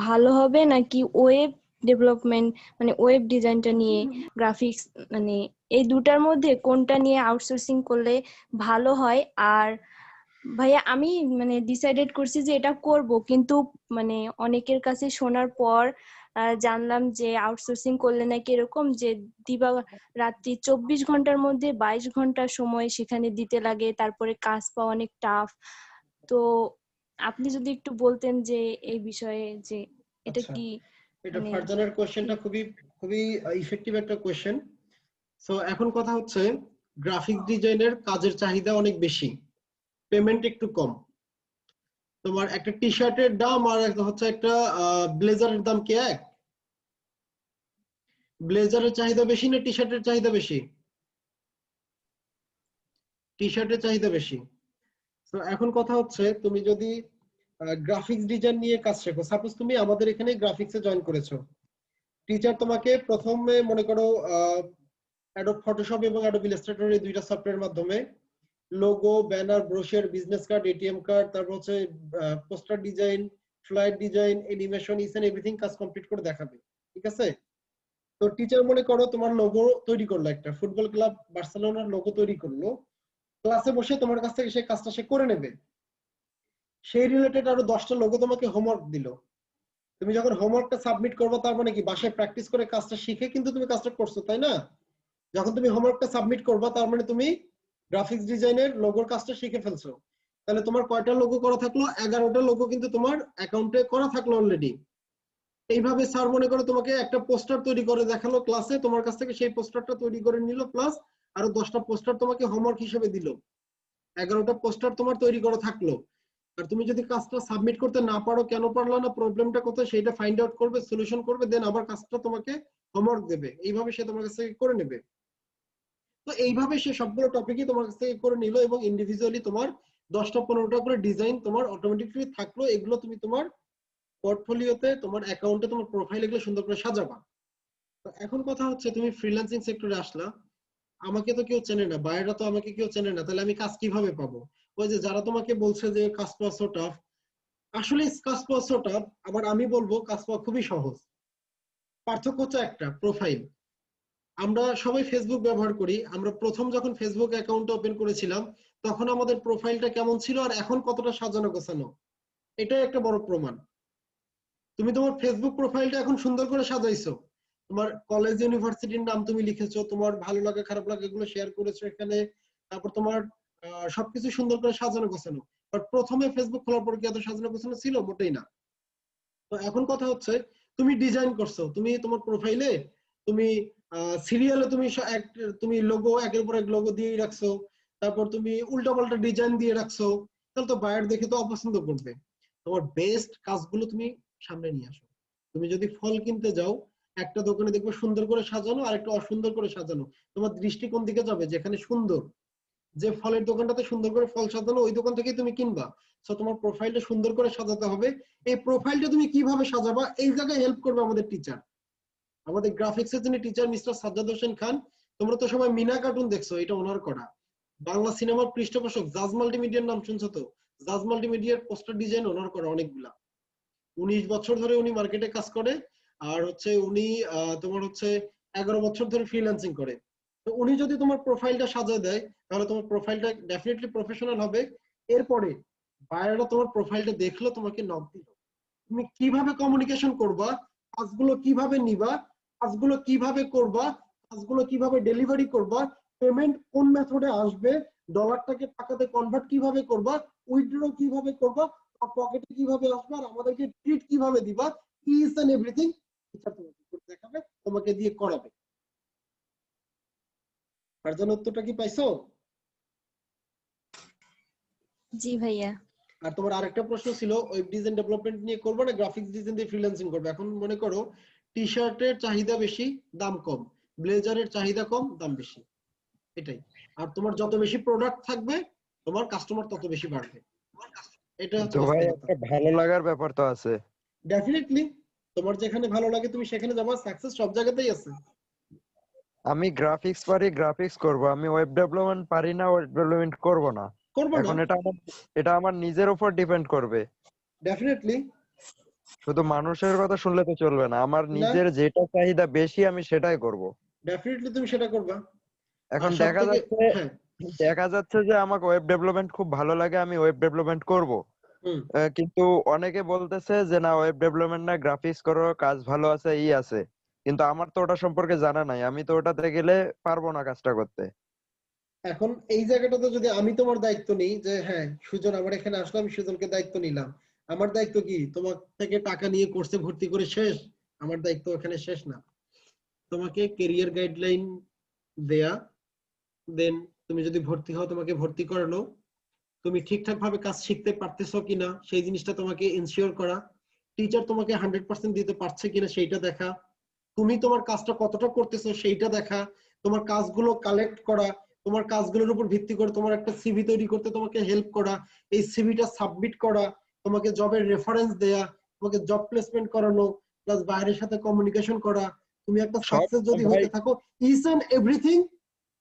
ভালো হবে নাকি ওয়েব ডেভেলপমেন্ট মানে ওয়েব ডিজাইনটা নিয়ে গ্রাফিক্স, মানে এই দুটার মধ্যে কোনটা নিয়ে আউটসোর্সিং করলে ভালো হয়? আর ভাইয়া আমি মানে ডিসাইডেড করছি যে এটা করব, কিন্তু মানে অনেকের কাছে শোনার পর জানলাম যে আউটসোর্সিং করলে নাকি এরকম যে দিবা রাত্রি 24 ঘন্টার মধ্যে 22 ঘন্টা সময় সেখানে দিতে লাগে, তারপরে কাজ পাওয়া অনেক টাফ। তো আপনি যদি একটু বলতেন যে এই বিষয়ে যে এটা আচ্ছা, কি এটা মানে ফারজানার কোশ্চেনটা খুবই খুবই ইফেক্টিভ একটা কোশ্চেন। সো এখন কথা হচ্ছে গ্রাফিক ডিজাইনের কাজের চাহিদা অনেক বেশি, পেমেন্ট একটু কম। তোমার একটা টি শার্টের দাম আর হচ্ছে একটা ব্লেজারের দাম কি এক? ব্লেজারের চাহিদা বেশি না টি শার্টের চাহিদা বেশি? টি শার্টের চাহিদা বেশি। তো এখন কথা হচ্ছে তুমি যদি গ্রাফিক্স ডিজাইন নিয়ে কাজ শেখো, সাপোজ তুমি আমাদের এখানে গ্রাফিক্সে জয়েন করেছো, টিচার তোমাকে প্রথমে মনে করো অ্যাডোব ফটোশপ এবং অ্যাডোব ইলাস্ট্রেটর এই দুইটা সফটওয়্যারের মাধ্যমে logo, banner, brochure, business card, ATM card, তারপর হচ্ছে poster design, flyer design, animation, each and everything কাজ কমপ্লিট করে দেখাবে, ঠিক আছে? তো টিচার মনে করো তোমার লোগো তৈরি করলো, একটা ফুটবল ক্লাব বার্সেলোনার লোগো তৈরি করলো, ক্লাসে বসে তোমার কাছ থেকে সেই কাজটা সে করে নেবে। সেই রিলেটেড আরো 10টা লোগো তোমাকে হোমওয়ার্ক দিল। তুমি যখন হোমওয়ার্কটা সাবমিট করবে তার মানে কি বাসায় প্র্যাকটিস করে কাজটা শিখে কিন্তু তুমি কাজটা করছো, তাই না? যখন তুমি হোমওয়ার্কটা সাবমিট করবা তার মানে তুমি গ্রাফিক্স ডিজাইনের লোগোর কাজটা শিখে ফেলছো। তাহলে তোমার কয়টা লোগো করা থাকলো? 11টা লোগো কিন্তু তোমার অ্যাকাউন্টে করা থাকলো অলরেডি। এইভাবে স্যার মনে করে তোমাকে একটা পোস্টার তৈরি করে দেখালো ক্লাসে, তোমার কাছ থেকে সেই পোস্টারটা তৈরি করে নিল, প্লাস আরো 10টা পোস্টার তোমাকে হোমওয়ার্ক হিসেবে দিল। 11টা পোস্টার তোমার তৈরি করা থাকলো। আর তুমি যদি কাজটা সাবমিট করতে না পারো, কেন পারলো না, প্রবলেমটা কোথায় সেটা ফাইন্ড আউট করবে, সলিউশন করবে, দেন আবার কাজটা তোমাকে হোমওয়ার্ক দেবে, এইভাবে সে তোমার কাছ থেকে করে নেবে। তো এইভাবে সে সবগুলো টপিকই তোমার কাছ থেকে করে নিল এবং ইন্ডিভিজুয়ালি তোমার 10টা 15টা করে ডিজাইন তোমার অটোমেটিকলি থাকলো। এগুলো তুমি তোমার পোর্টফোলিওতে, তোমার অ্যাকাউন্টে, তোমার প্রোফাইল এগুলো সুন্দর করে সাজাবা। তো এখন কথা হচ্ছে তুমি ফ্রিল্যান্সিং সেক্টরে আসলা, আমাকে তো কেউ চেনে না, বাইরেটা তো আমাকে কেউ চেনে না, তাহলে আমি কাজ কিভাবে পাবো? ওই যে যারা তোমাকে বলছে যে কাজ পাওয়া সো টাফ, আসলে কাজ পাওয়া সো টাফ, আবার আমি বলবো কাজ পাওয়া খুবই সহজ। পার্থক্য হচ্ছে একটা, প্রোফাইল। আমরা সবাই ফেসবুক ব্যবহার করি, আমরা প্রথম যখন ফেসবুক অ্যাকাউন্ট ওপেন করেছিলাম তখন আমাদের প্রোফাইলটা কেমন ছিল আর এখন কতটা সাজানো গোছানো, এটাই একটা বড় প্রমাণ। তুমি তোমার ফেসবুক প্রোফাইলটা এখন সুন্দর করে সাজাইছো, তোমার কলেজ ইউনিভার্সিটির নাম তুমি লিখেছো, তোমার ভালো লাগা খারাপ লাগা এগুলো শেয়ার করেছো এখানে, তারপর তোমার সবকিছু সুন্দর করে সাজানো গোছানো। বাট প্রথমে ফেসবুক খোলার পর কি এত সাজানো গোছানো ছিল? মোটেই না। তো এখন কথা হচ্ছে তুমি ডিজাইন করছো, তুমি তোমার প্রোফাইলে তুমি সিরিয়ালে তুমি লোগো একের উপর এক লোগো দিয়ে রাখছো, তারপর তুমি উল্টাপাল্টা ডিজাইন দিয়ে রাখছো, তাহলে তো বায়ার দেখে তো অপছন্দ করবে। তোমার বেস্ট কাজগুলো তুমি সামনে নিয়ে আসো। তুমি যদি ফল কিনতে যাও, একটা দোকানে দেখবে সুন্দর করে সাজানো আর একটা অসুন্দর করে সাজানো, তোমার দৃষ্টি কোন দিকে যাবে? যেখানে সুন্দর, যে ফলের দোকানটাতে সুন্দর করে ফল সাজানো ওই দোকান থেকেই তুমি কিনবা। সো তোমার প্রোফাইলটা সুন্দর করে সাজাতে হবে। এই প্রোফাইলটা তুমি কিভাবে সাজাবা, এই জায়গায় হেল্প করবে আমাদের টিচার, আমাদের গ্রাফিক্সের যিনি টিচার মিস্টার সাজ্জাদ হোসেন খান। তোমরা তো সবাই মিনা কার্টুন দেখছো, এটা ওনার করা। বাংলা সিনেমার পৃষ্ঠপোষক জাজ মাল্টিমিডিয়ার নাম শুনছো তো? জাজ মাল্টিমিডিয়ার পোস্টার ডিজাইন ওনার করা অনেকগুলা। 19 বছর ধরে উনি মার্কেটে কাজ করে, আর হচ্ছে উনি তোমার হচ্ছে 11 বছর ধরে ফ্রিল্যান্সিং করে। তো উনি যদি তোমার প্রোফাইলটা সাজিয়ে দেয় তাহলে তোমার প্রোফাইলটা ডেফিনেটলি প্রফেশনাল হবে। এরপরে বাইরেরা তোমার প্রোফাইলটা দেখলো, তোমাকে নক দিল, তুমি কিভাবে কমিউনিকেশন করবা, কাজগুলো কিভাবে নিবা, কাজগুলো কিভাবে করবা, কাজগুলো কিভাবে ডেলিভারি করবা, পেমেন্ট কোন মেথডে আসবে, ডলারটাকে টাকাতে কনভার্ট কিভাবে করবা, উইথড্র কিভাবে করবা, পকেটে কিভাবে আসবে, আর আমাদেরকে ট্রিট কিভাবে দিবা, ইজ এন্ড এভরিথিং টিচার তোমাকে করে দেখাবে, তোমাকে দিয়ে করাবে। আর জানো উত্তরটা কি পাইছো? জি ভাইয়া। আর তোমার আরেকটা প্রশ্ন ছিল ওয়েব ডিজাইন ডেভেলপমেন্ট নিয়ে করবে না গ্রাফিক্স ডিজাইন দিয়ে ফ্রিল্যান্সিং করবে। এখন মনে করো টি শার্টের চাহিদা বেশি, দাম কম, ব্লেজারের চাহিদা কম, দাম বেশি, এটাই। আর তোমার যত বেশি প্রোডাক্ট থাকবে তোমার কাস্টমার তত বেশি বাড়বে, এটা হচ্ছে ভাই বাস্তবতা। একটা ভালো লাগার ব্যাপার তো আছে। ডেফিনেটলি তোমার যেখানে ভালো লাগে তুমি সেখানে যাবা, সাকসেস সব জায়গাতেই আছে। আমি গ্রাফিক্স পারি, গ্রাফিক্স করব, আমি ওয়েব ডেভেলপমেন্ট পারি না, ওয়েব ডেভেলপমেন্ট করব না। এখন এটা আমার নিজের উপর ডিপেন্ড করবে। ডেফিনেটলি শুধু মানুষের কথা শুনলে তো চলবে না, আমার নিজের যেটা চাহিদা বেশি আমি সেটাই করব। ডেফিনেটলি তুমি সেটা করবা। এখন দেখা যাচ্ছে যে আমাকে ওয়েব ডেভেলপমেন্ট খুব ভালো লাগে, আমি ওয়েব ডেভেলপমেন্ট করব, কিন্তু অনেকে বলতেছে যে না ওয়েব ডেভেলপমেন্ট না, গ্রাফিক্স করো, কাজ ভালো আছে, আছে, কিন্তু আমার তো ওটা সম্পর্কে জানা নাই, আমি তো ওটাতে গেলে পারবো না কাজটা করতে। এখন এই জায়গাটাতে যদি আমি তোমার দায়িত্ব নিই যে হ্যাঁ সুজন আমার এখানে আসলো, আমি সুজনকে দায়িত্ব নিলাম, আমার দায়িত্ব কি তোমার থেকে টাকা নিয়ে কোর্সে ভর্তি করে শেষ? আমার দায়িত্ব এখানে শেষ না। তোমাকে কেরিয়ার গাইডলাইন দেয়া, দেন তুমি যদি ভর্তি হও তোমাকে ভর্তি করানো, তুমি ঠিকঠাক ভাবে কাজ শিখতে পারতেছো কিনা সেই জিনিসটা তোমাকে ইনশিওর করা, টিচার তোমাকে 100% দিতে পারছে কিনা সেইটা দেখা, তুমি তোমার কাজটা কতটা করতেছো সেইটা দেখা, তোমার কাজগুলো কালেক্ট করা, তোমার কাজগুলোর উপর ভিত্তি করে তোমার একটা সিভি তৈরি করতে তোমাকে হেল্প করা, এই সিভিটা সাবমিট করা, তোমাকে জবের রেফারেন্স দেয়া, তোমাকে জব প্লেসমেন্ট করানো, প্লাস বাইরের সাথে কমিউনিকেশন করা, তুমি একটা সাকসেস যদি হইতে থাকো, ইচ এন্ড এভরিথিং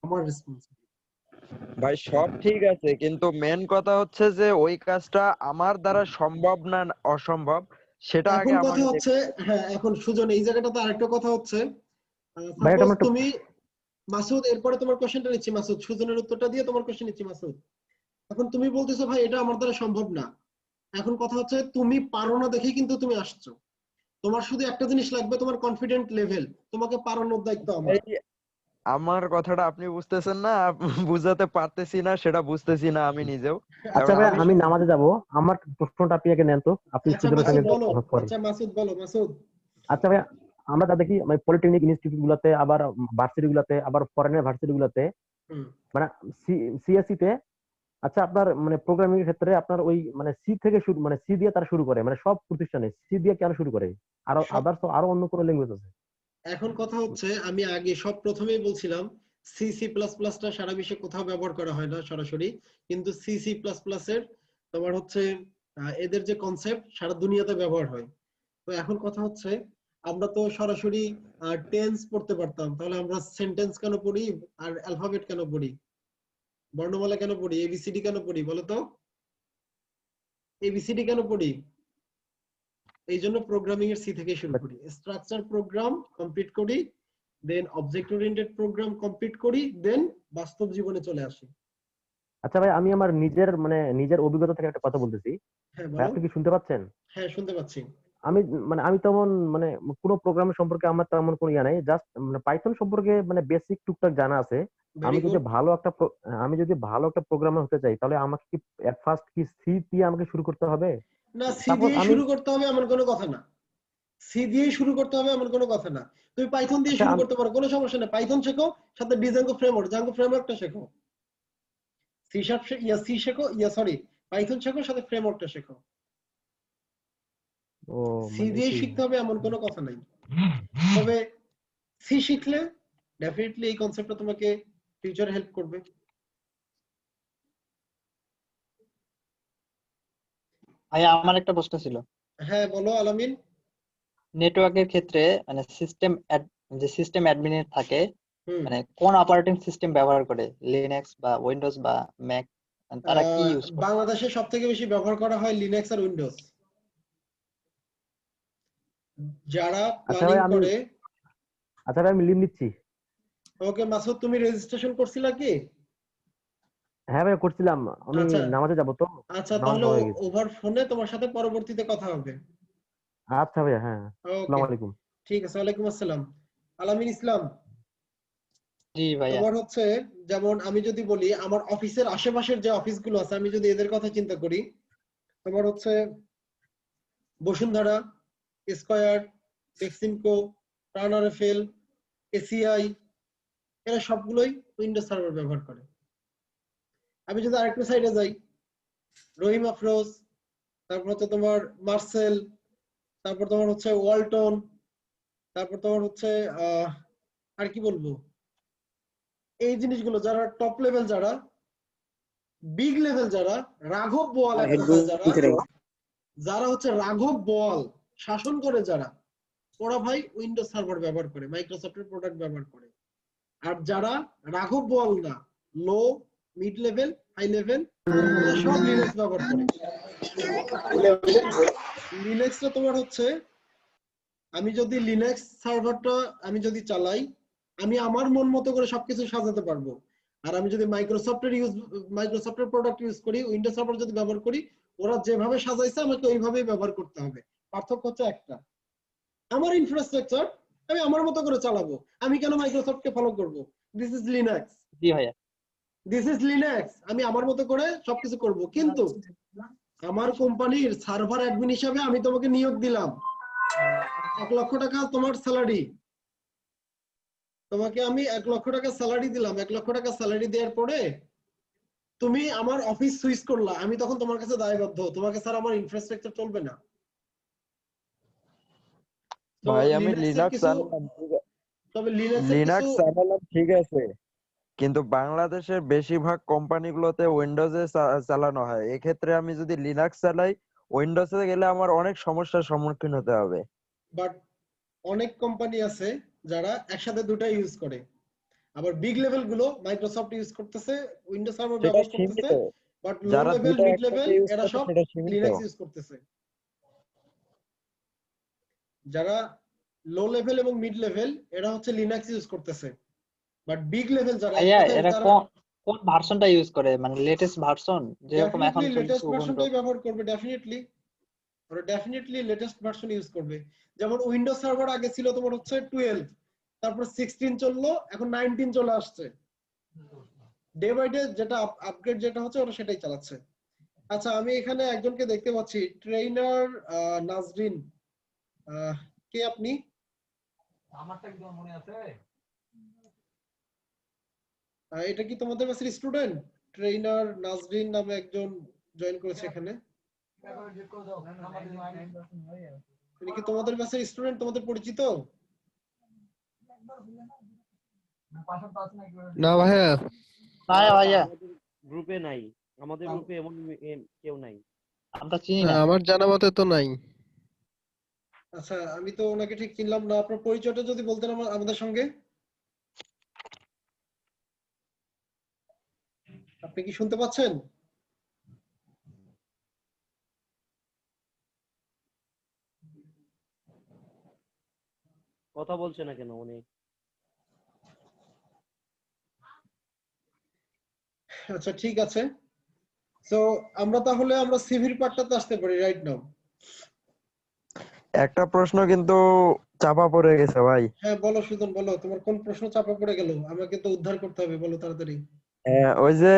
আমার রেসপন্সিবিলিটি। ভাই সব ঠিক আছে, কিন্তু মেন কথা হচ্ছে যে ওই কাজটা আমার দ্বারা সম্ভব না অসম্ভব সেটা আগে এখন কথা হচ্ছে, হ্যাঁ এখন সুজন এই জায়গাটাতে আরেকটা কথা হচ্ছে, তুমি মাসুদ এরপরে তোমার কোশ্চেনটা নিচ্ছি, মাসুদ সুজনের উত্তরটা দিয়ে তোমার কোশ্চেন নিচ্ছি। মাসুদ এখন তুমি বলতেছো ভাই এটা আমার দ্বারা সম্ভব না, এখন কথা হচ্ছে তুমি পারো না দেখেই কিন্তু তুমি আসছো, তোমার শুধু একটা জিনিস লাগবে, তোমার কনফিডেন্ট লেভেল, তোমাকে পারানোর দায়িত্ব আমার। আমার কথাটা আপনি বুঝতেছেন না, বুঝাতে পারতেছি না, সেটা বুঝতেছি না আমি নিজেও। আচ্ছা ভাই আমি নামাজে যাব, আমার প্রশ্নটা আপনি আগে নেন তো, আপনি সুজনের সঙ্গে কথা বলেন। আচ্ছা মাসুদ বলো। মাসুদ আচ্ছা ভাই আমরা যা দেখি মানে পলিটেকনিক ইনস্টিটিউট গুলাতে, আবার ভার্সিটি গুলাতে, আবার ফরেনের ভার্সিটি গুলাতে, মানে সিএসসি তে, আচ্ছা আপনার মানে প্রোগ্রামিং এর ক্ষেত্রে আপনার ওই মানে সি থেকে শুরু, মানে সি দিয়ে তারা শুরু করে, মানে সব প্রতিষ্ঠানে সি দিয়ে কেন শুরু করে? আরো আদার্স আরো অন্য কোনো ল্যাঙ্গুয়েজ আছে? এখন কথা হচ্ছে আমি আগে সব প্রথমেই বলছিলাম সি সি প্লাস প্লাসটা সারা বিশ্বে কোথাও ব্যবহার করা হয় না সরাসরি, কিন্তু সি সি প্লাস প্লাসের তোমার হচ্ছে এদের যে কনসেপ্ট সারা দুনিয়াতে ব্যবহার হয়। তো এখন কথা হচ্ছে আমরা তো সরাসরি টেন্স পড়তে পারতাম, তাহলে আমরা সেন্টেন্স কেন পড়ি আর অ্যালফাবেট কেন পড়ি, বর্ণমালা কেন পড়ি, এবিসিডি কেন পড়ি বলো তো? এবিসিডি কেন পড়ি? এই জন্য প্রোগ্রামিং এর সি থেকে শুরু করি, স্ট্রাকচার প্রোগ্রাম কমপ্লিট করি, then object oriented program complete করি, দেন বাস্তব জীবনে চলে আসি। আচ্ছা ভাই, আমি আমার নিজের অভিজ্ঞতা থেকে একটা কথা বলতেছি। হ্যাঁ ভাই, বলো। আপনি কি শুনতে পাচ্ছেন? হ্যাঁ শুনতে পাচ্ছি। আমি তেমন কোনো প্রোগ্রামের সম্পর্কে আমার তেমন কোনো ইয়া নাই, জাস্ট পাইথন সম্পর্কে বেসিক টুকটাক জানা আছে। আমি যদি ভালো একটা প্রোগ্রামার হতে চাই, তাহলে আমাকে কি এট ফার্স্ট কি সি দিয়ে আমাকে শুরু করতে হবে? না, সি দিয়ে শুরু করতে হবে এমন কোনো কথা না। সি দিয়ে শুরু করতে হবে এমন কোনো কথা না। তুমি পাইথন দিয়ে শুরু করতে পারো, কোনো সমস্যা নেই। পাইথন শেখো, সাথে ডিজাঙ্গো ফ্রেমওয়ার্ক, জাঙ্গো ফ্রেমওয়ার্কটা শেখো। সি শার্প সি শেখো, পাইথন শেখো, সাথে ফ্রেমওয়ার্কটা শেখো। সি দিয়ে শিখতে হবে এমন কোনো কথা নাই। তবে সি শিখলে ডেফিনেটলি এই কনসেপ্টটা তোমাকে ফিউচারে হেল্প করবে। ভাইয়া আমার একটা প্রশ্ন ছিল। হ্যাঁ বলো আলামিন। নেটওয়ার্কের ক্ষেত্রে মানে সিস্টেম অ্যাডমিনের থাকে, মানে কোন অপারেটিং সিস্টেম ব্যবহার করে, লিনাক্স বা উইন্ডোজ বা ম্যাক, তারা কি ইউজ করে? বাংলাদেশে সবথেকে বেশি ব্যবহার করা হয় লিনাক্স আর উইন্ডোজ। যারা প্ল্যানিং করে। আচ্ছা ভাই, আমি লিভ নিচ্ছি। ওকে মাসুদ, তুমি রেজিস্ট্রেশন করছিলা কি? হ্যাঁ ভাই করছিলাম, আমি নামাজে যাব তো। আচ্ছা তাহলে ওভার ফোনে তোমার সাথে পরবর্তীতে কথা হবে। আচ্ছা ভাই, হ্যাঁ আসসালামু আলাইকুম। ঠিক আছে, ওয়ালাইকুম আসসালাম। আলামিন ইসলাম। জি ভাইয়া। তোমার হচ্ছে যেমন আমি যদি বলি আমার অফিসের আশেপাশের যে অফিসগুলো আছে, আমি যদি এদের কথা চিন্তা করি, তোমার হচ্ছে Bashundhara, square, Beximco, Turner FL, ACI, এরা সবগুলোই উইন্ডোজ সার্ভার ব্যবহার করে। আমি যদি আরেকটু সাইডে যাই, রহিম আফরোজ, তারপর হচ্ছে তোমার মার্সেল, তারপর তোমার হচ্ছে ওয়ালটন, তারপর তোমার হচ্ছে আর কি বলবো, এই জিনিসগুলো যারা টপ লেভেল, যারা বিগ লেভেল, যারা রাঘব বোয়াল, যারা হচ্ছে রাঘব বোয়াল শাসন করে, যারা ওরা ভাই উইন্ডোজ সার্ভার ব্যবহার করে, মাইক্রোসফটের প্রোডাক্ট ব্যবহার করে। আর যারা রাঘব বোয়াল না, low mid level high level, সব লিনাক্স ব্যবহার করে। লিনাক্সটা তোমার হচ্ছে, আমি যদি লিনাক্স সার্ভারটা আমি যদি চালাই, আমি আমার মন মতো করে সবকিছু সাজাতে পারবো। আর আমি যদি মাইক্রোসফটের প্রোডাক্ট ইউজ করি, উইন্ডোজ সার্ভার যদি ব্যবহার করি, ওরা যেভাবে সাজাইছে আমাকে ওইভাবেই ব্যবহার করতে হবে। পার্থক্য হচ্ছে একটা, আমার ইনফ্রাস্ট্রাকচার আমি আমার মতো করে চালাবো, আমি কেন মাইক্রোসফটকে ফলো করব? This is Linux. জি ভাইয়া, দিস ইজ লিনাক্স। আমি আমার মতো করে সবকিছু করব, কিন্তু আমার কোম্পানির সার্ভার অ্যাডমিন হিসাবে আমি তোমাকে নিয়োগ দিলাম, 1 লক্ষ টাকা তোমার স্যালারি, তোমাকে আমি 1 লক্ষ টাকা স্যালারি দিলাম। 1 লক্ষ টাকা স্যালারি দেওয়ার পরে তুমি আমার অফিস সুইচ করলা, আমি তখন তোমার কাছে দায়বদ্ধ, তোমাকে স্যার আমার ইনফ্রাস্ট্রাকচার চলবে না। ভাই আমি লিনাক্স চালালাম, তবে লিনাক্স চালালাম ঠিক আছে, কিন্তু বাংলাদেশের বেশিরভাগ কোম্পানিগুলোতে উইন্ডোজে চালানো হয়। এক্ষেত্রে আমি যদি লিনাক্স চালাই, উইন্ডোজে গেলে আমার অনেক সমস্যার সম্মুখীন হতে হবে। বাট অনেক কোম্পানি আছে যারা একসাথে দুটো ইউজ করে। আবার বিগ লেভেল গুলো মাইক্রোসফট ইউজ করতেছে, উইন্ডোজ সার্ভার ব্যবহার করতেছে, but low level mid level এরা সব লিনাক্স ইউজ করতেছে। যারা লো লেভেল এবং মিড লেভেল এরা হচ্ছে লিনাক্স ইউজ করতেছে, বাট বিগ লেভেল যারা এরা কোন ভার্সনটা ইউজ করে, মানে লেটেস্ট ভার্সন যেরকম এখন লেটেস্ট ভার্সনটাই ব্যবহার করবে। ডেফিনেটলি লেটেস্ট ভার্সন ইউজ করবে। যেমন উইন্ডোজ সার্ভার আগে ছিল তোমার হচ্ছে 12, তারপর 16 চললো, এখন 19 চলে আসছে। ডে বাই ডে যেটা আপগ্রেড যেটা হচ্ছে ওরা সেটাই চালাচ্ছে। আচ্ছা আমি এখানে একজনকে দেখতে পাচ্ছি, ট্রেইনার নাজরিন, কে আপনি? আমারটা কি মনে আছে? এটা কি তোমাদের ব্যাচের স্টুডেন্ট? ট্রেইনার নাজরিন নামে একজন জয়েন করেছে এখানে। তিনি কি তোমাদের ব্যাচের স্টুডেন্ট, তোমাদের পরিচিত? না ভাইয়া ভাইয়া গ্রুপে নাই, আমাদের গ্রুপে এমন কেউ নাই, আমরা চিনি না। আমার জানা মতে তো নাই। আচ্ছা আমি তো ওনাকে ঠিক চিনলাম না, আপনার পরিচয়টা যদি বলতেন আমাদের সঙ্গে। আপনি কি শুনতে পাচ্ছেন? কথা বলছে না কেন উনি? আচ্ছা ঠিক আছে, তো আমরা তাহলে আমরা সিভির পার্টটাতে আসতে পারি রাইট নাও। একটা প্রশ্ন কিন্তু চাপা পড়ে গেছে ভাই। হ্যাঁ বলো সুজন, বলো তোমার কোন প্রশ্ন চাপা পড়ে গেল, আমাকে তো উদ্ধার করতে হবে, বলো তাড়াতাড়ি। ওই যে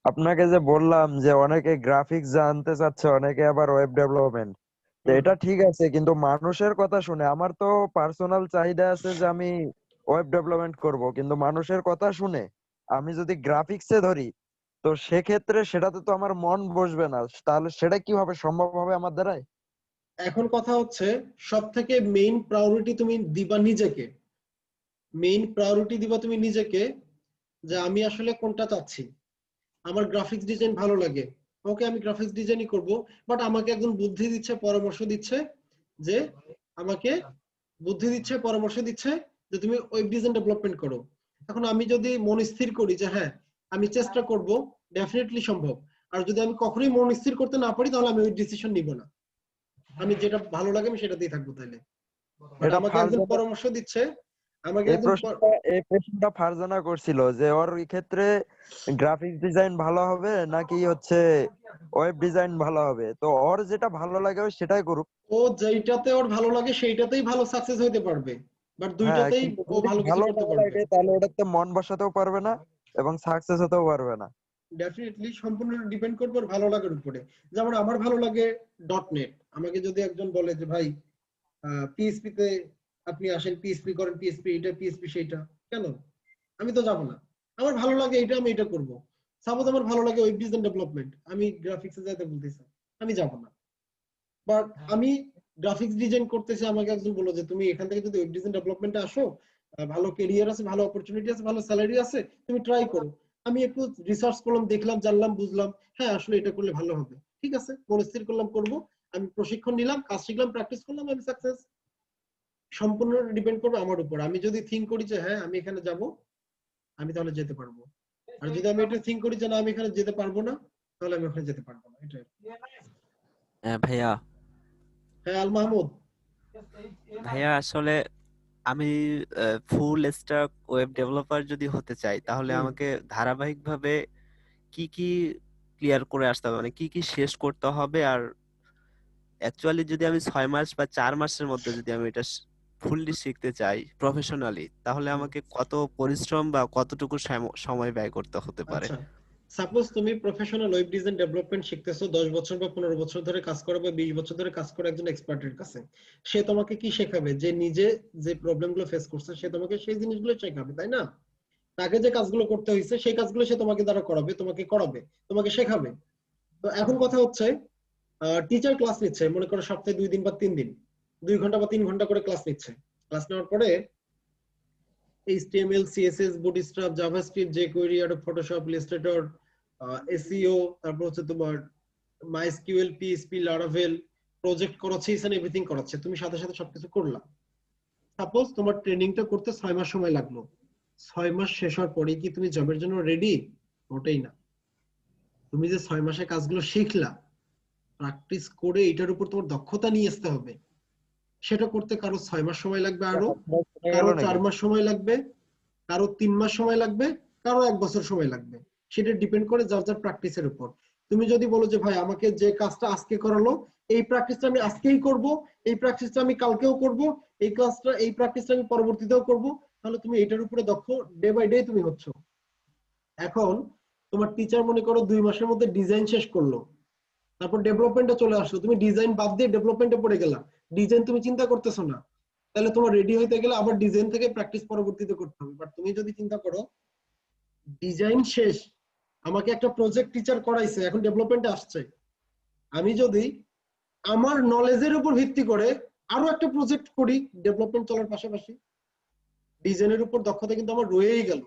আপনাকে যে বললাম যে অনেকে গ্রাফিক্স জানতে চাচ্ছে, অনেকে আবার ওয়েব ডেভেলপমেন্ট, এটা ঠিক আছে, কিন্তু মানুষের কথা শুনে আমার তো পার্সোনাল চাহিদা আছে যে আমি ওয়েব ডেভেলপমেন্ট করব, কিন্তু মানুষের কথা শুনে আমি যদি গ্রাফিক্সে ধরি তো সেক্ষেত্রে সেটাতে তো আমার মন বসবে না, তাহলে সেটা কিভাবে সম্ভব হবে আমার দ্বারাই? এখন কথা হচ্ছে সব থেকে মেইন প্রায়োরিটি তুমি দিবা নিজেকে, মেইন প্রায়োরিটি দিবা তুমি নিজেকে, যে আমি আসলে কোনটা চাচ্ছি। আমার গ্রাফিক্স ডিজাইন ভালো লাগে, ওকে আমি গ্রাফিক্স ডিজাইনই করব, বাট আমাকে একজন বুদ্ধি দিচ্ছে, পরামর্শ দিচ্ছে যে আমাকে বুদ্ধি দিচ্ছে, পরামর্শ দিচ্ছে যে তুমি ওয়েব ডিজাইন ডেভেলপমেন্ট করো। এখন আমি যদি মন স্থির করি যে হ্যাঁ আমি চেষ্টা করব, ডেফিনেটলি সম্ভব। আর যদি আমি কখনোই মন স্থির করতে না পারি তাহলে আমি ওই ডিসিশন নিব না, আমি যেটা ভালো লাগে আমি সেটাতেই থাকবো। তাহলে আমাকে একজন পরামর্শ দিচ্ছে, আমাকে এই প্রশ্নটা ফারজানা করছিল যে ওর ক্ষেত্রে গ্রাফিক্স ডিজাইন ভালো হবে নাকি হচ্ছে ওয়েব ডিজাইন ভালো হবে, তো ওর যেটা ভালো লাগে ও সেটাই করুক। ও যেটাতে ওর ভালো লাগে সেইটাতেই ভালো সাকসেস হইতে পারবে, বাট দুইটাতেই ও ভালো কিছু করতে পারবে। তাহলে ওটাতে মন বসাতেও পারবে না এবং সাকসেস হতেও পারবে না। ডেফিনেটলি সম্পূর্ণ ডিপেন্ড করবে ওর ভালো লাগার উপরে। যেমন আমার ভালো লাগে .NET, আমাকে যদি একজন বলে যে ভাই পিএইচপি তে আপনি আসেন, পিএইচপি করেন, পিএইচপি এটা পিএইচপি সেইটা, কেন? আমি তো যাব না। আমার ভালো লাগে এটা, আমি এটা করব। সাপোজ আমার ভালো লাগে ওয়েব ডিজাইন ডেভেলপমেন্ট, আমি গ্রাফিক্সে যাইতে বলতেছি, আমি যাব না। বাট আমি গ্রাফিক্স ডিজাইন করতেছি, আমাকে একজন বলল যে তুমি এখান থেকে যদি ওয়েব ডিজাইন ডেভেলপমেন্টে আসো, ভালো ক্যারিয়ার আছে, ভালো অপরচুনিটি আছে, ভালো স্যালারি আছে, তুমি ট্রাই করো। আমি একটু রিসার্চ করলাম, দেখলাম, জানলাম, বুঝলাম, হ্যাঁ আসলে এটা করলে ভালো হবে, ঠিক আছে, মনস্থির করলাম করব, আমি প্রশিক্ষণ নিলাম, কাজ শিখলাম, প্র্যাকটিস করলাম, আমি সাকসেস। সম্পূর্ণ ডিপেন্ড করবে আমার উপর। আমি যদি থিঙ্ক করি যে হ্যাঁ আমি এখানে যাব, আমি তাহলে যেতে পারবো। আর যদি আমি এটা থিঙ্ক করি যে না আমি এখানে যেতে পারবো না, তাহলে আমি ওখানে যেতে পারবো না। এটাই। হ্যাঁ ভাইয়া। হ্যাঁ আল মাহমুদ ভাইয়া আসলে আমি ফুল স্ট্যাক ওয়েব ডেভেলপার যদি হতে চাই তাহলে আমাকে ধারাবাহিকভাবে কি কি ক্লিয়ার করে আসতে হবে, মানে কি কি শেষ করতে হবে, আর অ্যাকচুয়ালি যদি আমি 6 মাস বা 4 মাসের মধ্যে যদি আমি এটা ফুললি শিখতে চাই প্রফেশনালি, তাহলে আমাকে কত পরিশ্রম বা কতটুকু সময় ব্যয় করতে হতে পারে? আচ্ছা সাপোজ তুমি প্রফেশনাল ওয়েব ডিজাইন ডেভেলপমেন্ট শিখতেছো 10 বছর বা 15 বছর ধরে কাজ করো বা 20 বছর ধরে কাজ করে একজন এক্সপার্টের কাছে, সে তোমাকে কি শেখাবে? যে নিজে যে প্রবলেমগুলো ফেস করছে সে তোমাকে সেই জিনিসগুলো শেখাবে, তাই না? তাকে যে কাজগুলো করতে হয়েছে সেই কাজগুলো সে তোমাকে দ্বারা করাবে, তোমাকে শেখাবে। তো এখন কথা হচ্ছে টিচার ক্লাস নিচ্ছে, মনে করো সপ্তাহে 2 দিন বা 3 দিন, 2 ঘন্টা বা 3 ঘন্টা করে ক্লাস নিচ্ছে। ক্লাস নেওয়ার পরে HTML, CSS, Bootstrap, JavaScript, jQuery, Adobe Photoshop, Illustrator, SEO, তারপর হচ্ছে তোমার MySQL, PHP, Laravel, প্রজেক্ট করাচ্ছে, এন্ড এভরিথিং করাচ্ছে, তুমি সাথে সাথে সবকিছু করলা। সাপোজ তোমার ট্রেনিংটা করতে 6 মাস সময় লাগলো, 6 মাস শেষ হওয়ার পরে কি তুমি জবের জন্য রেডি? ওটাই না। তুমি যে 6 মাসে কাজগুলো শিখলা, প্র্যাকটিস করে এটার উপর তোমার দক্ষতা নিয়ে আসতে হবে। সেটা করতে কারো 6 মাস সময় লাগবে, আরো কারো 4 মাস সময় লাগবে, কারো 3 মাস সময় লাগবে, কারো 1 বছর সময় লাগবে। সেটা ডিপেন্ড করে যার যার প্র্যাকটিসের উপর। তুমি যদি বলো যে ভাই আমাকে যে কাজটা আজকে করালো এই প্র্যাকটিসটা আমি আজকেই করব, এই প্র্যাকটিসটা আমি কালকেও করব, এই প্র্যাকটিসটা আমি পরবর্তীতেও করব, তাহলে তুমি এটার উপরে দক্ষ ডে বাই ডে তুমি হচ্ছ। এখন তোমার টিচার মনে করো 2 মাসের মধ্যে ডিজাইন শেষ করলো, তারপর ডেভেলপমেন্টে চলে আসলো, তুমি ডিজাইন বাদ দিয়ে ডেভেলপমেন্টে পড়ে গেলা, ডিজাইন তুমি চিন্তা করতেছো না, তাহলে তোমার রেডি হইতে গেলে আবার ডিজাইন থেকে প্র্যাকটিস পরবর্তীতে করতে হবে। বাট তুমি যদি চিন্তা করো ডিজাইন শেষ, আমাকে একটা প্রজেক্ট টিচার করাইছে, এখন ডেভেলপমেন্টে আসছে, আমি যদি আমার নলেজের উপর ভিত্তি করে আরো একটা প্রজেক্ট করি ডেভেলপমেন্ট চলার পাশাপাশি, ডিজাইনের উপর দক্ষতা কিন্তু আমার রয়েই গেল।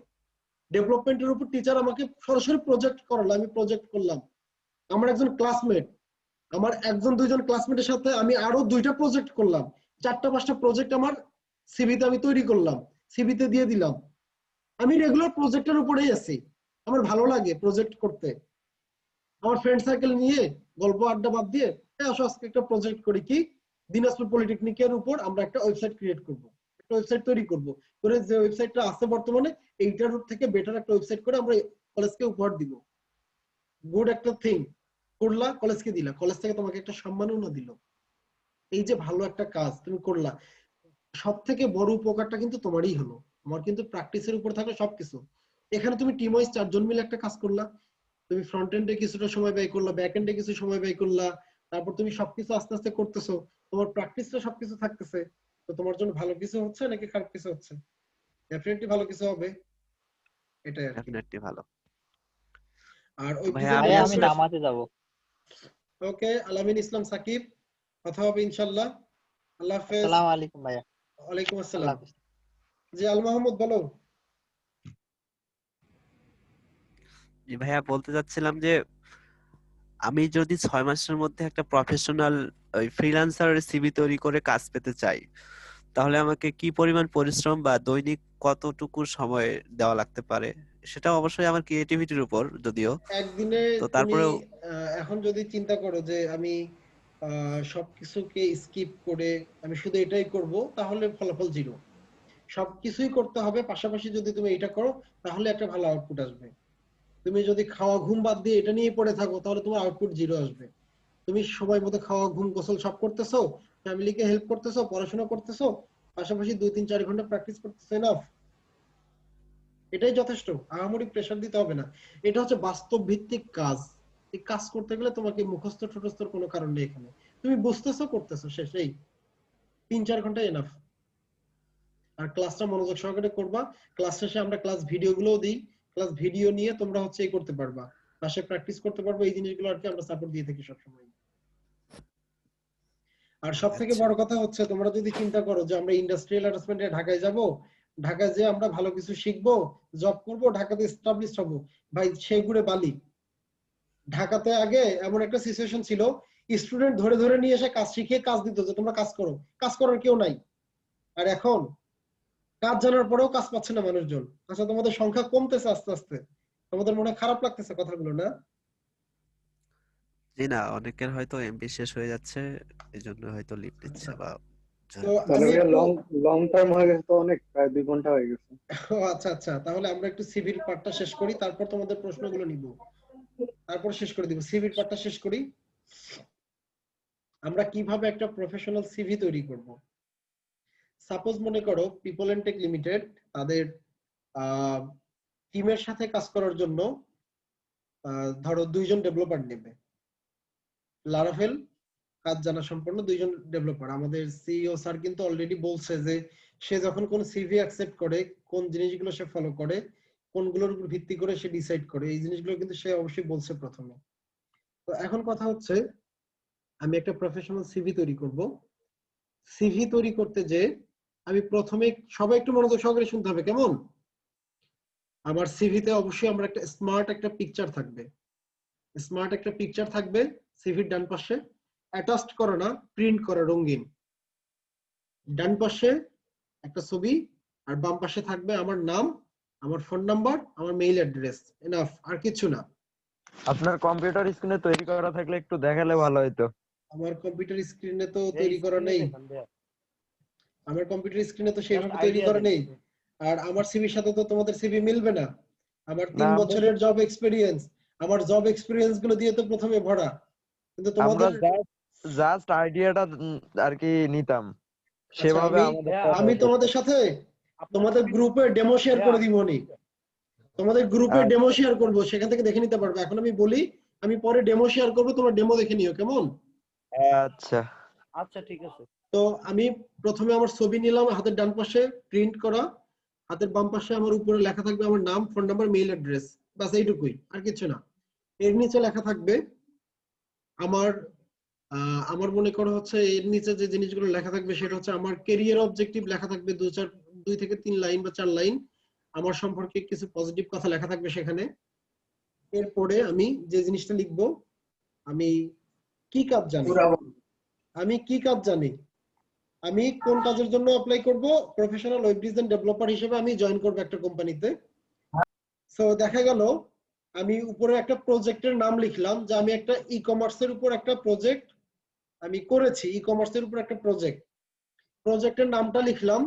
ডেভেলপমেন্টের উপর টিচার আমাকে সরাসরি প্রজেক্ট করালো, আমি প্রজেক্ট করলাম। আমার একজন ক্লাসমেট, আমার একজন দুইজন ক্লাসমেটের সাথে আমি আরো 2টা প্রজেক্ট করলাম, 4টা 5টা প্রজেক্ট আমার সিভিতে আমি তৈরি করলাম, সিভিতে দিয়ে দিলাম। আমি রেগুলার প্রজেক্টের উপরেই আছি, আমার ভালো লাগে প্রজেক্ট করতে। আমার ফ্রেন্ড সার্কেল নিয়ে গল্প আড্ডা বাদ দিয়ে আসো আজকে একটা প্রজেক্ট করি, কি দিনাজপুর পলিটেকনিকের উপর আমরা একটা ওয়েবসাইট ক্রিয়েট করব, একটা ওয়েবসাইট তৈরি করব, করে যে ওয়েবসাইটটা আছে বর্তমানে এইটার থেকে বেটার একটা ওয়েবসাইট করে আমরা কলেজকে উপহার দিব। গুড একটা থিং করলা, কলেজকে দিলা, কলেজ থেকে তোমাকে একটা সম্মাননা দিল। এই যে ভালো একটা কাজ তুমি করলা, সব থেকে বড় উপকারটা কিন্তু তোমারই হলো। আমার কিন্তু প্র্যাকটিসের উপর থাকলে সবকিছু। এখানে তুমি টিম ওয়াইজ 4 জন মিলে একটা কাজ করলা, তুমি ফ্রন্ট এন্ডে কিছুটা সময় ব্যয় করলা, ব্যাক এন্ডে কিছু সময় ব্যয় করলা, তারপর তুমি সবকিছু আস্তে আস্তে করতেছো, তোমার প্র্যাকটিসটা সবকিছু থাকতেছে। তো তোমার জন্য ভালো কিছু হচ্ছে নাকি খারাপ কিছু হচ্ছে? ডেফিনেটলি ভালো কিছু হবে, এটাই আর কি। ডেফিনেটলি ভালো। আর ওই ভাইয়া আমি নামাজে যাব। ওকে, আলামিন ইসলাম সাকিব, কথা হবে ইনশাআল্লাহ। আল্লাহ হাফেজ। আসসালামু আলাইকুম ভাইয়া। ওয়ালাইকুম আসসালাম। জি আল মাহমুদ বলো। জি ভাইয়া, বলতে চাচ্ছিলাম যে আমি যদি 6 মাসের মধ্যে একটা প্রফেশনাল ফ্রিল্যান্সারের সিভি তৈরি করে কাজ পেতে চাই, তাহলে আমাকে কি পরিমাণ পরিশ্রম বা দৈনিক কতটুকু সময় দেওয়া লাগতে পারে? সেটা অবশ্যই আমার ক্রিয়েটিভিটির উপর, যদিও একদিনে তো তুমি তারপরেও এখন যদি চিন্তা করো যে আমি সবকিছুকে স্কিপ করে আমি শুধু এটাই করব, তাহলে ফলাফল জিরো। সবকিছুই করতে হবে, পাশাপাশি যদি তুমি এটা করো তাহলে একটা ভালো আউটপুট আসবে। তুমি যদি খাওয়া ঘুম বাদ দিয়ে এটা নিয়ে পড়ে থাকো তাহলে তোমার আউটপুট জিরো আসবে। তুমি সময় মতো খাওয়া ঘুম গোসল সব করতেছো, ফ্যামিলিকে হেল্প করতেছো, পড়াশোনা করতেছো, পাশাপাশি 2-3-4 ঘন্টা প্র্যাকটিস করতেছো, এনাফ, এটাই যথেষ্ট। আহামরি প্রেশার দিতে হবে না। এটা হচ্ছে বাস্তব ভিত্তিক কাজ। এই কাজ করতে গেলে তোমাকে মুখস্থ ঠোঁটস্থর কোনো কারণ নেই এখানে। তুমি বুঝতেছো, করতেছো, শেষ। এই 3-4 ঘন্টা এনাফ। আর ক্লাসটা মনোযোগ সহকারে করবা। ক্লাস শেষে আমরা ক্লাস ভিডিও গুলোও দিই, ক্লাস ভিডিও নিয়ে তোমরা হচ্ছে এই করতে পারবা, ক্লাসে প্র্যাকটিস করতে পারবো। এই জিনিসগুলো আর কি আমরা সাপোর্ট দিয়ে থাকি সবসময়। আর সব থেকে বড় কথা হচ্ছে তোমরা যদি চিন্তা করো যে আমরা ইন্ডাস্ট্রিয়াল অ্যাটাচমেন্টে ঢাকায় যাব, ঢাকায় যে আমরা ভালো কিছু শিখবো, জব করব, ঢাকাতে এস্টাবলিশ হব, ভাই সেগুড়ে বালি। ঢাকাতে আগে এমন একটা সিচুয়েশন ছিল, স্টুডেন্ট ধরে ধরে নিয়ে এসে কাজ শিখিয়ে কাজ দিত যে তোমরা কাজ করো, কাজ করার কেউ নাই। আর এখন কাজ জানার পরেও কাজ পাচ্ছে না মানুষজন। আচ্ছা, তোমাদের সংখ্যা কমতেছে আস্তে আস্তে, তোমাদের মনে খারাপ লাগতেছে কথাগুলো না? জি না, অনেকের হয়তো এমবি শেষ হয়ে যাচ্ছে, এজন্য হয়তো লিভ নিচ্ছে বা তো মানে আমি একটু লং টার্ম হয়ে গেছে তো, অনেক, প্রায় 2 ঘন্টা হয়ে গেছে। আচ্ছা আচ্ছা, তাহলে আমরা একটু সিভির পার্টটা শেষ করি, তারপর তোমাদের প্রশ্নগুলো নিব, তারপর শেষ করে দিব। সিভির পার্টটা শেষ করি। আমরা কিভাবে একটা প্রফেশনাল সিভি তৈরি করব। সাপোজ মনে করো পিপল এন্ড টেক লিমিটেড তাদের টিমের সাথে কাজ করার জন্য ধরো 2 জন ডেভেলপার নেবে। লারাভেল কাজ জানা সম্পন্ন 2 জন ডেভেলপার। আমাদের সিইও স্যার কিন্তু অলরেডি বলছে যে সে যখন কোন সিভি অ্যাকসেপ্ট করে, কোন জিনিসগুলো সে ফলো করে, কোনগুলোর উপর ভিত্তি করে সে ডিসাইড করে, এই জিনিসগুলো কিন্তু সে অবশ্যই বলছে প্রথমে। তো এখন কথা হচ্ছে আমি একটা প্রফেশনাল সিভি তৈরি করব। সিভি তৈরি করতে যে আমি প্রথমে, সবাই একটু মনোযোগ সহকারে শুনতে হবে কেমন? আমার সিভিতে অবশ্যই আমার একটা স্মার্ট একটা পিকচার থাকবে। স্মার্ট একটা পিকচার থাকবে সিভির ডান পাশে, অ্যাটাচড করা না, প্রিন্ট করা, রঙিন। ডান পাশে একটা ছবি, আর বাম পাশে থাকবে আমার নাম, আমার ফোন নাম্বার, আমার মেইল অ্যাড্রেস, এনাফ, আর কিছু না। আপনার কম্পিউটার স্ক্রিনে তৈরি করা থাকলে একটু দেখালে ভালো হতো। আমার কম্পিউটার স্ক্রিনে তো তৈরি করা নেই, আমার কম্পিউটার স্ক্রিনে তো সেইভাবে তৈরি করা নেই। আর আমার সিভির সাথে তো তোমাদের সিভি মিলবে না। আমার 3 বছরের জব এক্সপেরিয়েন্স, আমার জব এক্সপেরিয়েন্স গুলো দিয়ে তো প্রথমে ভরা, কিন্তু তোমাদের জাস্ট আইডিয়াটা আর কি নিতাম সেভাবে। আমি তোমাদের সাথে তোমাদের গ্রুপে ডেমো শেয়ার করে দিবনি, তোমাদের গ্রুপে ডেমো শেয়ার করব, সেখান থেকে দেখে নিতে পারবে। এখন আমি বলি, আমি পরে ডেমো শেয়ার করব, তোমরা ডেমো দেখে নিও কেমন? আচ্ছা আচ্ছা ঠিক আছে। তো আমি প্রথমে আমার ছবি নিলাম, হাতের ডান পাশে প্রিন্ট করা, হাতের বাম পাশে আমার উপরে লেখা থাকবে আমার নাম, ফোন নাম্বার, মেইল অ্যাড্রেস, বাস এইটুকুই, আর কিছু না। এর নিচে লেখা থাকবে আমার মনে করো হচ্ছে এর নিচে যে জিনিসগুলো লেখা থাকবে সেটা হচ্ছে আমার ক্যারিয়ার অবজেক্টিভ লেখা থাকবে, 2 থেকে 3 লাইন বা 4 লাইন আমার সম্পর্কে কিছু পজিটিভ কথা লেখা থাকবে সেখানে। এরপরে আমি যে জিনিসটা লিখবো, আমি কি কাজ জানি, আমি কোন কাজের জন্য অ্যাপ্লাই করব, প্রফেশনাল ওয়েব ডিজাইন ডেভেলপার হিসেবে আমি জয়েন করব একটা কোম্পানিতে। সো দেখা গেল আমি উপরে একটা প্রজেক্টের নাম লিখলাম যে আমি একটা ই কমার্সের উপর একটা প্রজেক্ট আমি করেছি, ই কমার্সের উপর একটা প্রজেক্টের নামটা লিখলাম।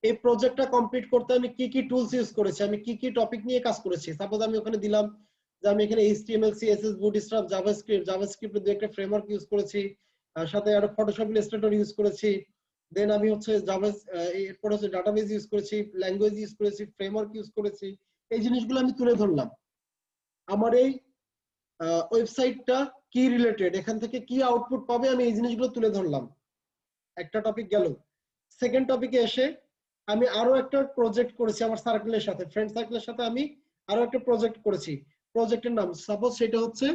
এই প্রজেক্টটা কমপ্লিট করতে আমি কি কি টুলস ইউজ করেছি, আমি কি কি টপিক নিয়ে কাজ করেছি। সাপোজ আমি ওখানে দিলাম যে আমি এখানে HTML CSS বুটস্ট্র্যাপ জাভাস্ক্রিপ্ট দিয়ে একটা ফ্রেমওয়ার্ক ইউজ করেছি, সাথে আরো ফটোশপ ইলাস্ট্রেটর ইউজ করেছি, দেন আমি হচ্ছে এরপর হচ্ছে ডাটাবেস ইউজ করেছি, ল্যাঙ্গুয়েজ ইউজ করেছি, ফ্রেমওয়ার্ক ইউজ করেছি। এই জিনিসগুলো আমি তুলে ধরলাম। আমার এই ওয়েবসাইটটা কি রিলেটেড, এখান থেকে কি আউটপুট পাবে, আমি এই জিনিসগুলো তুলে ধরলাম। একটা টপিক গেল। সেকেন্ড টপিকে এসে আমি আরো একটা প্রজেক্ট করেছি আমার সার্কেলের সাথে, ফ্রেন্ড সার্কেলের সাথে আমি আরো একটা প্রজেক্ট করেছি। প্রজেক্টের নাম সাপোজ সেটা হচ্ছে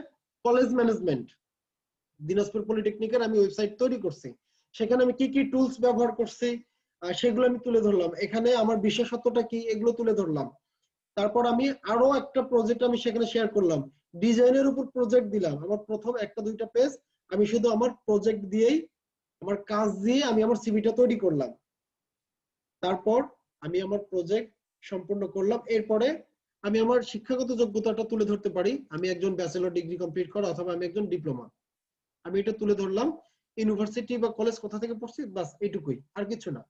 কলেজ ম্যানেজমেন্ট, দিনাজপুর পলিটেকনিকের আমি ওয়েবসাইট তৈরি করছি। সেখানে আমি কি কি টুলস ব্যবহার করছি সেগুলো আমি তুলে ধরলাম। এখানে আমার বিশেষত্বটা কি, এগুলো তুলে ধরলাম। তারপর আমি আরো একটা প্রজেক্ট আমি সেখানে শেয়ার করলাম, ডিজাইনের উপর প্রজেক্ট দিলাম। আমার প্রথম 1-2টা পেজ আমি শুধু আমার প্রজেক্ট দিয়েই, আমার কাজ দিয়ে আমি আমার সিভিটা তৈরি করলাম। তারপর আমি আমার প্রজেক্ট সম্পূর্ণ করলাম। এরপরে আমি আমার শিক্ষাগত যোগ্যতাটা তুলে ধরতে পারি, আমি একজন ব্যাচেলর ডিগ্রি কমপ্লিট করা অথবা আমি একজন ডিপ্লোমা, আমি এটা তুলে ধরলাম। ইউনিভার্সিটি বা কলেজ কোথা থেকে পড়ছি, বাস এইটুকুই, আর কিছু না।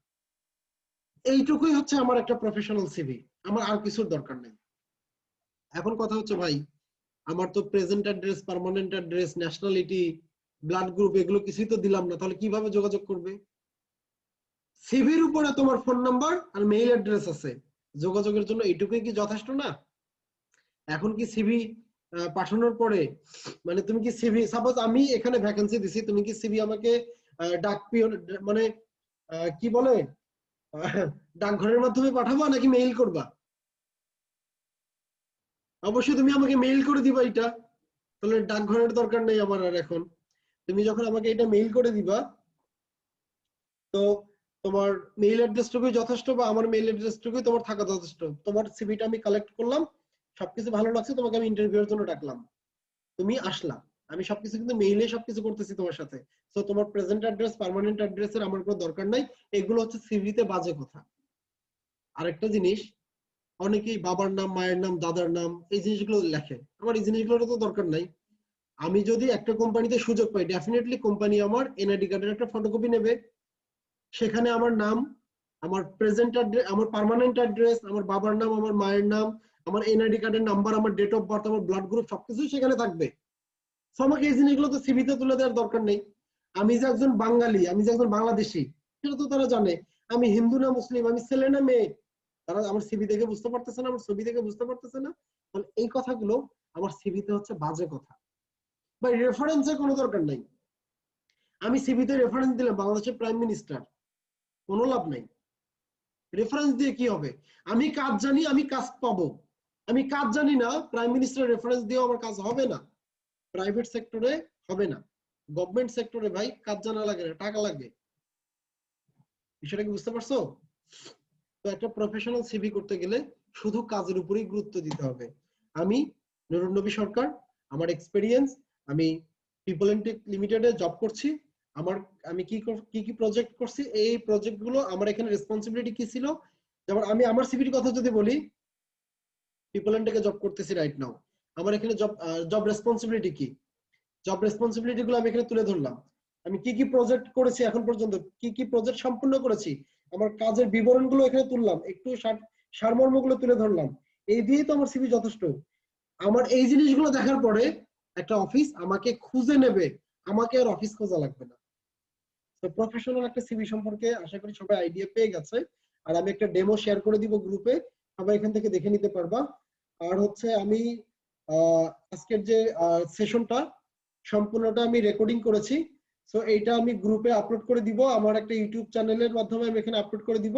এইটুকুই হচ্ছে আমার একটা প্রফেশনাল সিভি, আমার আর কিছুর দরকার নেই। এখন কথা হচ্ছে ভাই, আমার তো present address, permanent address, nationality, blood group এগুলো কিছুই তো দিলাম না, তাহলে কিভাবে যোগাযোগ করবে? সিভির উপরে তোমার ফোন নাম্বার আর মেইল অ্যাড্রেস আছে, যোগাযোগের জন্য এইটুকুই কি যথেষ্ট না? এখন কি সিভি পাঠানোর পরে মানে তুমি কি সিভি, সাপোজ আমি এখানে ভ্যাকেন্সি দিছি, তুমি কি সিভি আমাকে ডাক মানে কি বলে ডাকঘরের মাধ্যমে পাঠাবা নাকি মেইল করবা? অবশ্যই তুমি আমাকে মেইল করে দিবা এটা, তাহলে ডাকঘরের দরকার নেই আমার আর। এখন তুমি যখন আমাকে এটা মেইল করে দিবা, তো তোমার মেইল অ্যাড্রেসটুকুই যথেষ্ট, বা আমার মেইল অ্যাড্রেসটুকুই তোমার থাকা যথেষ্ট। তোমার সিভিটা আমি কালেক্ট করলাম, সবকিছু ভালো লাগছে, তোমাকে আমি ইন্টারভিউর জন্য ডাকলাম, তুমি আসলা, আমি সবকিছু কিন্তু মেইলে সবকিছু করতেছি তোমার সাথে। তো তোমার প্রেজেন্ট অ্যাড্রেস, পার্মানেন্ট অ্যাড্রেসের আমার কোনো দরকার নাই। এগুলো হচ্ছে সিভিতে বাজে কথা। আরেকটা জিনিস, অনেকেই বাবার নাম, মায়ের নাম, দাদার নাম এই জিনিসগুলো লেখে, আমার এই জিনিসগুলোর তো দরকার নাই। আমি যদি একটা কোম্পানিতে সুযোগ পাই, ডেফিনেটলি কোম্পানি আমার এনআইডি কার্ডের একটা ফটোকপি নেবে, সেখানে আমার নাম, আমার প্রেজেন্ট অ্যাড্রেস, আমার পার্মানেন্ট অ্যাড্রেস, আমার বাবার নাম, আমার মায়ের নাম, আমার এনআইডি কার্ডের নাম্বার, আমার ডেট অফ বার্থ, আমার ব্লাড গ্রুপ সবকিছু সেখানে থাকবে। তো আমাকে এই জিনিসগুলো তো সিভিতে তুলে দেওয়ার দরকার নেই। আমি যে একজন বাঙালি, আমি যে একজন বাংলাদেশি, সেটা তো তারা জানে। আমি হিন্দু না মুসলিম, আমি ছেলে না মেয়ে, তারা আমার সিভি দেখে বুঝতে পারতেছে না, আমার ছবি দেখে বুঝতে পারতেছে না। তাহলে এই কথাগুলো আমার সিভিতে হচ্ছে বাজে কথা। বা রেফারেন্সের কোনো দরকার নাই। আমি সিভিতে রেফারেন্স দিলাম বাংলাদেশের প্রাইম মিনিস্টার, কোনো লাভ নাই। রেফারেন্স দিয়ে কি হবে? আমি কাজ জানি, আমি কাজ পাবো। আমি কাজ জানি না, প্রাইম মিনিস্টার রেফারেন্স দিয়েও আমার কাজ হবে না। প্রাইভেট সেক্টরে হবে না, গভর্নমেন্ট সেক্টরে ভাই কাজ জানা লাগে না, টাকা লাগে। বিষয়টা কি বুঝতে পারছো? তো একটা প্রফেশনাল সিভি করতে গেলে শুধু কাজের উপরেই গুরুত্ব দিতে হবে। আমি নুরুন নবী সরকার, আমার এক্সপেরিয়েন্স, আমি পিপল এন্ড টেক লিমিটেডে জব করছি। আমি কি প্রজেক্ট করছি, এই প্রজেক্ট গুলো আমার এখানে রেসপন্সিবিলিটি কি ছিল। যেমন আমি আমার সিভির কথা যদি বলি, পিপল এন্ড টেকে জব করতেছি রাইট নাও, আমার এখানে জব রেসপন্সিবিলিটি কি, জব রেসপন্সিবিলিটি গুলো আমি এখানে তুলে ধরলাম। আমি কি কি প্রজেক্ট করেছি এখন পর্যন্ত, কি কি প্রজেক্ট সম্পূর্ণ করেছি, আমার কাজের বিবরণ গুলো এখানে তুললাম, একটু সারমর্ম গুলো তুলে ধরলাম। এই দিয়েই তো আমার সিভি যথেষ্ট। আমার এই জিনিসগুলো দেখার পরে একটা অফিস আমাকে খুঁজে নেবে, আমাকে আর অফিস খোঁজা লাগবে না। তো প্রফেশনাল একটা সিভি সম্পর্কে আশা করি সবাই আইডিয়া পেয়ে গেছে। আর আমি একটা ডেমো শেয়ার করে দিব গ্রুপে, সবাই এখান থেকে দেখে নিতে পারবা। আর হচ্ছে আমি আজকের যে সেশনটা সম্পূর্ণটা আমি রেকর্ডিং করেছি, সো এইটা আমি গ্রুপে আপলোড করে দিব। আমার একটা ইউটিউব চ্যানেলের মাধ্যমে আমি এখানে আপলোড করে দিব।